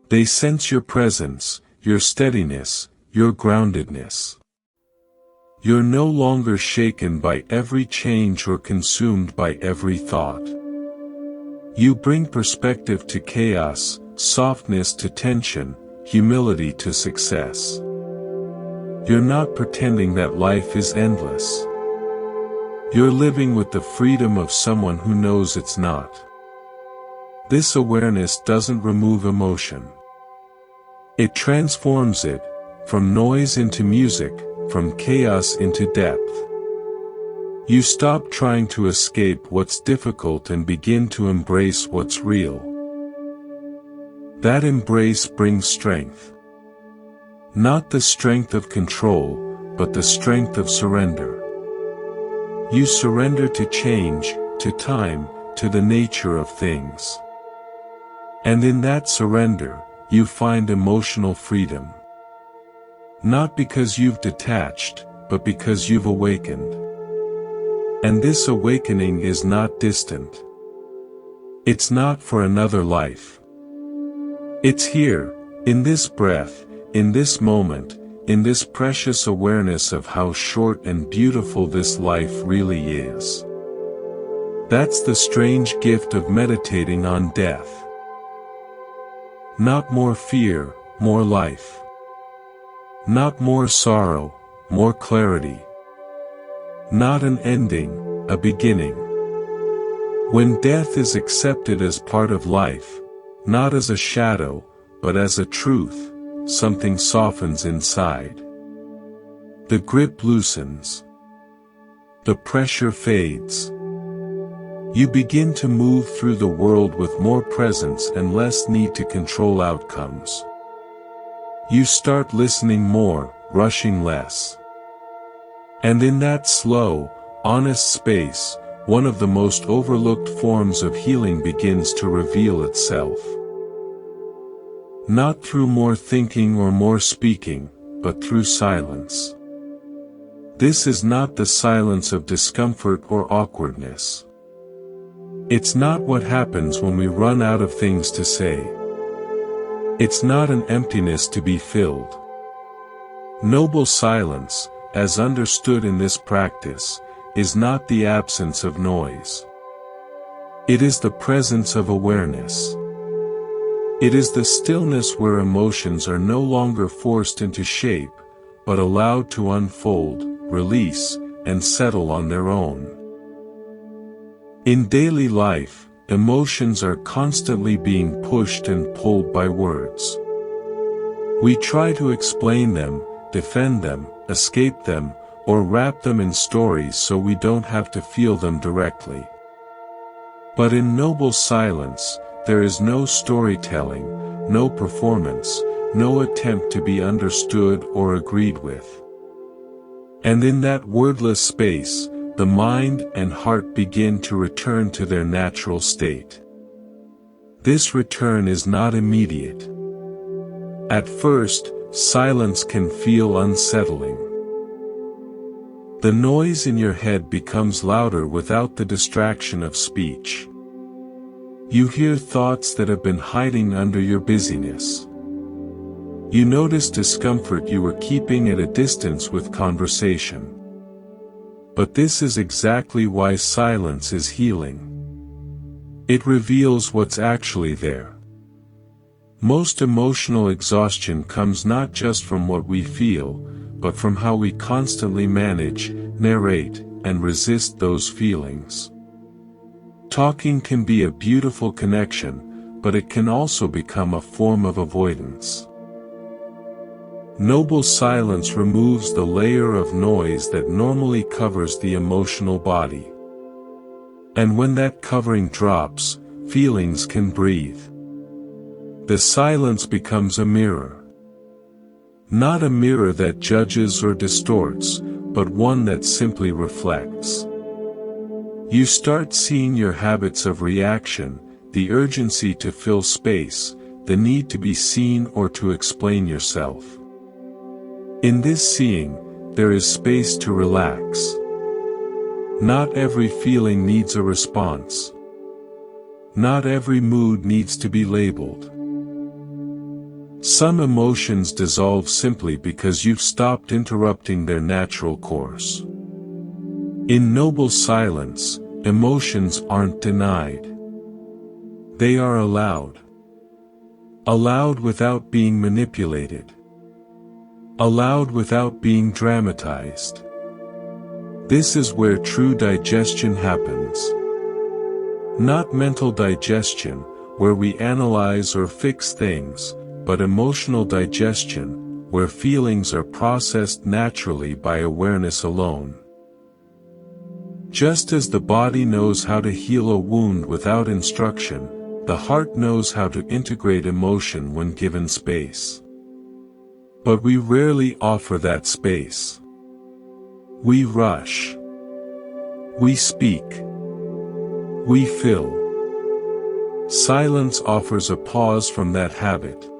They sense your presence, your steadiness, your groundedness. You're no longer shaken by every change or consumed by every thought. You bring perspective to chaos, softness to tension, humility to success. You're not pretending that life is endless. You're living with the freedom of someone who knows it's not. This awareness doesn't remove emotion. It transforms it, from noise into music, from chaos into depth. You stop trying to escape what's difficult and begin to embrace what's real. That embrace brings strength. Not the strength of control, but the strength of surrender. You surrender to change, to time, to the nature of things. And in that surrender, you find emotional freedom. Not because you've detached, but because you've awakened. And this awakening is not distant. It's not for another life. It's here, in this breath, in this moment, in this precious awareness of how short and beautiful this life really is. That's the strange gift of meditating on death. Not more fear, more life. Not more sorrow, more clarity. Not an ending, a beginning. When death is accepted as part of life, not as a shadow, but as a truth, something softens inside. The grip loosens. The pressure fades. You begin to move through the world with more presence and less need to control outcomes. You start listening more, rushing less. And in that slow, honest space, one of the most overlooked forms of healing begins to reveal itself. Not through more thinking or more speaking, but through silence. This is not the silence of discomfort or awkwardness. It's not what happens when we run out of things to say. It's not an emptiness to be filled. Noble silence, as understood in this practice, is not the absence of noise. It is the presence of awareness. It is the stillness where emotions are no longer forced into shape, but allowed to unfold, release, and settle on their own. In daily life, emotions are constantly being pushed and pulled by words. We try to explain them, defend them, escape them, or wrap them in stories so we don't have to feel them directly. But in noble silence, there is no storytelling, no performance, no attempt to be understood or agreed with. And in that wordless space, the mind and heart begin to return to their natural state. This return is not immediate. At first, silence can feel unsettling. The noise in your head becomes louder without the distraction of speech. You hear thoughts that have been hiding under your busyness. You notice discomfort you were keeping at a distance with conversation. But this is exactly why silence is healing. It reveals what's actually there. Most emotional exhaustion comes not just from what we feel, but from how we constantly manage, narrate, and resist those feelings. Talking can be a beautiful connection, but it can also become a form of avoidance. Noble silence removes the layer of noise that normally covers the emotional body. And when that covering drops, feelings can breathe. The silence becomes a mirror. Not a mirror that judges or distorts, but one that simply reflects. You start seeing your habits of reaction, the urgency to fill space, the need to be seen or to explain yourself. In this seeing, there is space to relax. Not every feeling needs a response. Not every mood needs to be labeled. Some emotions dissolve simply because you've stopped interrupting their natural course. In noble silence, emotions aren't denied. They are allowed. Allowed without being manipulated. Allowed without being dramatized. This is where true digestion happens. Not mental digestion, where we analyze or fix things, but emotional digestion, where feelings are processed naturally by awareness alone. Just as the body knows how to heal a wound without instruction, the heart knows how to integrate emotion when given space. But we rarely offer that space. We rush. We speak. We fill. Silence offers a pause from that habit.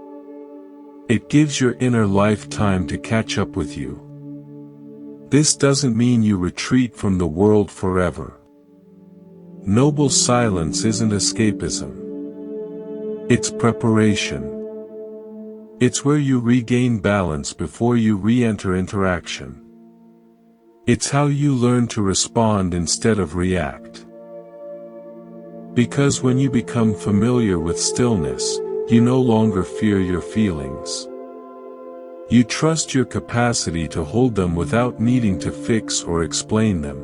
It gives your inner life time to catch up with you. This doesn't mean you retreat from the world forever. Noble silence isn't escapism. It's preparation. It's where you regain balance before you re-enter interaction. It's how you learn to respond instead of react. Because when you become familiar with stillness, you no longer fear your feelings. You trust your capacity to hold them without needing to fix or explain them.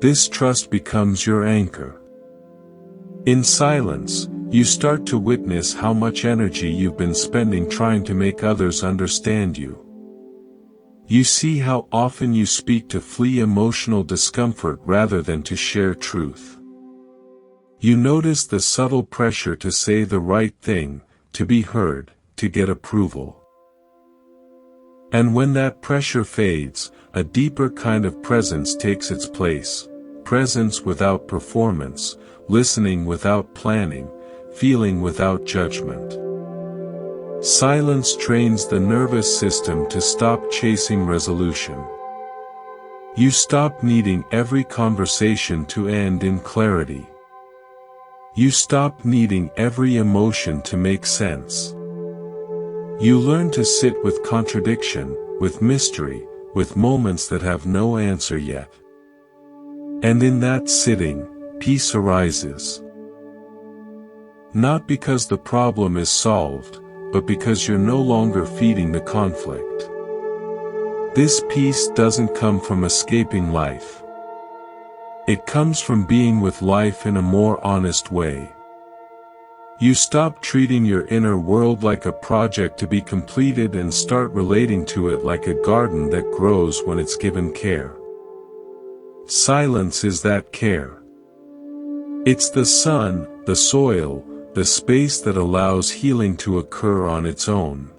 This trust becomes your anchor. In silence, you start to witness how much energy you've been spending trying to make others understand you. You see how often you speak to flee emotional discomfort rather than to share truth. You notice the subtle pressure to say the right thing, to be heard, to get approval. And when that pressure fades, a deeper kind of presence takes its place, presence without performance, listening without planning, feeling without judgment. Silence trains the nervous system to stop chasing resolution. You stop needing every conversation to end in clarity. You stop needing every emotion to make sense. You learn to sit with contradiction, with mystery, with moments that have no answer yet. And in that sitting, peace arises. Not because the problem is solved, but because you're no longer feeding the conflict. This peace doesn't come from escaping life. It comes from being with life in a more honest way. You stop treating your inner world like a project to be completed and start relating to it like a garden that grows when it's given care. Silence is that care. It's the sun, the soil, the space that allows healing to occur on its own.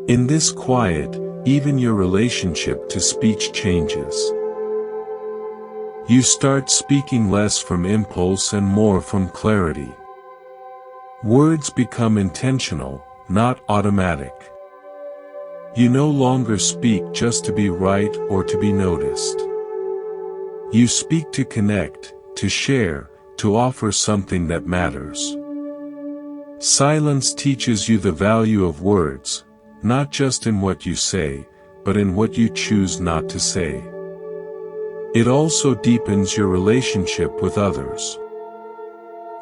In this quiet, even your relationship to speech changes. You start speaking less from impulse and more from clarity. Words become intentional, not automatic. You no longer speak just to be right or to be noticed. You speak to connect, to share, to offer something that matters. Silence teaches you the value of words, not just in what you say, but in what you choose not to say. It also deepens your relationship with others.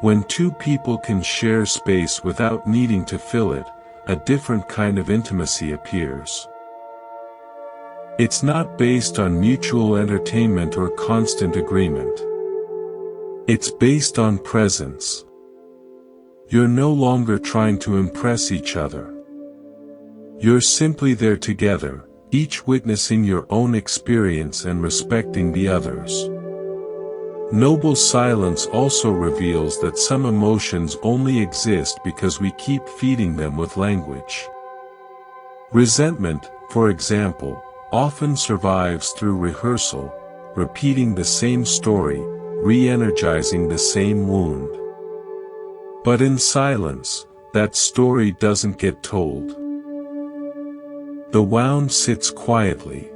When two people can share space without needing to fill it, a different kind of intimacy appears. It's not based on mutual entertainment or constant agreement. It's based on presence. You're no longer trying to impress each other. You're simply there together, each witnessing your own experience and respecting the others. Noble silence also reveals that some emotions only exist because we keep feeding them with language. Resentment, for example, often survives through rehearsal, repeating the same story, re-energizing the same wound. But in silence, that story doesn't get told. The wound sits quietly.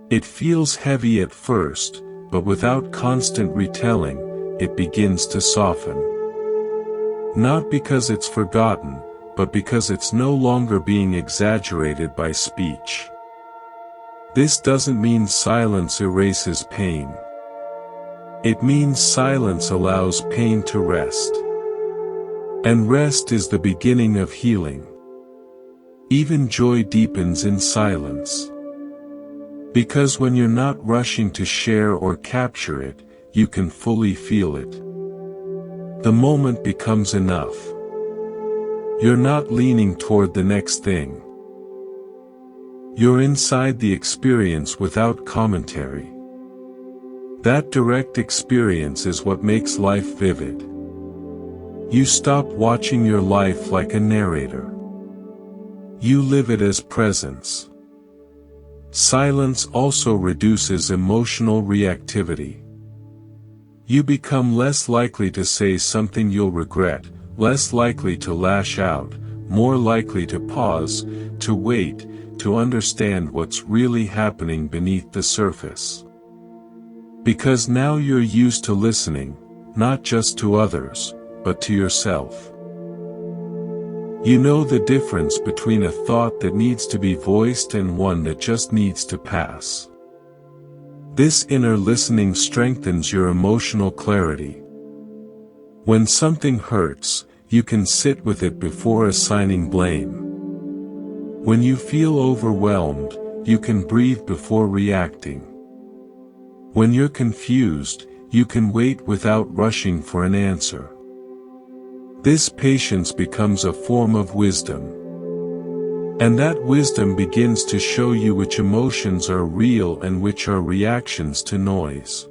It feels heavy at first, but without constant retelling, it begins to soften. Not because it's forgotten, but because it's no longer being exaggerated by speech. This doesn't mean silence erases pain. It means silence allows pain to rest. And rest is the beginning of healing. Even joy deepens in silence. Because when you're not rushing to share or capture it, you can fully feel it. The moment becomes enough. You're not leaning toward the next thing. You're inside the experience without commentary. That direct experience is what makes life vivid. You stop watching your life like a narrator. You live it as presence. Silence also reduces emotional reactivity. You become less likely to say something you'll regret, less likely to lash out, more likely to pause, to wait, to understand what's really happening beneath the surface. Because now you're used to listening, not just to others, but to yourself. You know the difference between a thought that needs to be voiced and one that just needs to pass. This inner listening strengthens your emotional clarity. When something hurts, you can sit with it before assigning blame. When you feel overwhelmed, you can breathe before reacting. When you're confused, you can wait without rushing for an answer. This patience becomes a form of wisdom. And that wisdom begins to show you which emotions are real and which are reactions to noise.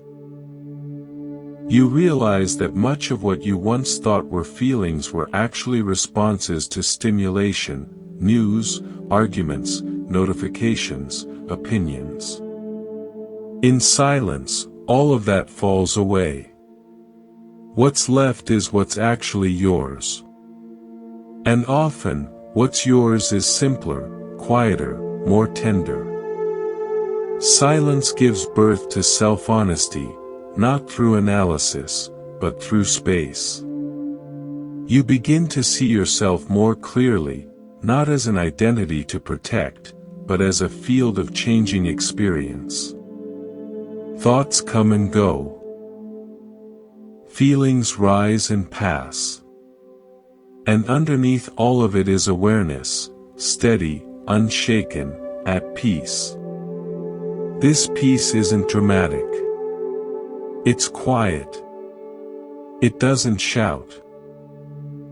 You realize that much of what you once thought were feelings were actually responses to stimulation, news, arguments, notifications, opinions. In silence, all of that falls away. What's left is what's actually yours. And often, what's yours is simpler, quieter, more tender. Silence gives birth to self-honesty, not through analysis, but through space. You begin to see yourself more clearly, not as an identity to protect, but as a field of changing experience. Thoughts come and go. Feelings rise and pass. And underneath all of it is awareness, steady, unshaken, at peace. This peace isn't dramatic. It's quiet. It doesn't shout.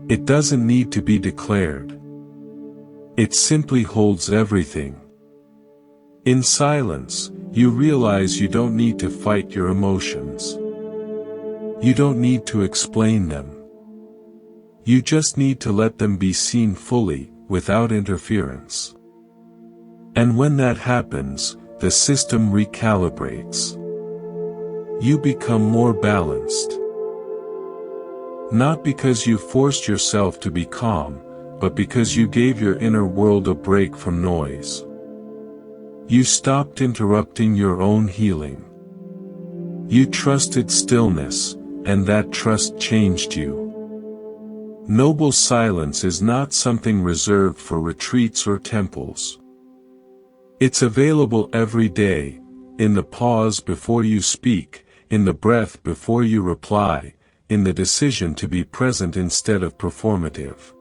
It doesn't need to be declared. It simply holds everything. In silence, you realize you don't need to fight your emotions. You don't need to explain them. You just need to let them be seen fully, without interference. And when that happens, the system recalibrates. You become more balanced. Not because you forced yourself to be calm, but because you gave your inner world a break from noise. You stopped interrupting your own healing. You trusted stillness, and that trust changed you. Noble silence is not something reserved for retreats or temples. It's available every day, in the pause before you speak, in the breath before you reply, in the decision to be present instead of performative.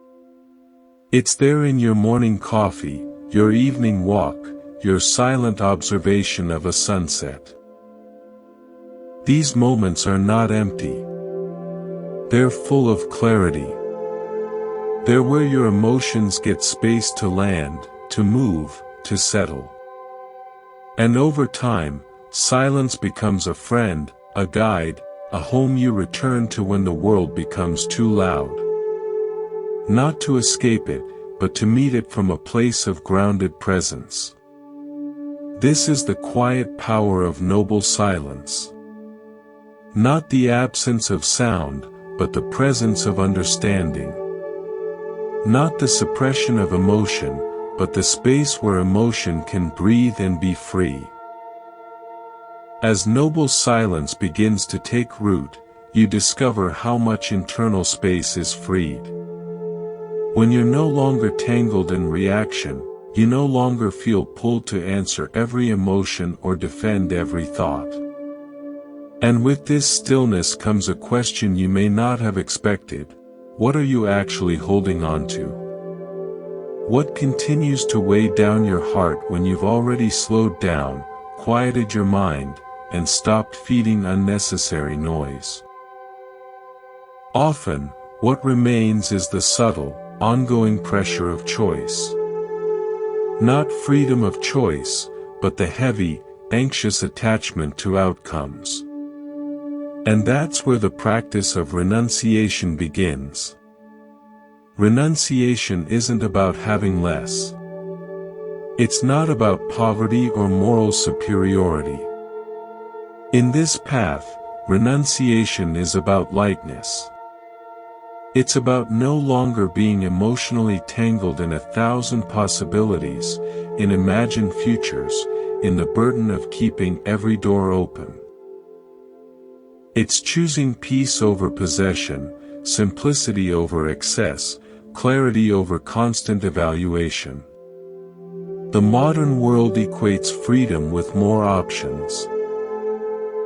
It's there in your morning coffee, your evening walk, your silent observation of a sunset. These moments are not empty. They're full of clarity. They're where your emotions get space to land, to move, to settle. And over time, silence becomes a friend, a guide, a home you return to when the world becomes too loud. Not to escape it, but to meet it from a place of grounded presence. This is the quiet power of noble silence. Not the absence of sound, but the presence of understanding. Not the suppression of emotion, but the space where emotion can breathe and be free. As noble silence begins to take root, you discover how much internal space is freed. When you're no longer tangled in reaction, you no longer feel pulled to answer every emotion or defend every thought. And with this stillness comes a question you may not have expected: What are you actually holding on to? What continues to weigh down your heart when you've already slowed down, quieted your mind, and stopped feeding unnecessary noise? Often, what remains is the subtle, ongoing pressure of choice. Not freedom of choice, but the heavy, anxious attachment to outcomes. And that's where the practice of renunciation begins. Renunciation isn't about having less. It's not about poverty or moral superiority. In this path, renunciation is about lightness. It's about no longer being emotionally tangled in 1,000 possibilities, in imagined futures, in the burden of keeping every door open. It's choosing peace over possession, simplicity over excess, clarity over constant evaluation. The modern world equates freedom with more options.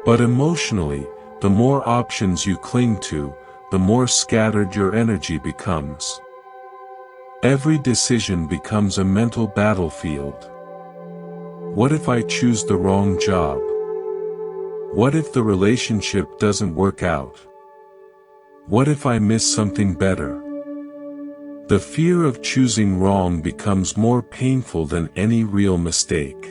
But emotionally, the more options you cling to, the more scattered your energy becomes. Every decision becomes a mental battlefield. What if I choose the wrong job? What if the relationship doesn't work out? What if I miss something better? The fear of choosing wrong becomes more painful than any real mistake.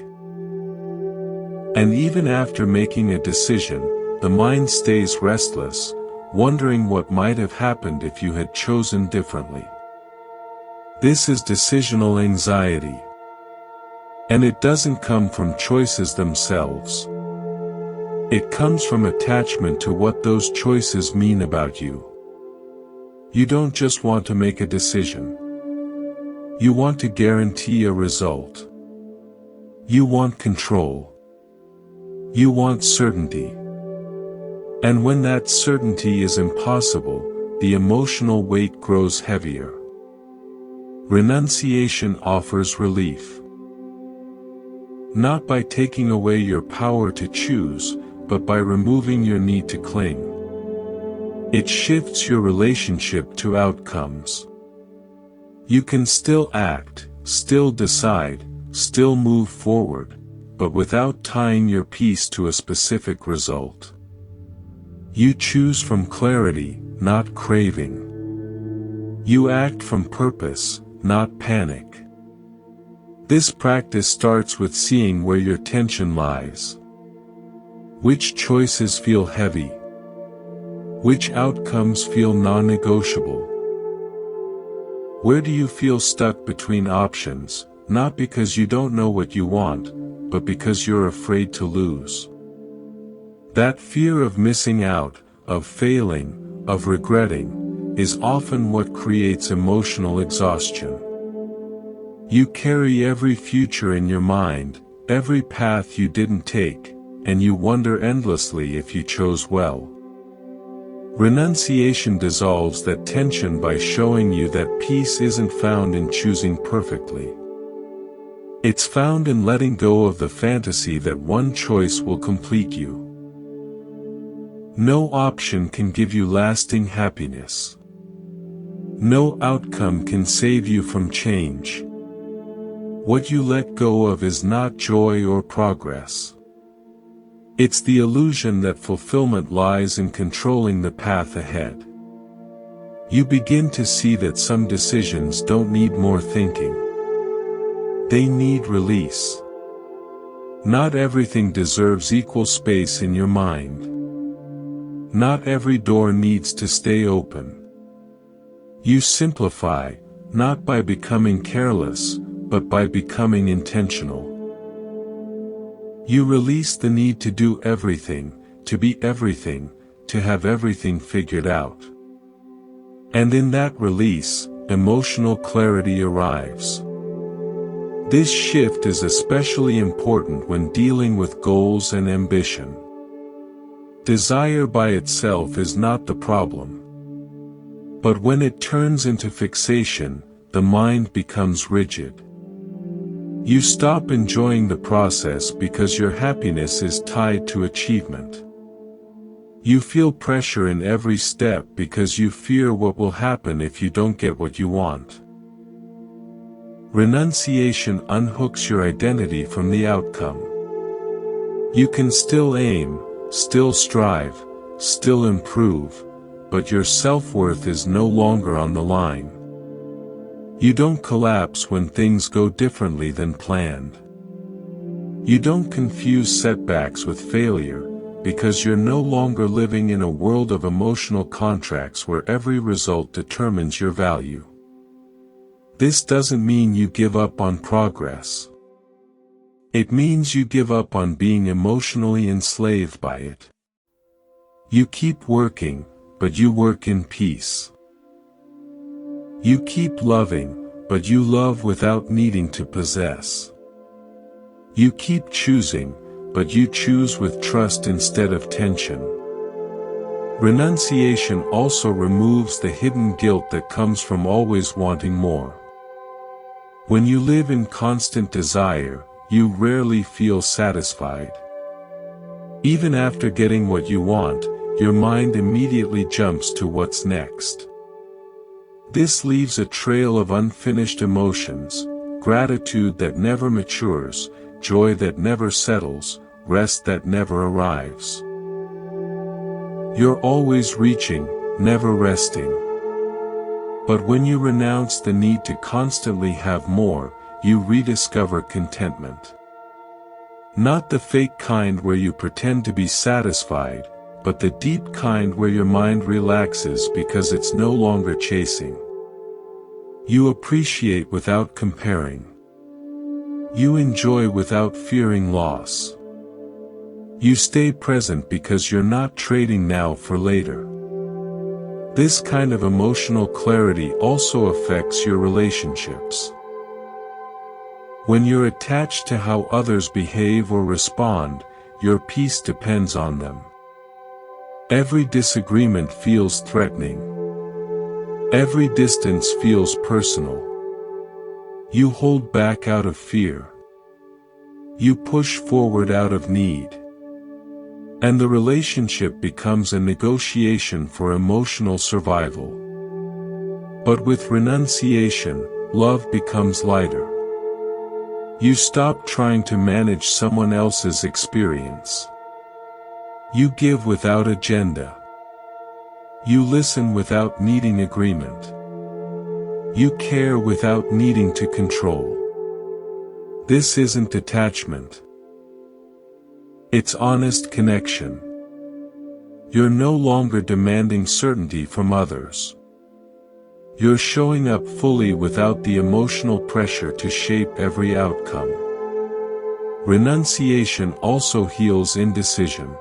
And even after making a decision, the mind stays restless, wondering what might have happened if you had chosen differently. This is decisional anxiety. And it doesn't come from choices themselves. It comes from attachment to what those choices mean about you. You don't just want to make a decision. You want to guarantee a result. You want control. You want certainty. And when that certainty is impossible, the emotional weight grows heavier. Renunciation offers relief. Not by taking away your power to choose, but by removing your need to cling. It shifts your relationship to outcomes. You can still act, still decide, still move forward, but without tying your peace to a specific result. You choose from clarity, not craving. You act from purpose, not panic. This practice starts with seeing where your tension lies. Which choices feel heavy? Which outcomes feel non-negotiable? Where do you feel stuck between options, not because you don't know what you want, but because you're afraid to lose? That fear of missing out, of failing, of regretting, is often what creates emotional exhaustion. You carry every future in your mind, every path you didn't take, and you wonder endlessly if you chose well. Renunciation dissolves that tension by showing you that peace isn't found in choosing perfectly. It's found in letting go of the fantasy that one choice will complete you. No option can give you lasting happiness. No outcome can save you from change. What you let go of is not joy or progress. It's the illusion that fulfillment lies in controlling the path ahead. You begin to see that some decisions don't need more thinking. They need release. Not everything deserves equal space in your mind. Not every door needs to stay open. You simplify, not by becoming careless, but by becoming intentional. You release the need to do everything, to be everything, to have everything figured out. And in that release, emotional clarity arrives. This shift is especially important when dealing with goals and ambition. Desire by itself is not the problem. But when it turns into fixation, the mind becomes rigid. You stop enjoying the process because your happiness is tied to achievement. You feel pressure in every step because you fear what will happen if you don't get what you want. Renunciation unhooks your identity from the outcome. You can still aim, still strive, still improve, but your self-worth is no longer on the line. You don't collapse when things go differently than planned. You don't confuse setbacks with failure, because you're no longer living in a world of emotional contracts where every result determines your value. This doesn't mean you give up on progress. It means you give up on being emotionally enslaved by it. You keep working, but you work in peace. You keep loving, but you love without needing to possess. You keep choosing, but you choose with trust instead of tension. Renunciation also removes the hidden guilt that comes from always wanting more. When you live in constant desire, you rarely feel satisfied. Even after getting what you want, your mind immediately jumps to what's next. This leaves a trail of unfinished emotions, gratitude that never matures, joy that never settles, rest that never arrives. You're always reaching, never resting. But when you renounce the need to constantly have more, you rediscover contentment. Not the fake kind where you pretend to be satisfied, but the deep kind where your mind relaxes because it's no longer chasing. You appreciate without comparing. You enjoy without fearing loss. You stay present because you're not trading now for later. This kind of emotional clarity also affects your relationships. When you're attached to how others behave or respond, your peace depends on them. Every disagreement feels threatening. Every distance feels personal. You hold back out of fear. You push forward out of need. And the relationship becomes a negotiation for emotional survival. But with renunciation, love becomes lighter. You stop trying to manage someone else's experience. You give without agenda. You listen without needing agreement. You care without needing to control. This isn't detachment. It's honest connection. You're no longer demanding certainty from others. You're showing up fully without the emotional pressure to shape every outcome. Renunciation also heals indecision.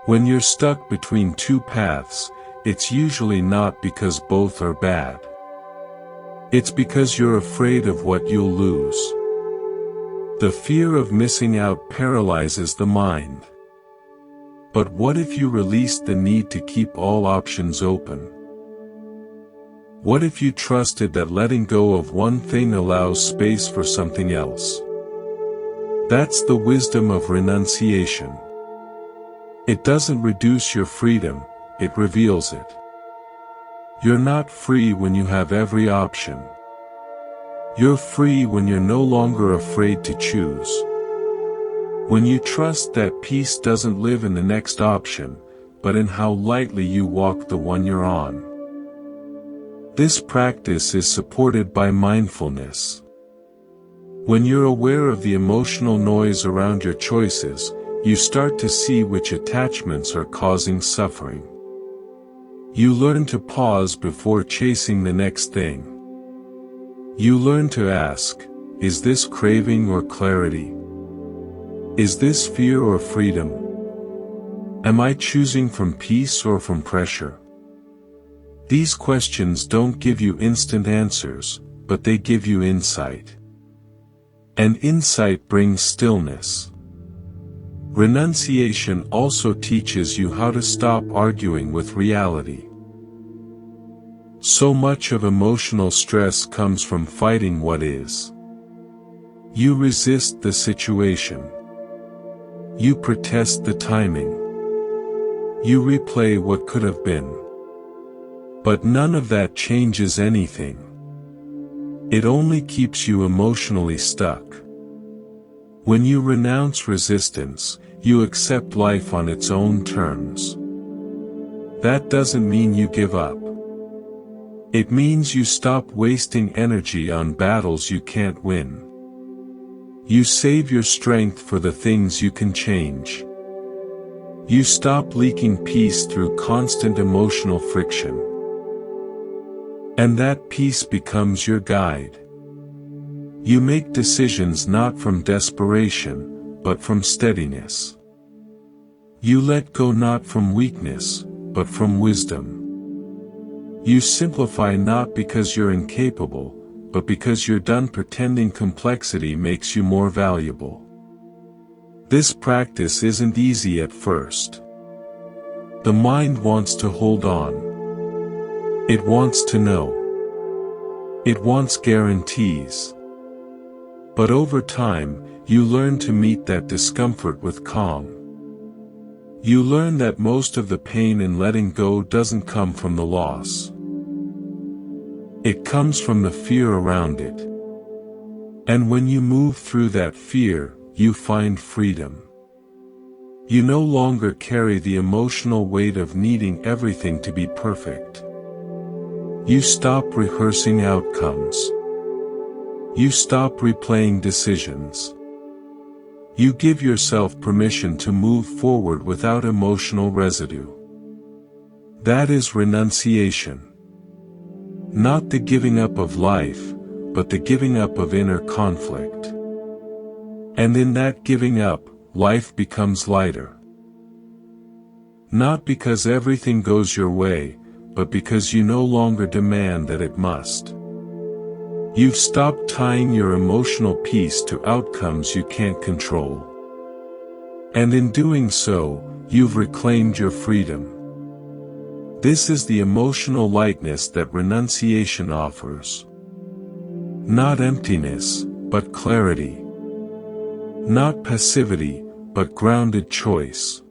When you're stuck between two paths, it's usually not because both are bad. It's because you're afraid of what you'll lose. The fear of missing out paralyzes the mind. But what if you released the need to keep all options open? What if you trusted that letting go of one thing allows space for something else? That's the wisdom of renunciation. It doesn't reduce your freedom, it reveals it. You're not free when you have every option. You're free when you're no longer afraid to choose. When you trust that peace doesn't live in the next option, but in how lightly you walk the one you're on. This practice is supported by mindfulness. When you're aware of the emotional noise around your choices, you start to see which attachments are causing suffering. You learn to pause before chasing the next thing. You learn to ask, is this craving or clarity? Is this fear or freedom? Am I choosing from peace or from pressure? These questions don't give you instant answers, but they give you insight. And insight brings stillness. Renunciation also teaches you how to stop arguing with reality. So much of emotional stress comes from fighting what is. You resist the situation. You protest the timing. You replay what could have been. But none of that changes anything. It only keeps you emotionally stuck. When you renounce resistance, you accept life on its own terms. That doesn't mean you give up. It means you stop wasting energy on battles you can't win. You save your strength for the things you can change. You stop leaking peace through constant emotional friction. And that peace becomes your guide. You make decisions not from desperation, but from steadiness. You let go not from weakness, but from wisdom. You simplify not because you're incapable, but because you're done pretending complexity makes you more valuable. This practice isn't easy at first. The mind wants to hold on. It wants to know. It wants guarantees. But over time, you learn to meet that discomfort with calm. You learn that most of the pain in letting go doesn't come from the loss. It comes from the fear around it. And when you move through that fear, you find freedom. You no longer carry the emotional weight of needing everything to be perfect. You stop rehearsing outcomes. You stop replaying decisions. You give yourself permission to move forward without emotional residue. That is renunciation. Not the giving up of life, but the giving up of inner conflict. And in that giving up, life becomes lighter. Not because everything goes your way, but because you no longer demand that it must. You've stopped tying your emotional peace to outcomes you can't control. And in doing so, you've reclaimed your freedom. This is the emotional lightness that renunciation offers. Not emptiness, but clarity. Not passivity, but grounded choice.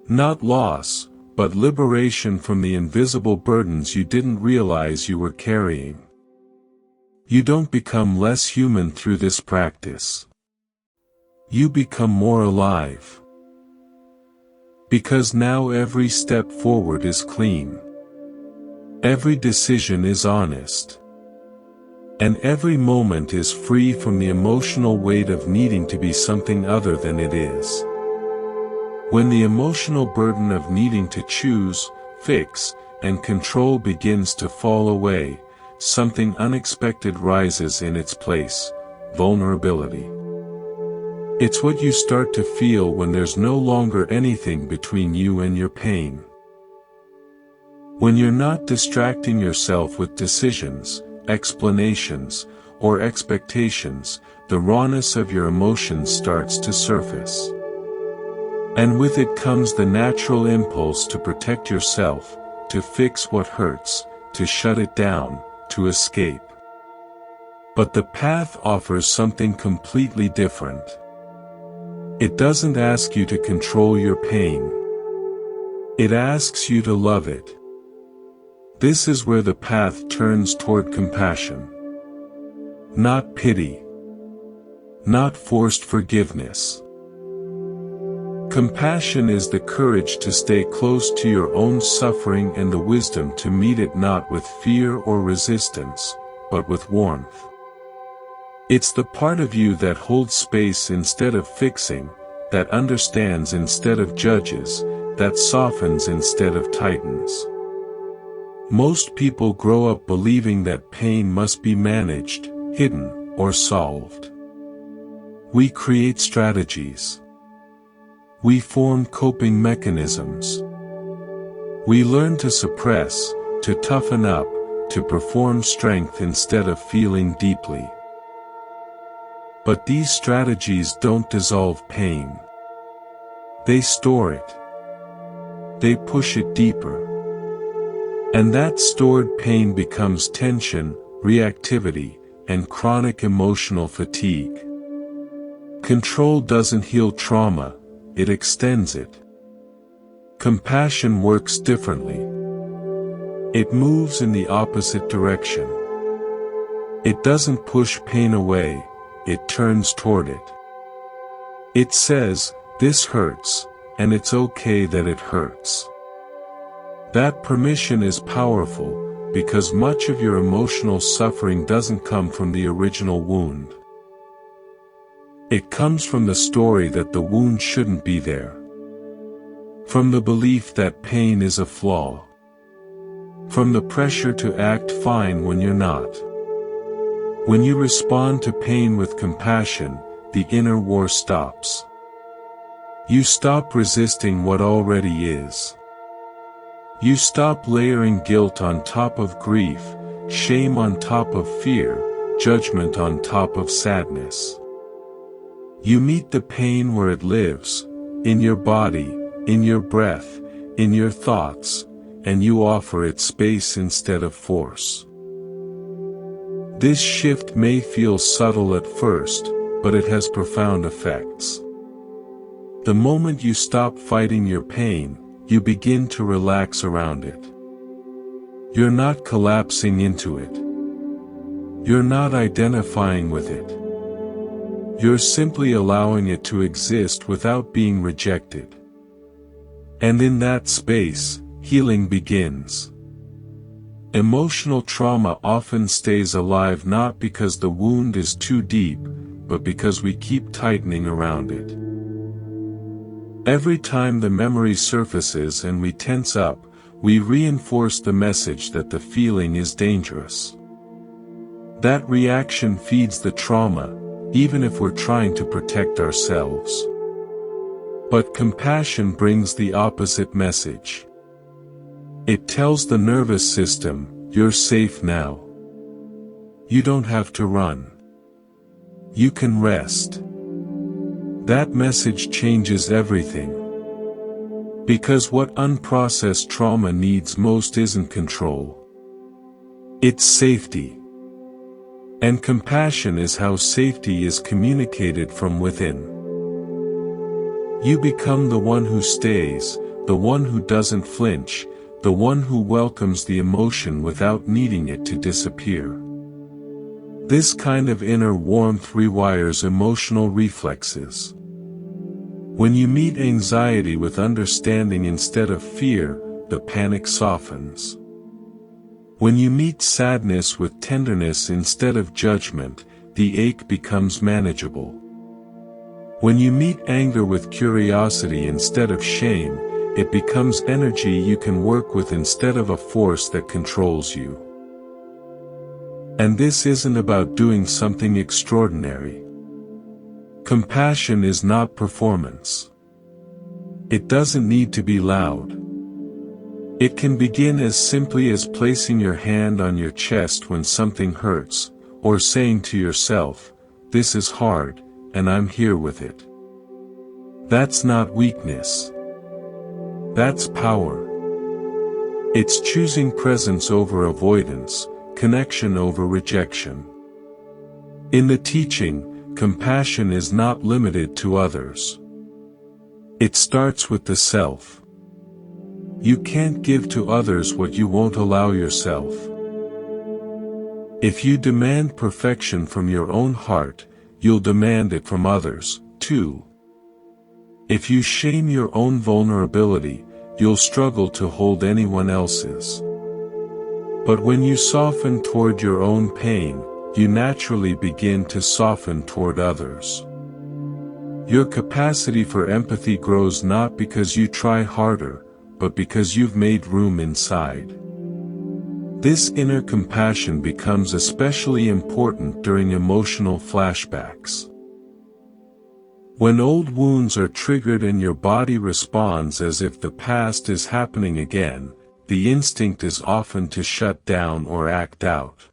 Not loss, but liberation from the invisible burdens you didn't realize you were carrying. You don't become less human through this practice. You become more alive. Because now every step forward is clean. Every decision is honest. And every moment is free from the emotional weight of needing to be something other than it is. When the emotional burden of needing to choose, fix, and control begins to fall away, something unexpected rises in its place: vulnerability. It's what you start to feel when there's no longer anything between you and your pain. When you're not distracting yourself with decisions, explanations, or expectations, the rawness of your emotions starts to surface. And with it comes the natural impulse to protect yourself, to fix what hurts, to shut it down, to escape. But the path offers something completely different. It doesn't ask you to control your pain. It asks you to love it. This is where the path turns toward compassion. Not pity. Not forced forgiveness. Compassion is the courage to stay close to your own suffering and the wisdom to meet it not with fear or resistance, but with warmth. It's the part of you that holds space instead of fixing, that understands instead of judges, that softens instead of tightens. Most people grow up believing that pain must be managed, hidden, or solved. We create strategies. We form coping mechanisms. We learn to suppress, to toughen up, to perform strength instead of feeling deeply. But these strategies don't dissolve pain. They store it. They push it deeper. And that stored pain becomes tension, reactivity, and chronic emotional fatigue. Control doesn't heal trauma, it extends it. Compassion works differently. It moves in the opposite direction. It doesn't push pain away, it turns toward it. It says, "This hurts, and it's okay that it hurts." That permission is powerful, because much of your emotional suffering doesn't come from the original wound. It comes from the story that the wound shouldn't be there. From the belief that pain is a flaw. From the pressure to act fine when you're not. When you respond to pain with compassion, the inner war stops. You stop resisting what already is. You stop layering guilt on top of grief, shame on top of fear, judgment on top of sadness. You meet the pain where it lives, in your body, in your breath, in your thoughts, and you offer it space instead of force. This shift may feel subtle at first, but it has profound effects. The moment you stop fighting your pain, you begin to relax around it. You're not collapsing into it. You're not identifying with it. You're simply allowing it to exist without being rejected. And in that space, healing begins. Emotional trauma often stays alive not because the wound is too deep, but because we keep tightening around it. Every time the memory surfaces and we tense up, we reinforce the message that the feeling is dangerous. That reaction feeds the trauma, even if we're trying to protect ourselves. But compassion brings the opposite message. It tells the nervous system, "You're safe now. You don't have to run. You can rest." That message changes everything. Because what unprocessed trauma needs most isn't control. It's safety. And compassion is how safety is communicated from within. You become the one who stays, the one who doesn't flinch, the one who welcomes the emotion without needing it to disappear. This kind of inner warmth rewires emotional reflexes. When you meet anxiety with understanding instead of fear, the panic softens. When you meet sadness with tenderness instead of judgment, the ache becomes manageable. When you meet anger with curiosity instead of shame, it becomes energy you can work with instead of a force that controls you. And this isn't about doing something extraordinary. Compassion is not performance. It doesn't need to be loud. It can begin as simply as placing your hand on your chest when something hurts, or saying to yourself, "This is hard, and I'm here with it." That's not weakness. That's power. It's choosing presence over avoidance, connection over rejection. In the teaching, compassion is not limited to others. It starts with the self. You can't give to others what you won't allow yourself. If you demand perfection from your own heart, you'll demand it from others, too. If you shame your own vulnerability, you'll struggle to hold anyone else's. But when you soften toward your own pain, you naturally begin to soften toward others. Your capacity for empathy grows not because you try harder, but because you've made room inside. This inner compassion becomes especially important during emotional flashbacks. When old wounds are triggered and your body responds as if the past is happening again, the instinct is often to shut down or act out.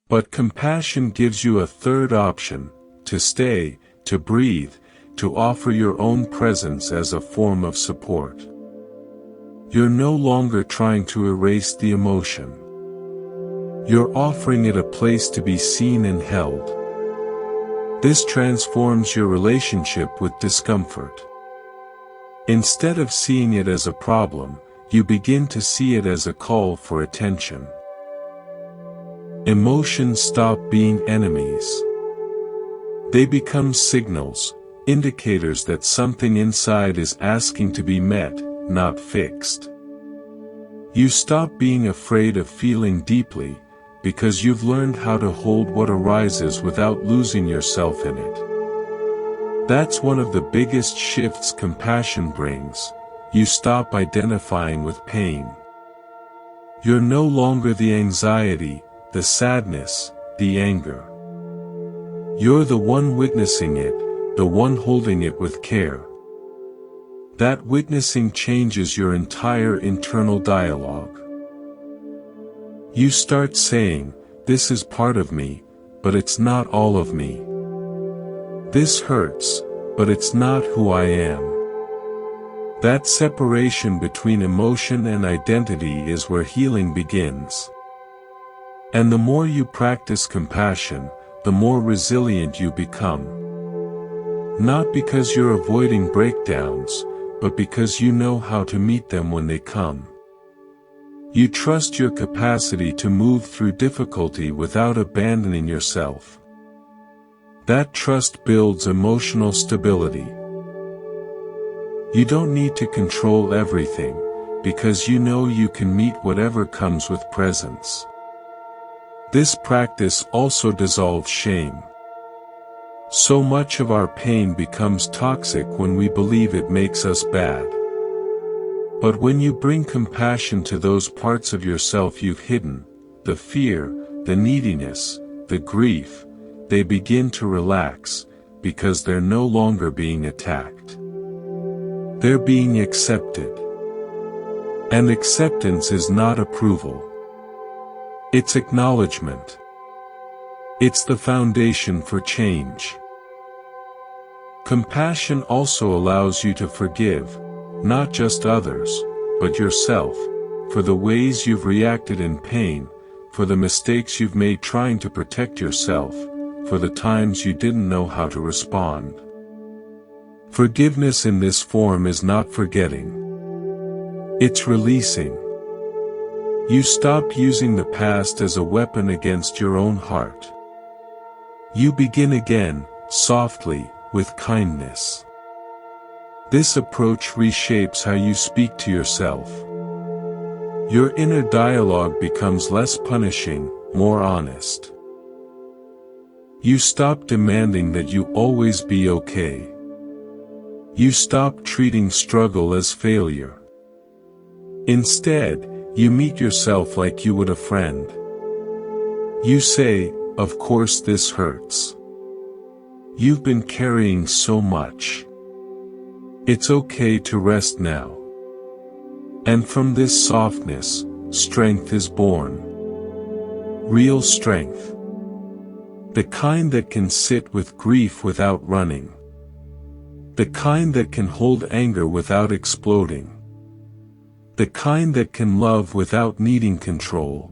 But compassion gives you a third option: to stay, to breathe, to offer your own presence as a form of support. You're no longer trying to erase the emotion. You're offering it a place to be seen and held. This transforms your relationship with discomfort. Instead of seeing it as a problem, you begin to see it as a call for attention. Emotions stop being enemies. They become signals, indicators that something inside is asking to be met, not fixed. You stop being afraid of feeling deeply, because you've learned how to hold what arises without losing yourself in it. That's one of the biggest shifts compassion brings. You stop identifying with pain. You're no longer the anxiety, the sadness, the anger. You're the one witnessing it, the one holding it with care. That witnessing changes your entire internal dialogue. You start saying, "This is part of me, but it's not all of me. This hurts, but it's not who I am." That separation between emotion and identity is where healing begins. And the more you practice compassion, the more resilient you become. Not because you're avoiding breakdowns, but because you know how to meet them when they come. You trust your capacity to move through difficulty without abandoning yourself. That trust builds emotional stability. You don't need to control everything, because you know you can meet whatever comes with presence. This practice also dissolves shame. So much of our pain becomes toxic when we believe it makes us bad. But when you bring compassion to those parts of yourself you've hidden, the fear, the neediness, the grief, they begin to relax, because they're no longer being attacked. They're being accepted. And acceptance is not approval. It's acknowledgement. It's the foundation for change. Compassion also allows you to forgive, not just others, but yourself, for the ways you've reacted in pain, for the mistakes you've made trying to protect yourself, for the times you didn't know how to respond. Forgiveness in this form is not forgetting. It's releasing. You stop using the past as a weapon against your own heart. You begin again, softly, with kindness. This approach reshapes how you speak to yourself. Your inner dialogue becomes less punishing, more honest. You stop demanding that you always be okay. You stop treating struggle as failure. Instead, you meet yourself like you would a friend. You say, "Of course this hurts. You've been carrying so much. It's okay to rest now." And from this softness, strength is born. Real strength. The kind that can sit with grief without running. The kind that can hold anger without exploding. The kind that can love without needing control.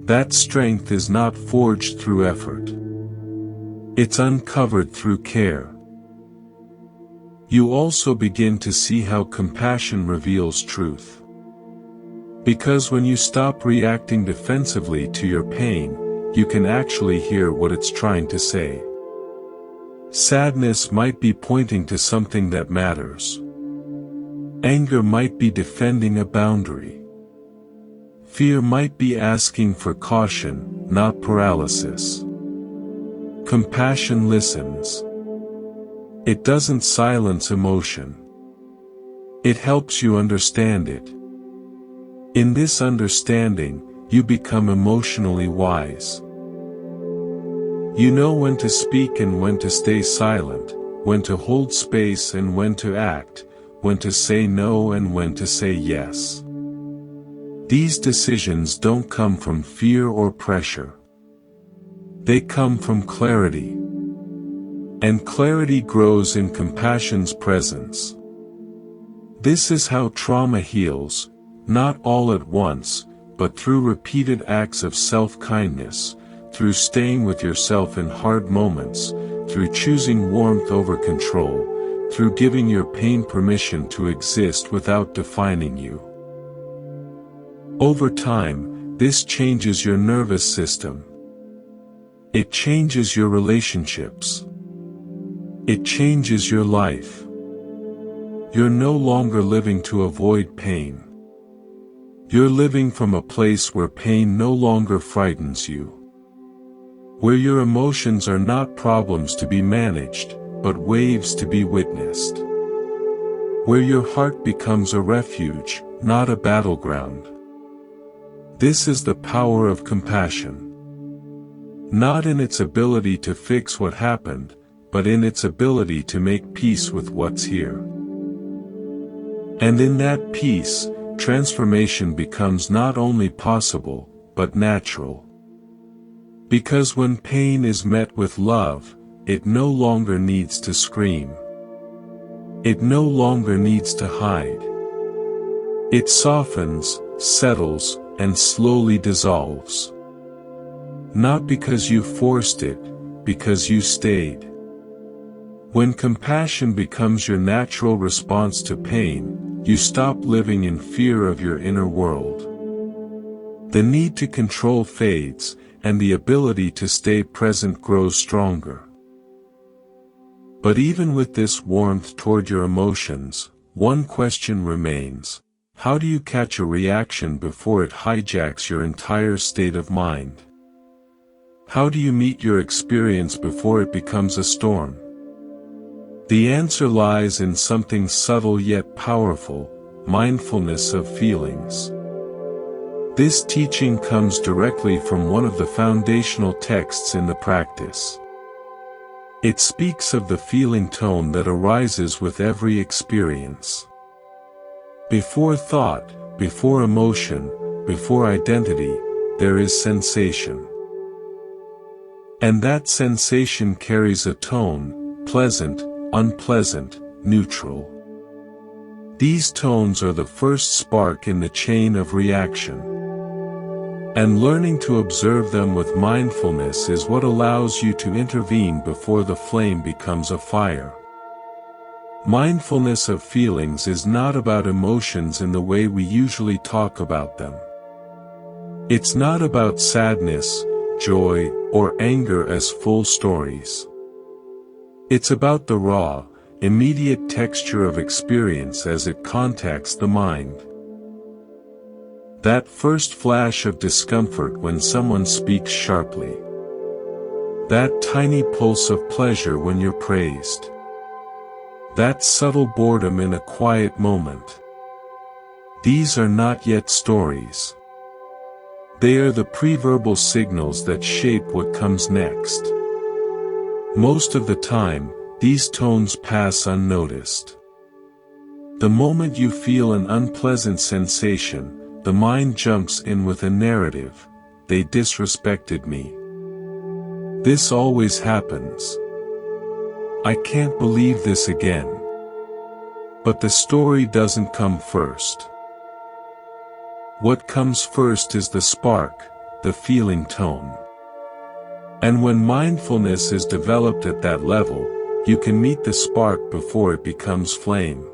That strength is not forged through effort. It's uncovered through care. You also begin to see how compassion reveals truth. Because when you stop reacting defensively to your pain, you can actually hear what it's trying to say. Sadness might be pointing to something that matters. Anger might be defending a boundary. Fear might be asking for caution, not paralysis. Compassion listens. It doesn't silence emotion. It helps you understand it. In this understanding, you become emotionally wise. You know when to speak and when to stay silent, when to hold space and when to act, when to say no and when to say yes. These decisions don't come from fear or pressure. They come from clarity. And clarity grows in compassion's presence. This is how trauma heals, not all at once, but through repeated acts of self-kindness, through staying with yourself in hard moments, through choosing warmth over control, through giving your pain permission to exist without defining you. Over time, this changes your nervous system. It changes your relationships. It changes your life. You're no longer living to avoid pain. You're living from a place where pain no longer frightens you. Where your emotions are not problems to be managed, but waves to be witnessed. Where your heart becomes a refuge, not a battleground. This is the power of compassion. Not in its ability to fix what happened, but in its ability to make peace with what's here. And in that peace, transformation becomes not only possible, but natural. Because when pain is met with love, it no longer needs to scream. It no longer needs to hide. It softens, settles, and slowly dissolves. Not because you forced it, because you stayed. When compassion becomes your natural response to pain, you stop living in fear of your inner world. The need to control fades, and the ability to stay present grows stronger. But even with this warmth toward your emotions, one question remains: how do you catch a reaction before it hijacks your entire state of mind? How do you meet your experience before it becomes a storm? The answer lies in something subtle yet powerful: mindfulness of feelings. This teaching comes directly from one of the foundational texts in the practice. It speaks of the feeling tone that arises with every experience. Before thought, before emotion, before identity, there is sensation. And that sensation carries a tone: pleasant, unpleasant, neutral. These tones are the first spark in the chain of reaction. And learning to observe them with mindfulness is what allows you to intervene before the flame becomes a fire. Mindfulness of feelings is not about emotions in the way we usually talk about them. It's not about sadness, joy, or anger as full stories. It's about the raw, immediate texture of experience as it contacts the mind. That first flash of discomfort when someone speaks sharply. That tiny pulse of pleasure when you're praised. That subtle boredom in a quiet moment. These are not yet stories. They are the pre-verbal signals that shape what comes next. Most of the time, these tones pass unnoticed. The moment you feel an unpleasant sensation, the mind jumps in with a narrative: they disrespected me. This always happens. I can't believe this again. But the story doesn't come first. What comes first is the spark, the feeling tone. And when mindfulness is developed at that level, you can meet the spark before it becomes flame.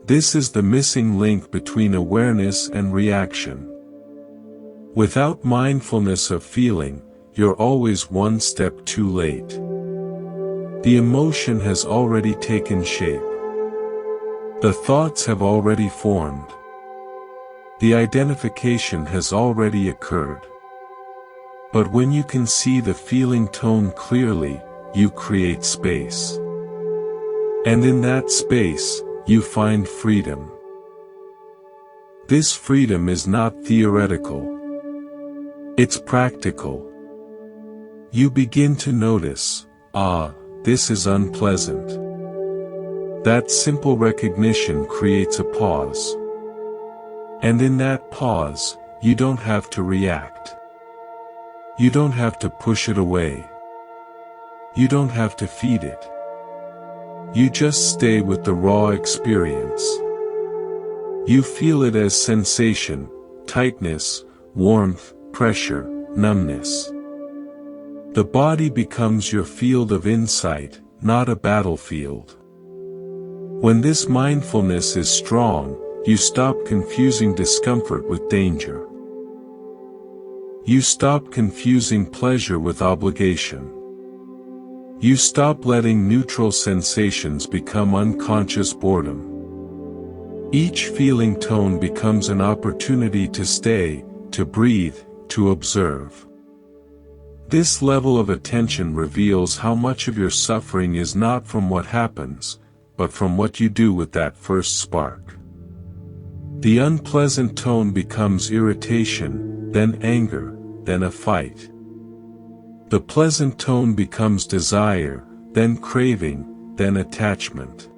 This is the missing link between awareness and reaction. Without mindfulness of feeling, you're always one step too late. The emotion has already taken shape. The thoughts have already formed. The identification has already occurred. But when you can see the feeling tone clearly, you create space. And in that space, you find freedom. This freedom is not theoretical. It's practical. You begin to notice, this is unpleasant. That simple recognition creates a pause. And in that pause, you don't have to react. You don't have to push it away. You don't have to feed it. You just stay with the raw experience. You feel it as sensation, tightness, warmth, pressure, numbness. The body becomes your field of insight, not a battlefield. When this mindfulness is strong, you stop confusing discomfort with danger. You stop confusing pleasure with obligation. You stop letting neutral sensations become unconscious boredom. Each feeling tone becomes an opportunity to stay, to breathe, to observe. This level of attention reveals how much of your suffering is not from what happens, but from what you do with that first spark. The unpleasant tone becomes irritation, then anger, then a fight. The pleasant tone becomes desire, then craving, then attachment.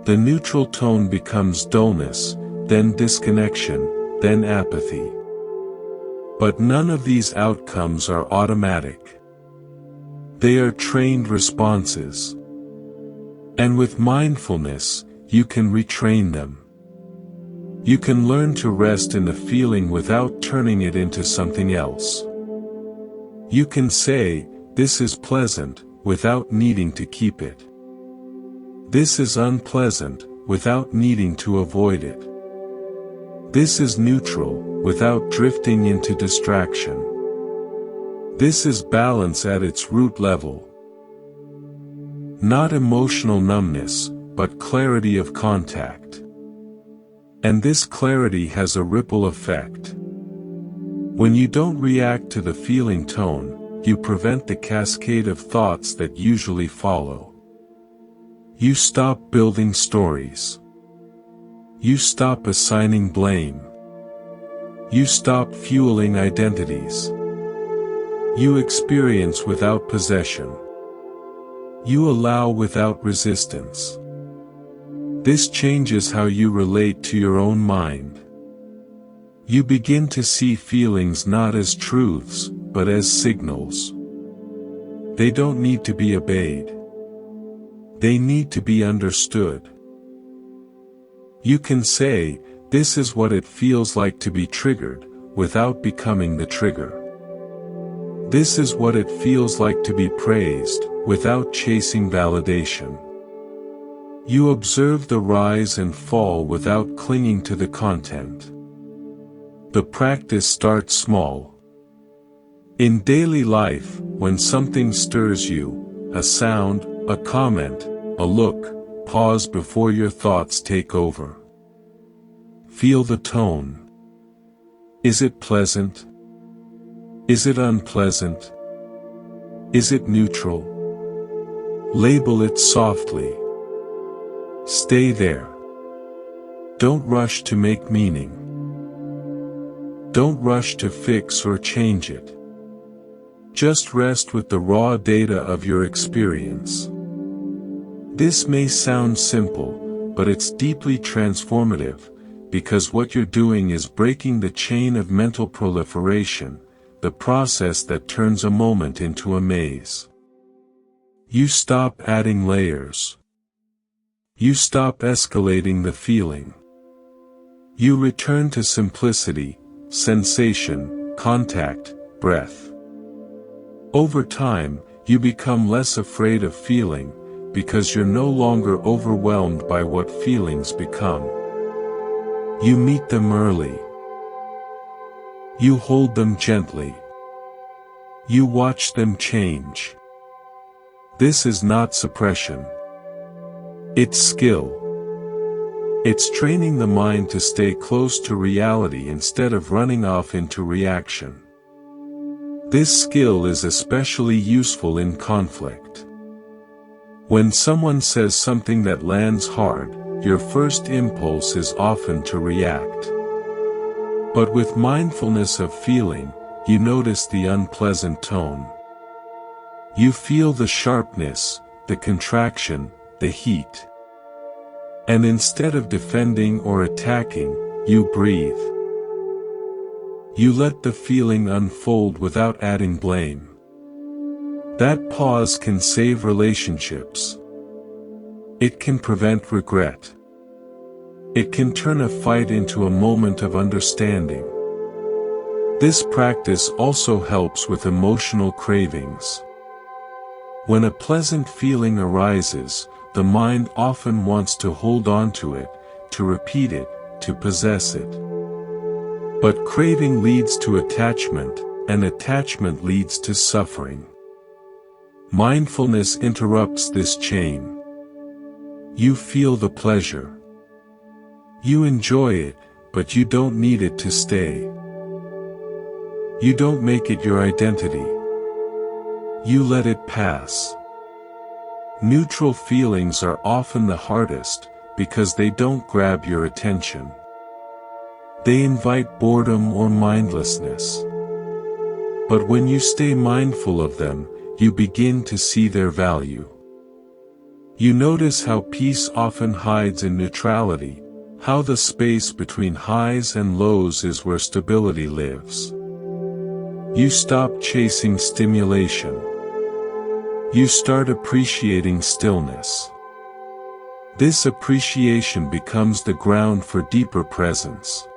The neutral tone becomes dullness, then disconnection, then apathy. But none of these outcomes are automatic. They are trained responses. And with mindfulness, you can retrain them. You can learn to rest in the feeling without turning it into something else. You can say, "This is pleasant," without needing to keep it. This is unpleasant, without needing to avoid it. This is neutral, without drifting into distraction. This is balance at its root level. Not emotional numbness, but clarity of contact. And this clarity has a ripple effect. When you don't react to the feeling tone, you prevent the cascade of thoughts that usually follow. You stop building stories. You stop assigning blame. You stop fueling identities. You experience without possession. You allow without resistance. This changes how you relate to your own mind. You begin to see feelings not as truths, but as signals. They don't need to be obeyed. They need to be understood. You can say, "This is what it feels like to be triggered," without becoming the trigger. This is what it feels like to be praised, without chasing validation. You observe the rise and fall without clinging to the content. The practice starts small. In daily life, when something stirs you, a sound, a comment, a look, pause before your thoughts take over. Feel the tone. Is it pleasant? Is it unpleasant? Is it neutral? Label it softly. Stay there. Don't rush to make meaning. Don't rush to fix or change it. Just rest with the raw data of your experience. This may sound simple, but it's deeply transformative, because what you're doing is breaking the chain of mental proliferation, the process that turns a moment into a maze. You stop adding layers. You stop escalating the feeling. You return to simplicity, sensation, contact, breath. Over time, you become less afraid of feeling, because you're no longer overwhelmed by what feelings become. You meet them early. You hold them gently. You watch them change. This is not suppression. It's skill. It's training the mind to stay close to reality instead of running off into reaction. This skill is especially useful in conflict. When someone says something that lands hard, your first impulse is often to react. But with mindfulness of feeling, you notice the unpleasant tone. You feel the sharpness, the contraction, the heat. And instead of defending or attacking, you breathe. You let the feeling unfold without adding blame. That pause can save relationships. It can prevent regret. It can turn a fight into a moment of understanding. This practice also helps with emotional cravings. When a pleasant feeling arises, the mind often wants to hold on to it, to repeat it, to possess it. But craving leads to attachment, and attachment leads to suffering. Mindfulness interrupts this chain. You feel the pleasure. You enjoy it, but you don't need it to stay. You don't make it your identity. You let it pass. Neutral feelings are often the hardest, because they don't grab your attention. They invite boredom or mindlessness. But when you stay mindful of them, you begin to see their value. You notice how peace often hides in neutrality, how the space between highs and lows is where stability lives. You stop chasing stimulation. You start appreciating stillness. This appreciation becomes the ground for deeper presence.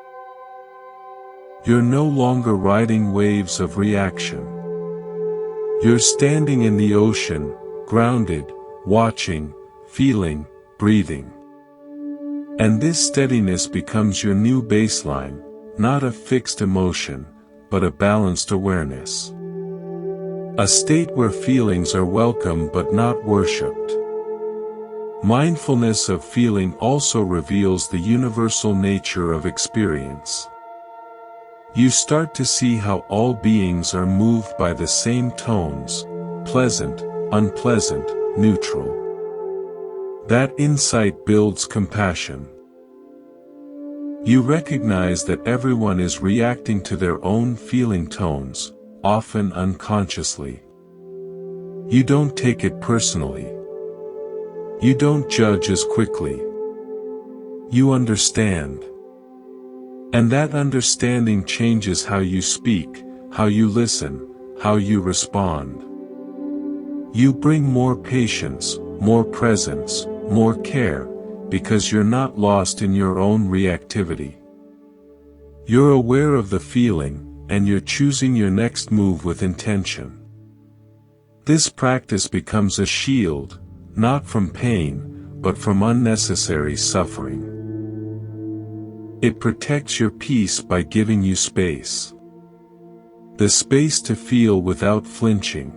You're no longer riding waves of reaction. You're standing in the ocean, grounded, watching, feeling, breathing. And this steadiness becomes your new baseline, not a fixed emotion, but a balanced awareness. A state where feelings are welcome but not worshipped. Mindfulness of feeling also reveals the universal nature of experience. You start to see how all beings are moved by the same tones, pleasant, unpleasant, neutral. That insight builds compassion. You recognize that everyone is reacting to their own feeling tones, often unconsciously. You don't take it personally. You don't judge as quickly. You understand. And that understanding changes how you speak, how you listen, how you respond. You bring more patience, more presence, more care, because you're not lost in your own reactivity. You're aware of the feeling, and you're choosing your next move with intention. This practice becomes a shield, not from pain, but from unnecessary suffering. It protects your peace by giving you space. The space to feel without flinching.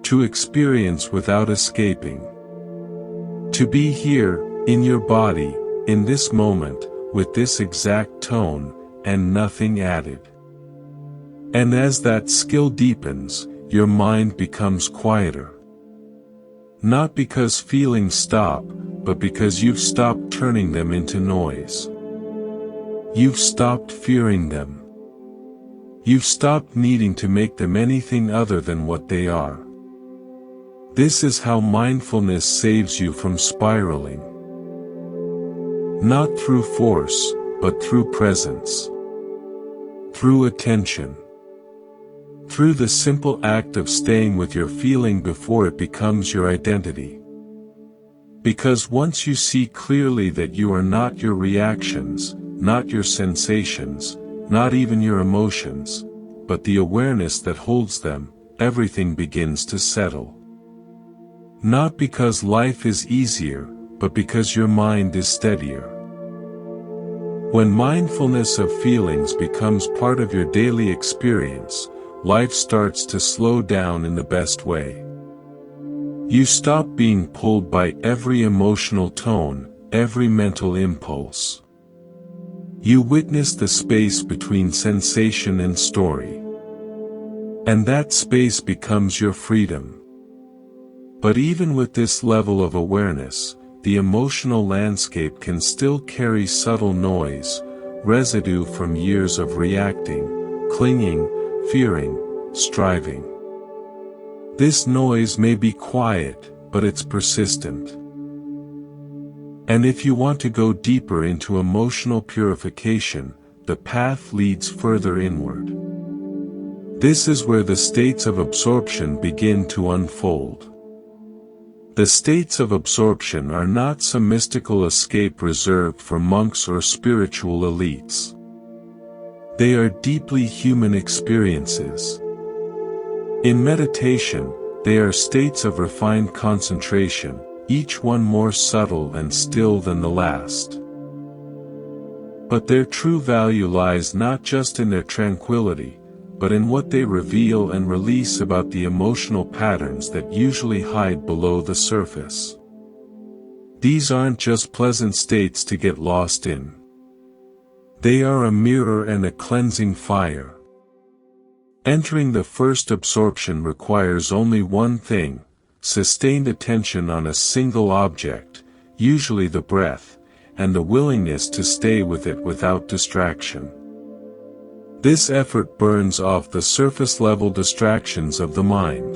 To experience without escaping. To be here, in your body, in this moment, with this exact tone, and nothing added. And as that skill deepens, your mind becomes quieter. Not because feelings stop, but because you've stopped turning them into noise. You've stopped fearing them. You've stopped needing to make them anything other than what they are. This is how mindfulness saves you from spiraling. Not through force, but through presence. Through attention. Through the simple act of staying with your feeling before it becomes your identity. Because once you see clearly that you are not your reactions, not your sensations, not even your emotions, but the awareness that holds them, everything begins to settle. Not because life is easier, but because your mind is steadier. When mindfulness of feelings becomes part of your daily experience, life starts to slow down in the best way. You stop being pulled by every emotional tone, every mental impulse. You witness the space between sensation and story. And that space becomes your freedom. But even with this level of awareness, the emotional landscape can still carry subtle noise, residue from years of reacting, clinging, fearing, striving. This noise may be quiet, but it's persistent. And if you want to go deeper into emotional purification, the path leads further inward. This is where the states of absorption begin to unfold. The states of absorption are not some mystical escape reserved for monks or spiritual elites. They are deeply human experiences. In meditation, they are states of refined concentration, each one more subtle and still than the last. But their true value lies not just in their tranquility, but in what they reveal and release about the emotional patterns that usually hide below the surface. These aren't just pleasant states to get lost in. They are a mirror and a cleansing fire. Entering the first absorption requires only one thing: sustained attention on a single object, usually the breath, and the willingness to stay with it without distraction. This effort burns off the surface-level distractions of the mind.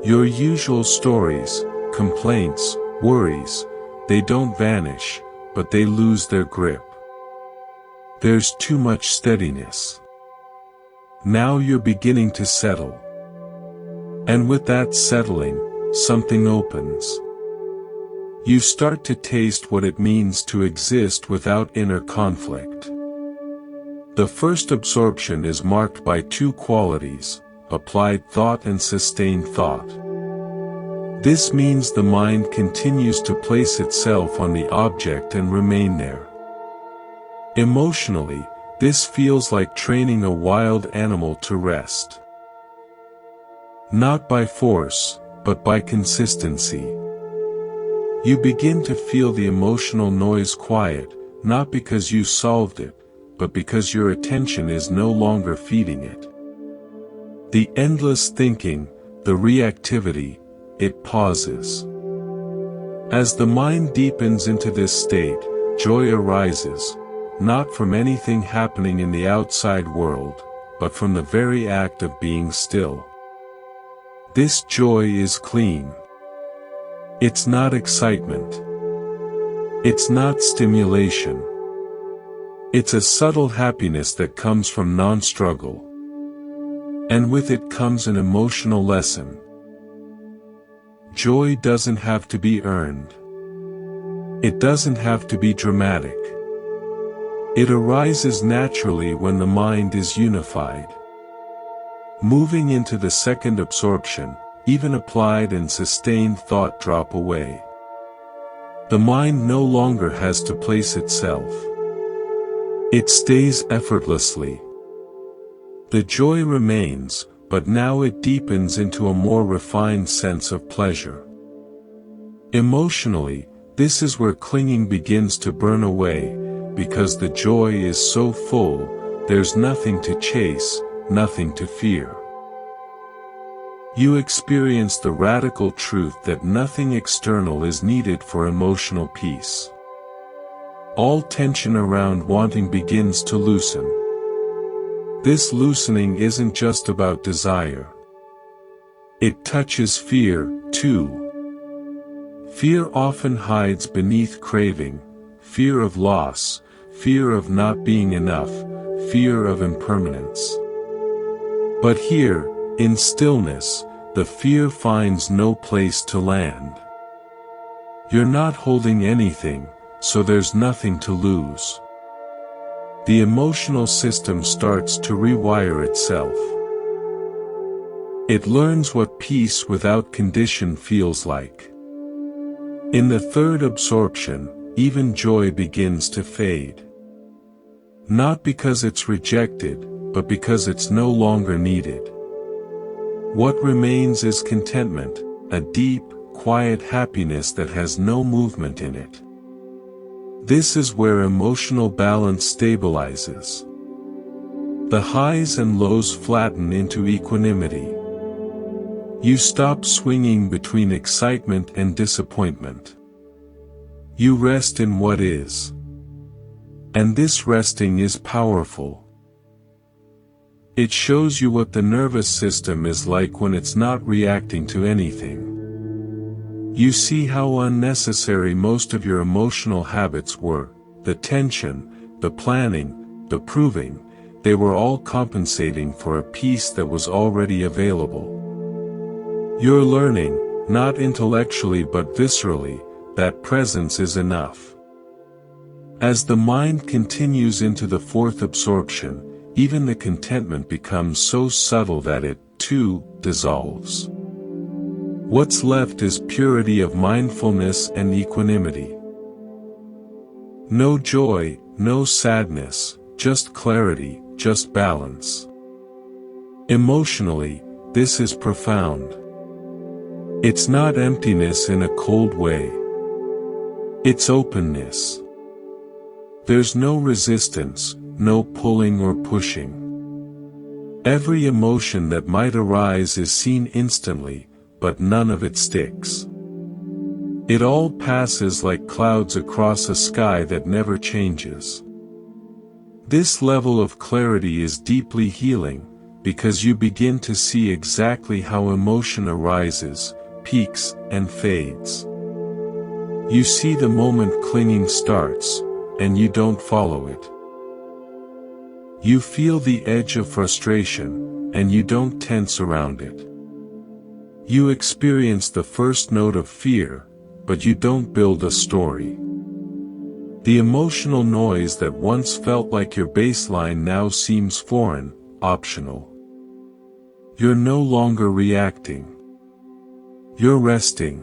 Your usual stories, complaints, worries, they don't vanish, but they lose their grip. There's too much steadiness. Now you're beginning to settle. And with that settling, something opens. You start to taste what it means to exist without inner conflict. The first absorption is marked by two qualities: applied thought and sustained thought. This means the mind continues to place itself on the object and remain there. Emotionally, this feels like training a wild animal to rest. Not by force, but by consistency. You begin to feel the emotional noise quiet, not because you solved it, but because your attention is no longer feeding it. The endless thinking, the reactivity, it pauses. As the mind deepens into this state, joy arises, not from anything happening in the outside world, but from the very act of being still. This joy is clean. It's not excitement. It's not stimulation. It's a subtle happiness that comes from non-struggle. And with it comes an emotional lesson. Joy doesn't have to be earned. It doesn't have to be dramatic. It arises naturally when the mind is unified. Moving into the second absorption, even applied and sustained thought drop away. The mind no longer has to place itself. It stays effortlessly. The joy remains, but now it deepens into a more refined sense of pleasure. Emotionally, this is where clinging begins to burn away, because the joy is so full, there's nothing to chase, nothing to fear. You experience the radical truth that nothing external is needed for emotional peace. All tension around wanting begins to loosen. This loosening isn't just about desire. It touches fear, too. Fear often hides beneath craving: fear of loss, fear of not being enough, fear of impermanence. But here, in stillness, the fear finds no place to land. You're not holding anything, so there's nothing to lose. The emotional system starts to rewire itself. It learns what peace without condition feels like. In the third absorption, even joy begins to fade. Not because it's rejected, but because it's no longer needed. What remains is contentment, a deep, quiet happiness that has no movement in it. This is where emotional balance stabilizes. The highs and lows flatten into equanimity. You stop swinging between excitement and disappointment. You rest in what is. And this resting is powerful. It shows you what the nervous system is like when it's not reacting to anything. You see how unnecessary most of your emotional habits were: the tension, the planning, the proving. They were all compensating for a peace that was already available. You're learning, not intellectually but viscerally, that presence is enough. As the mind continues into the fourth absorption, even the contentment becomes so subtle that it, too, dissolves. What's left is purity of mindfulness and equanimity. No joy, no sadness, just clarity, just balance. Emotionally, this is profound. It's not emptiness in a cold way. It's openness. There's no resistance, no pulling or pushing. Every emotion that might arise is seen instantly, but none of it sticks. It all passes like clouds across a sky that never changes. This level of clarity is deeply healing, because you begin to see exactly how emotion arises, peaks, and fades. You see the moment clinging starts, and you don't follow it. You feel the edge of frustration, and you don't tense around it. You experience the first note of fear, but you don't build a story. The emotional noise that once felt like your baseline now seems foreign, optional. You're no longer reacting. You're resting.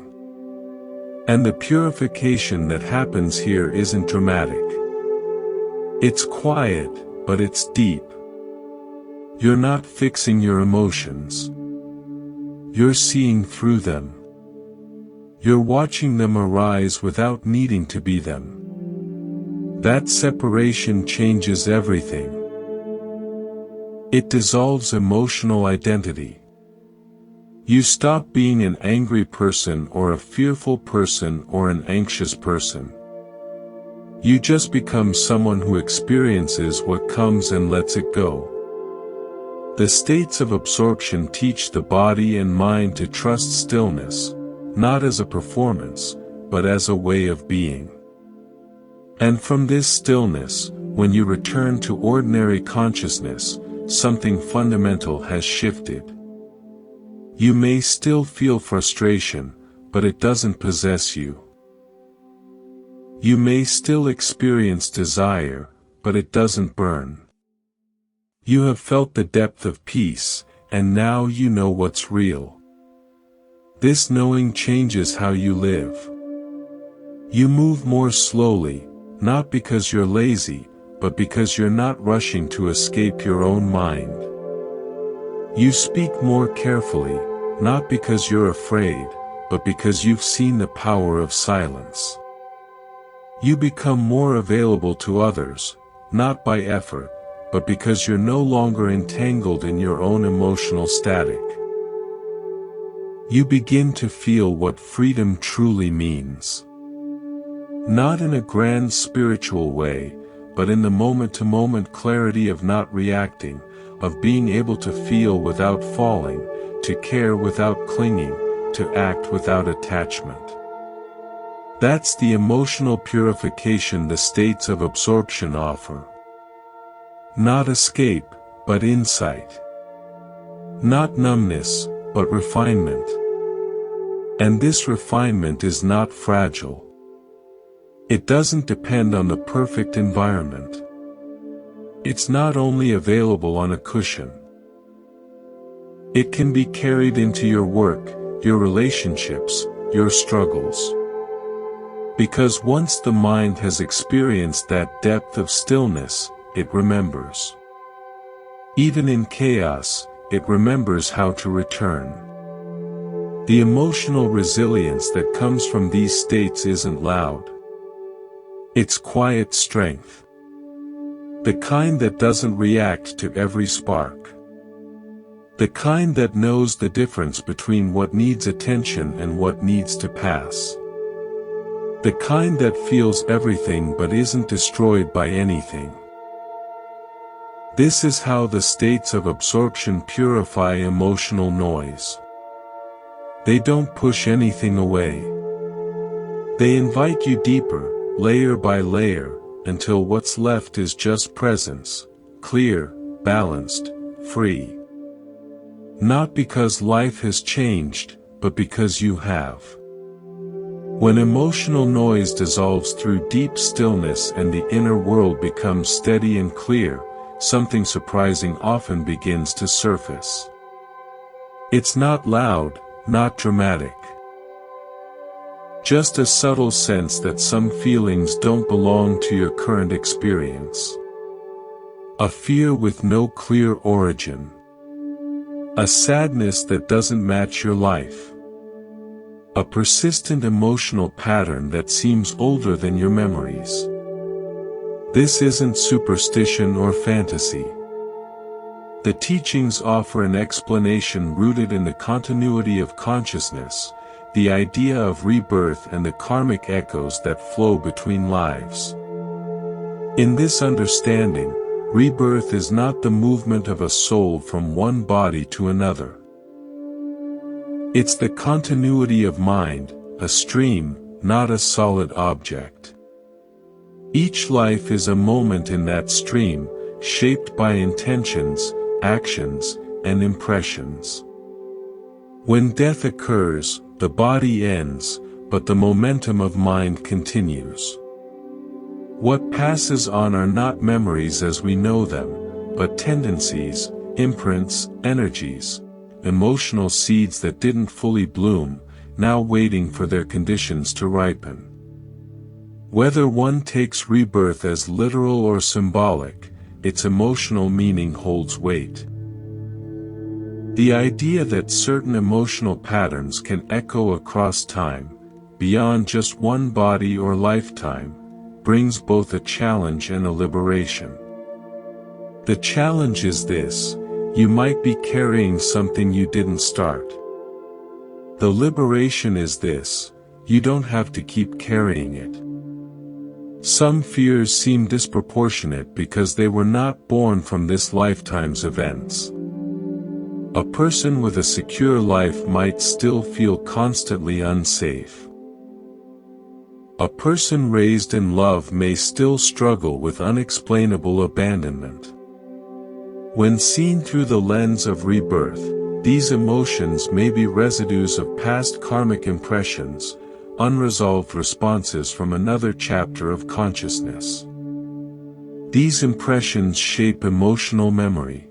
And the purification that happens here isn't dramatic. It's quiet, but it's deep. You're not fixing your emotions. You're seeing through them. You're watching them arise without needing to be them. That separation changes everything. It dissolves emotional identity. You stop being an angry person or a fearful person or an anxious person. You just become someone who experiences what comes and lets it go. The states of absorption teach the body and mind to trust stillness, not as a performance, but as a way of being. And from this stillness, when you return to ordinary consciousness, something fundamental has shifted. You may still feel frustration, but it doesn't possess you. You may still experience desire, but it doesn't burn. You have felt the depth of peace, and now you know what's real. This knowing changes how you live. You move more slowly, not because you're lazy, but because you're not rushing to escape your own mind. You speak more carefully, not because you're afraid, but because you've seen the power of silence. You become more available to others, not by effort, but because you're no longer entangled in your own emotional static. You begin to feel what freedom truly means. Not in a grand spiritual way, but in the moment-to-moment clarity of not reacting, of being able to feel without falling, to care without clinging, to act without attachment. That's the emotional purification the states of absorption offer. Not escape, but insight. Not numbness, but refinement. And this refinement is not fragile. It doesn't depend on the perfect environment. It's not only available on a cushion. It can be carried into your work, your relationships, your struggles. Because once the mind has experienced that depth of stillness, it remembers. Even in chaos, it remembers how to return. The emotional resilience that comes from these states isn't loud. It's quiet strength. The kind that doesn't react to every spark. The kind that knows the difference between what needs attention and what needs to pass. The kind that feels everything but isn't destroyed by anything. This is how the states of absorption purify emotional noise. They don't push anything away. They invite you deeper, layer by layer, until what's left is just presence, clear, balanced, free. Not because life has changed, but because you have. When emotional noise dissolves through deep stillness and the inner world becomes steady and clear, something surprising often begins to surface. It's not loud, not dramatic. Just a subtle sense that some feelings don't belong to your current experience. A fear with no clear origin. A sadness that doesn't match your life. A persistent emotional pattern that seems older than your memories. This isn't superstition or fantasy. The teachings offer an explanation rooted in the continuity of consciousness, the idea of rebirth and the karmic echoes that flow between lives. In this understanding, rebirth is not the movement of a soul from one body to another. It's the continuity of mind, a stream, not a solid object. Each life is a moment in that stream, shaped by intentions, actions, and impressions. When death occurs, the body ends, but the momentum of mind continues. What passes on are not memories as we know them, but tendencies, imprints, energies, emotional seeds that didn't fully bloom, now waiting for their conditions to ripen. Whether one takes rebirth as literal or symbolic, its emotional meaning holds weight. The idea that certain emotional patterns can echo across time, beyond just one body or lifetime, brings both a challenge and a liberation. The challenge is this: you might be carrying something you didn't start. The liberation is this: you don't have to keep carrying it. Some fears seem disproportionate because they were not born from this lifetime's events. A person with a secure life might still feel constantly unsafe. A person raised in love may still struggle with unexplainable abandonment. When seen through the lens of rebirth, these emotions may be residues of past karmic impressions, unresolved responses from another chapter of consciousness. These impressions shape emotional memory.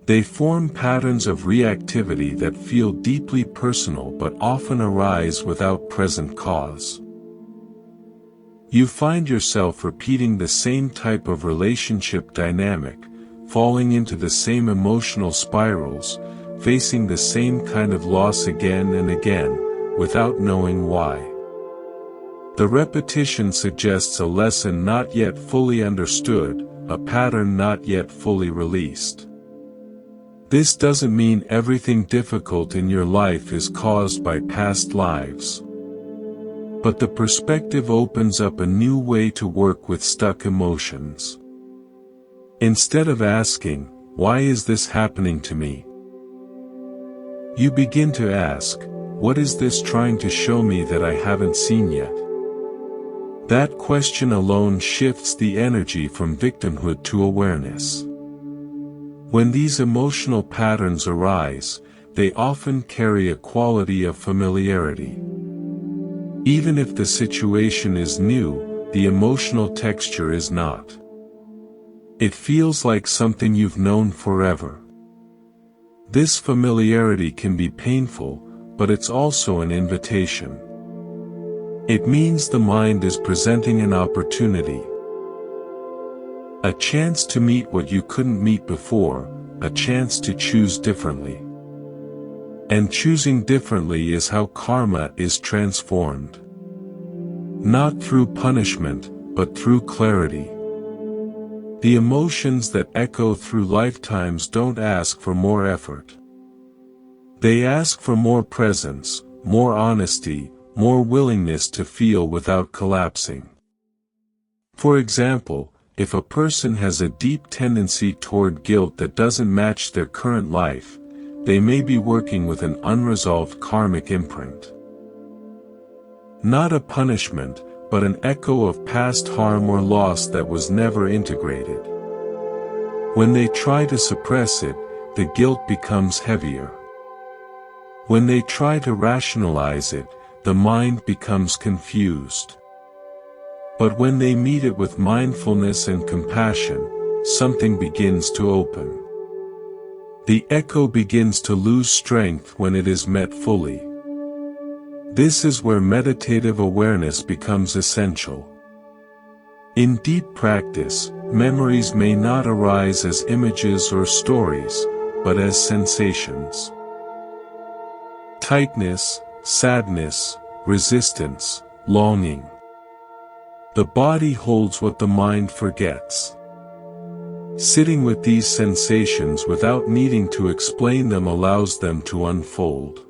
They form patterns of reactivity that feel deeply personal but often arise without present cause. You find yourself repeating the same type of relationship dynamic, falling into the same emotional spirals, facing the same kind of loss again and again, without knowing why. The repetition suggests a lesson not yet fully understood, a pattern not yet fully released. This doesn't mean everything difficult in your life is caused by past lives. But the perspective opens up a new way to work with stuck emotions. Instead of asking, "Why is this happening to me?" you begin to ask, "What is this trying to show me that I haven't seen yet?" That question alone shifts the energy from victimhood to awareness. When these emotional patterns arise, they often carry a quality of familiarity. Even if the situation is new, the emotional texture is not. It feels like something you've known forever. This familiarity can be painful, but it's also an invitation. It means the mind is presenting an opportunity. A chance to meet what you couldn't meet before, a chance to choose differently. And choosing differently is how karma is transformed. Not through punishment, but through clarity. The emotions that echo through lifetimes don't ask for more effort. They ask for more presence, more honesty, more willingness to feel without collapsing. For example, if a person has a deep tendency toward guilt that doesn't match their current life, they may be working with an unresolved karmic imprint. Not a punishment, but an echo of past harm or loss that was never integrated. When they try to suppress it, the guilt becomes heavier. When they try to rationalize it, the mind becomes confused. But when they meet it with mindfulness and compassion, something begins to open. The echo begins to lose strength when it is met fully. This is where meditative awareness becomes essential. In deep practice, memories may not arise as images or stories, but as sensations. Tightness, sadness, resistance, longing. The body holds what the mind forgets. Sitting with these sensations without needing to explain them allows them to unfold.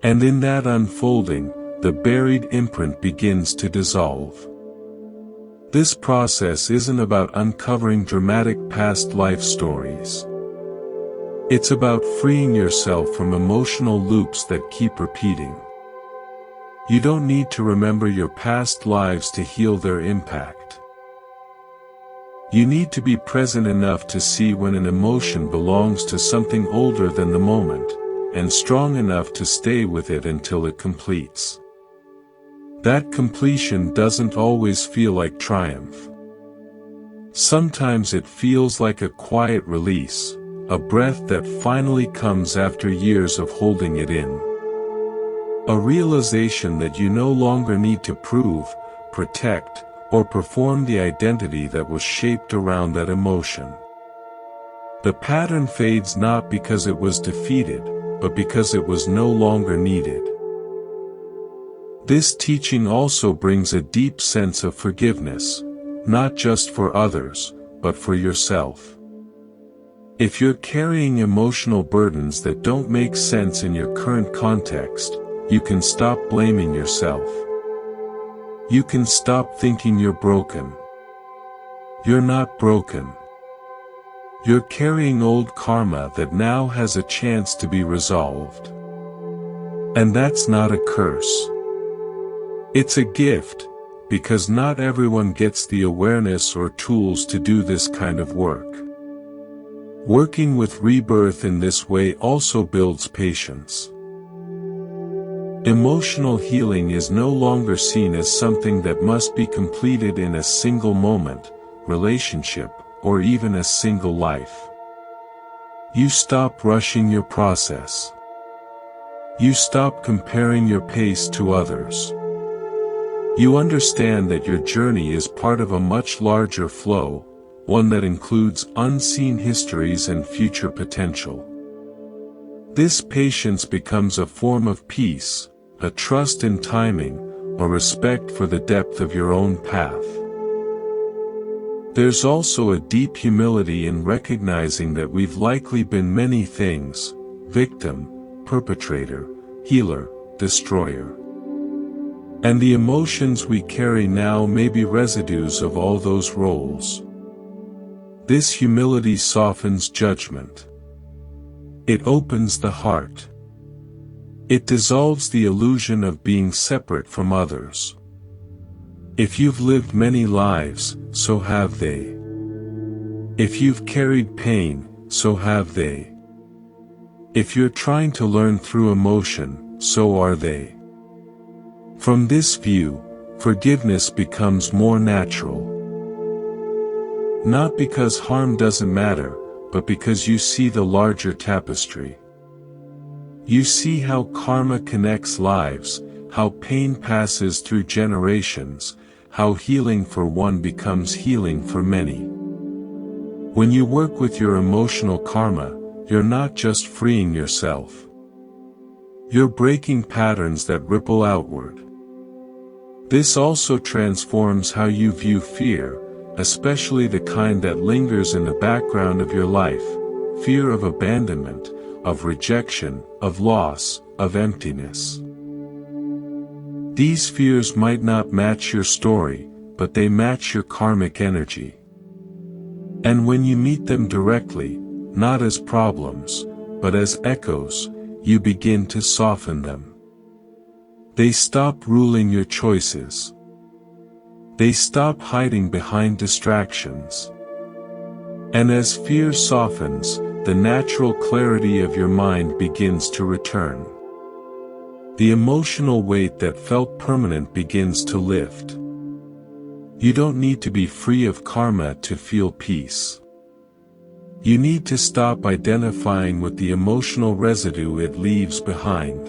And in that unfolding, the buried imprint begins to dissolve. This process isn't about uncovering dramatic past life stories. It's about freeing yourself from emotional loops that keep repeating. You don't need to remember your past lives to heal their impact. You need to be present enough to see when an emotion belongs to something older than the moment, and strong enough to stay with it until it completes. That completion doesn't always feel like triumph. Sometimes it feels like a quiet release, a breath that finally comes after years of holding it in. A realization that you no longer need to prove, protect, or perform the identity that was shaped around that emotion. The pattern fades not because it was defeated, but because it was no longer needed. This teaching also brings a deep sense of forgiveness, not just for others, but for yourself. If you're carrying emotional burdens that don't make sense in your current context, you can stop blaming yourself. You can stop thinking you're broken. You're not broken. You're carrying old karma that now has a chance to be resolved. And that's not a curse. It's a gift, because not everyone gets the awareness or tools to do this kind of work. Working with rebirth in this way also builds patience. Emotional healing is no longer seen as something that must be completed in a single moment, relationship, or even a single life. You stop rushing your process. You stop comparing your pace to others. You understand that your journey is part of a much larger flow, one that includes unseen histories and future potential. This patience becomes a form of peace, a trust in timing, a respect for the depth of your own path. There's also a deep humility in recognizing that we've likely been many things: victim, perpetrator, healer, destroyer. And the emotions we carry now may be residues of all those roles. This humility softens judgment. It opens the heart. It dissolves the illusion of being separate from others. If you've lived many lives, so have they. If you've carried pain, so have they. If you're trying to learn through emotion, so are they. From this view, forgiveness becomes more natural. Not because harm doesn't matter, but because you see the larger tapestry. You see how karma connects lives, how pain passes through generations, how healing for one becomes healing for many. When you work with your emotional karma, you're not just freeing yourself. You're breaking patterns that ripple outward. This also transforms how you view fear, especially the kind that lingers in the background of your life: fear of abandonment, of rejection, of loss, of emptiness. These fears might not match your story, but they match your karmic energy. And when you meet them directly, not as problems, but as echoes, you begin to soften them. They stop ruling your choices. They stop hiding behind distractions. And as fear softens, the natural clarity of your mind begins to return. The emotional weight that felt permanent begins to lift. You don't need to be free of karma to feel peace. You need to stop identifying with the emotional residue it leaves behind.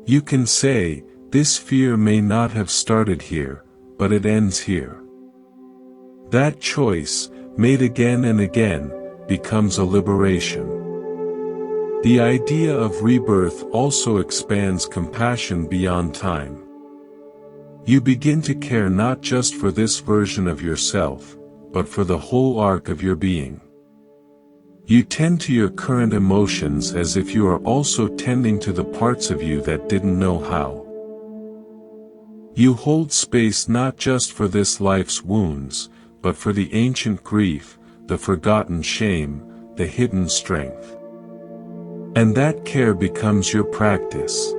You can say, this fear may not have started here, but it ends here. That choice, made again and again, becomes a liberation. The idea of rebirth also expands compassion beyond time. You begin to care not just for this version of yourself, but for the whole arc of your being. You tend to your current emotions as if you are also tending to the parts of you that didn't know how. You hold space not just for this life's wounds, but for the ancient grief, the forgotten shame, the hidden strength. And that care becomes your practice.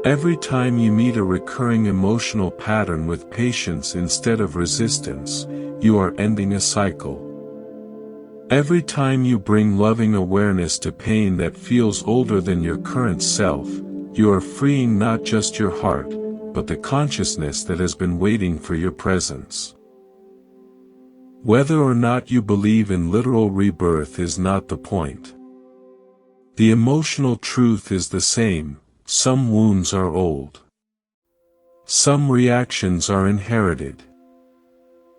Every time you meet a recurring emotional pattern with patience instead of resistance, you are ending a cycle. Every time you bring loving awareness to pain that feels older than your current self, you are freeing not just your heart, but the consciousness that has been waiting for your presence. Whether or not you believe in literal rebirth is not the point. The emotional truth is the same: some wounds are old. Some reactions are inherited.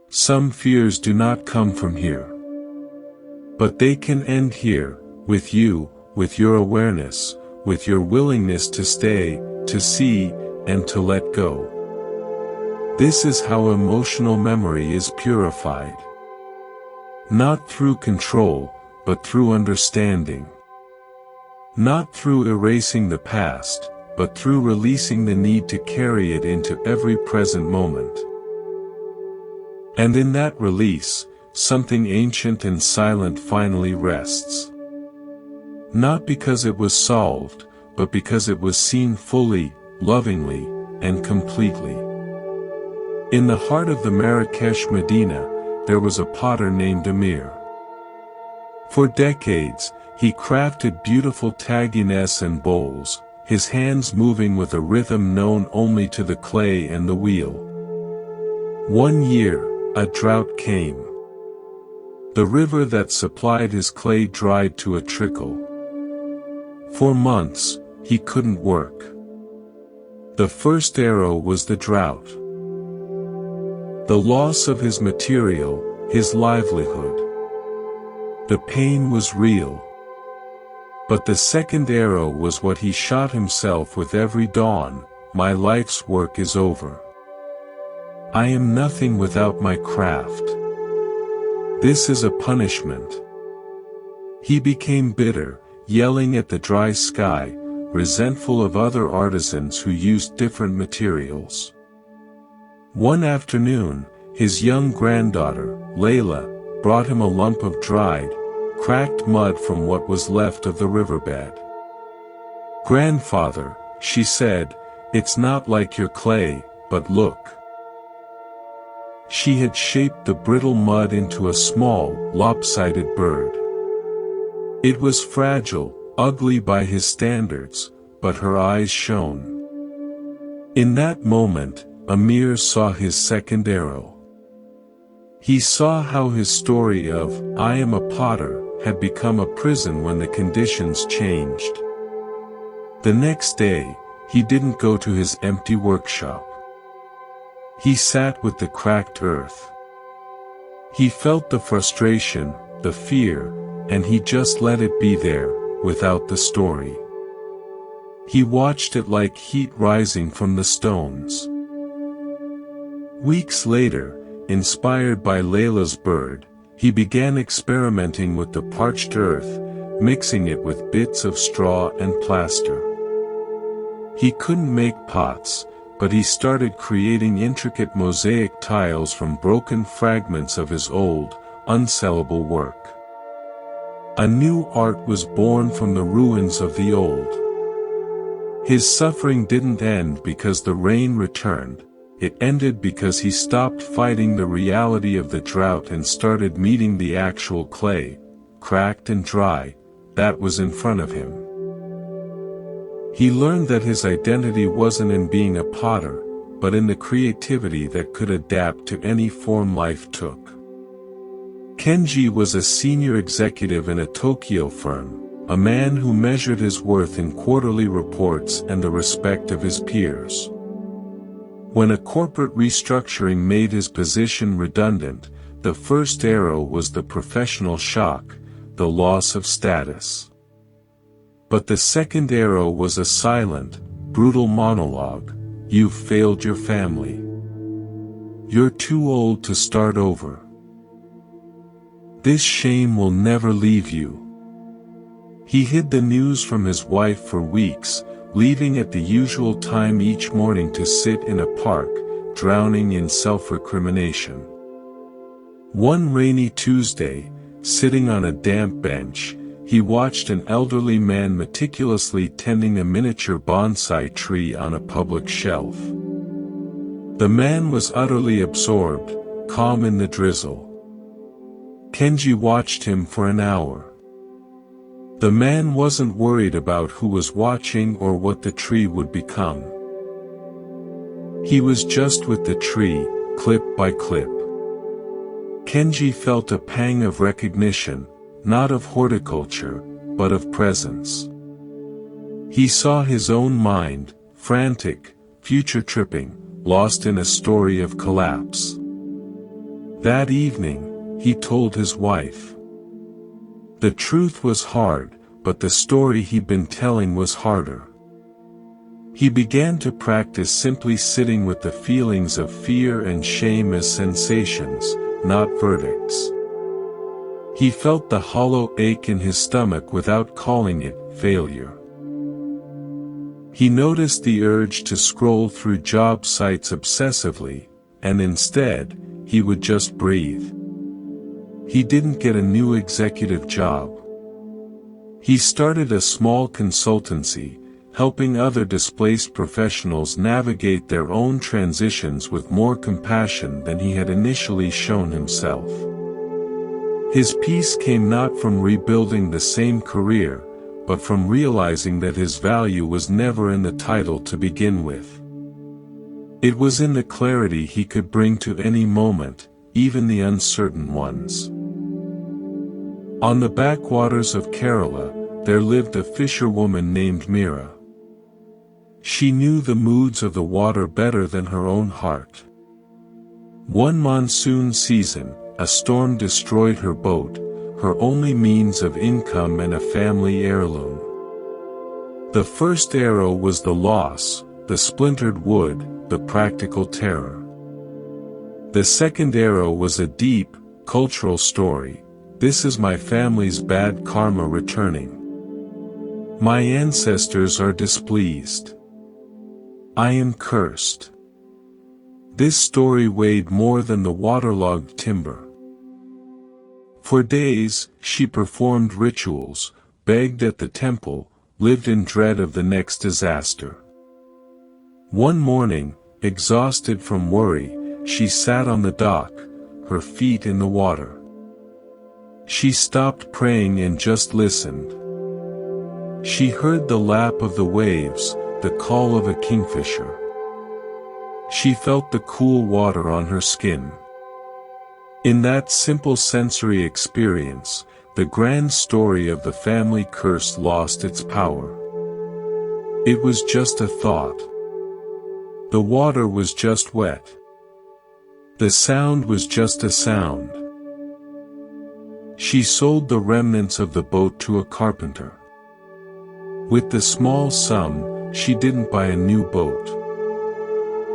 Some fears do not come from here. But they can end here, with you, with your awareness, with your willingness to stay, to see, and to let go. This is how emotional memory is purified. Not through control, but through understanding. Not through erasing the past, but through releasing the need to carry it into every present moment. And in that release, something ancient and silent finally rests. Not because it was solved, but because it was seen fully, lovingly, and completely. In the heart of the Marrakesh Medina, there was a potter named Amir. For decades, he crafted beautiful tagines and bowls, his hands moving with a rhythm known only to the clay and the wheel. One year, a drought came. The river that supplied his clay dried to a trickle. For months, he couldn't work. The first arrow was the drought. The loss of his material, his livelihood. The pain was real. But the second arrow was what he shot himself with every dawn: my life's work is over. I am nothing without my craft. This is a punishment. He became bitter, yelling at the dry sky, resentful of other artisans who used different materials. One afternoon, his young granddaughter, Layla, brought him a lump of dried, cracked mud from what was left of the riverbed. "Grandfather," she said, "it's not like your clay, but look." She had shaped the brittle mud into a small, lopsided bird. It was fragile, ugly by his standards, but her eyes shone. In that moment, Amir saw his second arrow. He saw how his story of, "I am a potter," had become a prison when the conditions changed. The next day, he didn't go to his empty workshop. He sat with the cracked earth. He felt the frustration, the fear, and he just let it be there, without the story. He watched it like heat rising from the stones. Weeks later, inspired by Layla's bird, he began experimenting with the parched earth, mixing it with bits of straw and plaster. He couldn't make pots, but he started creating intricate mosaic tiles from broken fragments of his old, unsellable work. A new art was born from the ruins of the old. His suffering didn't end because the rain returned. It ended because he stopped fighting the reality of the drought and started meeting the actual clay, cracked and dry, that was in front of him. He learned that his identity wasn't in being a potter, but in the creativity that could adapt to any form life took. Kenji was a senior executive in a Tokyo firm, a man who measured his worth in quarterly reports and the respect of his peers. When a corporate restructuring made his position redundant, the first arrow was the professional shock, the loss of status. But the second arrow was a silent, brutal monologue: "You've failed your family. You're too old to start over. This shame will never leave you." He hid the news from his wife for weeks, leaving at the usual time each morning to sit in a park, drowning in self-recrimination. One rainy Tuesday, sitting on a damp bench, he watched an elderly man meticulously tending a miniature bonsai tree on a public shelf. The man was utterly absorbed, calm in the drizzle. Kenji watched him for an hour. The man wasn't worried about who was watching or what the tree would become. He was just with the tree, clip by clip. Kenji felt a pang of recognition, not of horticulture, but of presence. He saw his own mind, frantic, future-tripping, lost in a story of collapse. That evening, he told his wife. The truth was hard, but the story he'd been telling was harder. He began to practice simply sitting with the feelings of fear and shame as sensations, not verdicts. He felt the hollow ache in his stomach without calling it failure. He noticed the urge to scroll through job sites obsessively, and instead, he would just breathe. He didn't get a new executive job. He started a small consultancy, helping other displaced professionals navigate their own transitions with more compassion than he had initially shown himself. His peace came not from rebuilding the same career, but from realizing that his value was never in the title to begin with. It was in the clarity he could bring to any moment, even the uncertain ones. On the backwaters of Kerala, there lived a fisherwoman named Mira. She knew the moods of the water better than her own heart. One monsoon season, a storm destroyed her boat, her only means of income and a family heirloom. The first arrow was the loss, the splintered wood, the practical terror. The second arrow was a deep, cultural story: "This is my family's bad karma returning. My ancestors are displeased. I am cursed." This story weighed more than the waterlogged timber. For days, she performed rituals, begged at the temple, lived in dread of the next disaster. One morning, exhausted from worry, she sat on the dock, her feet in the water. She stopped praying and just listened. She heard the lap of the waves, the call of a kingfisher. She felt the cool water on her skin. In that simple sensory experience, the grand story of the family curse lost its power. It was just a thought. The water was just wet. The sound was just a sound. She sold the remnants of the boat to a carpenter. With the small sum, she didn't buy a new boat.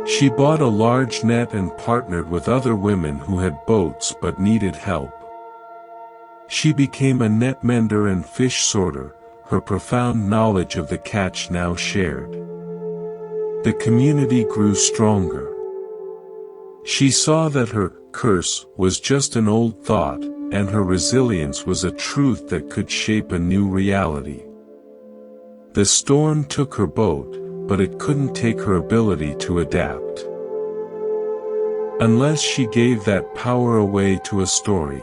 She bought a large net and partnered with other women who had boats but needed help. She became a net mender and fish sorter, her profound knowledge of the catch now shared. The community grew stronger. She saw that her curse was just an old thought, and her resilience was a truth that could shape a new reality. The storm took her boat, but it couldn't take her ability to adapt. Unless she gave that power away to a story.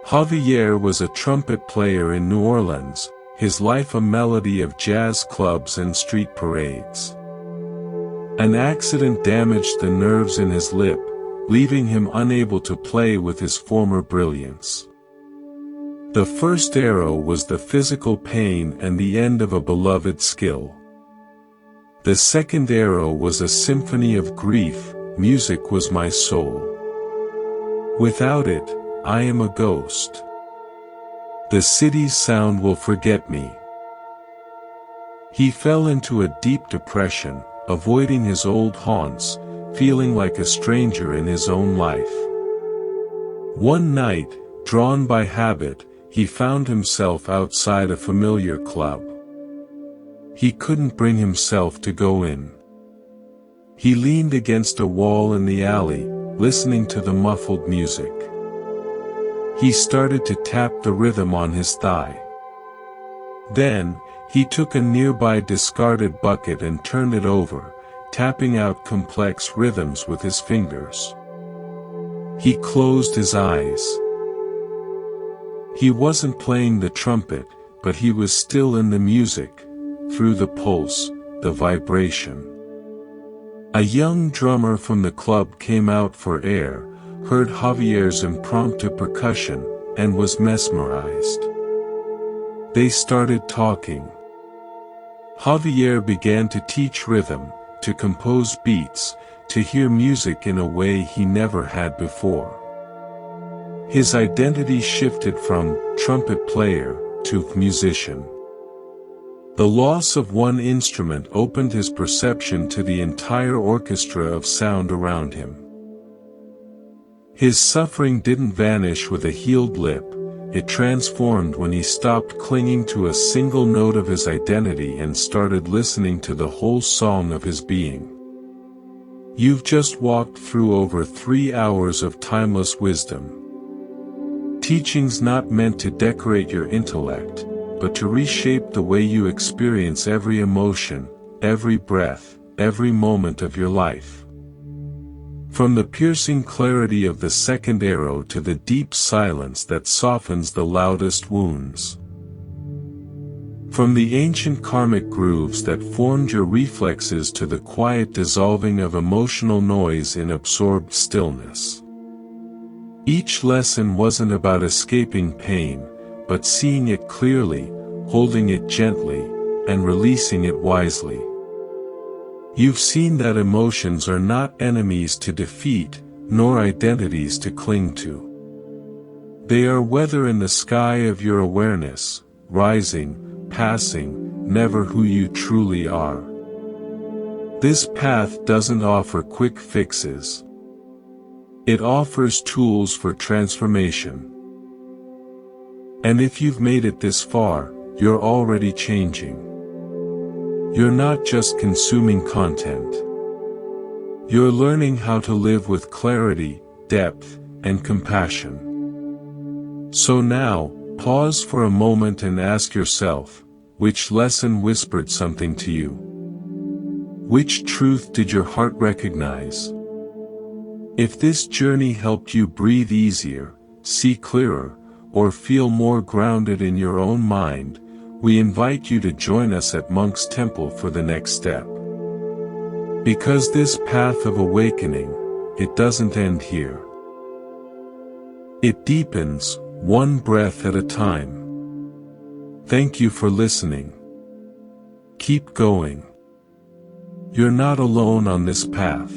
Javier was a trumpet player in New Orleans, his life a melody of jazz clubs and street parades. An accident damaged the nerves in his lip, leaving him unable to play with his former brilliance. The first arrow was the physical pain and the end of a beloved skill. The second arrow was a symphony of grief. Music was my soul. Without it, I am a ghost. The city's sound will forget me. He fell into a deep depression, avoiding his old haunts, feeling like a stranger in his own life. One night, drawn by habit, he found himself outside a familiar club. He couldn't bring himself to go in. He leaned against a wall in the alley, listening to the muffled music. He started to tap the rhythm on his thigh. Then, he took a nearby discarded bucket and turned it over, tapping out complex rhythms with his fingers. He closed his eyes. He wasn't playing the trumpet, but he was still in the music, through the pulse, the vibration. A young drummer from the club came out for air, heard Javier's impromptu percussion, and was mesmerized. They started talking. Javier began to teach rhythm, to compose beats, to hear music in a way he never had before. His identity shifted from trumpet player to musician. The loss of one instrument opened his perception to the entire orchestra of sound around him. His suffering didn't vanish with a healed lip, it transformed when he stopped clinging to a single note of his identity and started listening to the whole song of his being. You've just walked through over 3 hours of timeless wisdom. Teachings not meant to decorate your intellect, but to reshape the way you experience every emotion, every breath, every moment of your life. From the piercing clarity of the second arrow to the deep silence that softens the loudest wounds. From the ancient karmic grooves that formed your reflexes to the quiet dissolving of emotional noise in absorbed stillness. Each lesson wasn't about escaping pain, but seeing it clearly, holding it gently, and releasing it wisely. You've seen that emotions are not enemies to defeat, nor identities to cling to. They are weather in the sky of your awareness, rising, passing, never who you truly are. This path doesn't offer quick fixes. It offers tools for transformation. And if you've made it this far, you're already changing. You're not just consuming content. You're learning how to live with clarity, depth, and compassion. So now, pause for a moment and ask yourself, which lesson whispered something to you? Which truth did your heart recognize? If this journey helped you breathe easier, see clearer, or feel more grounded in your own mind, we invite you to join us at Monk's Temple for the next step. Because this path of awakening, it doesn't end here. It deepens, one breath at a time. Thank you for listening. Keep going. You're not alone on this path.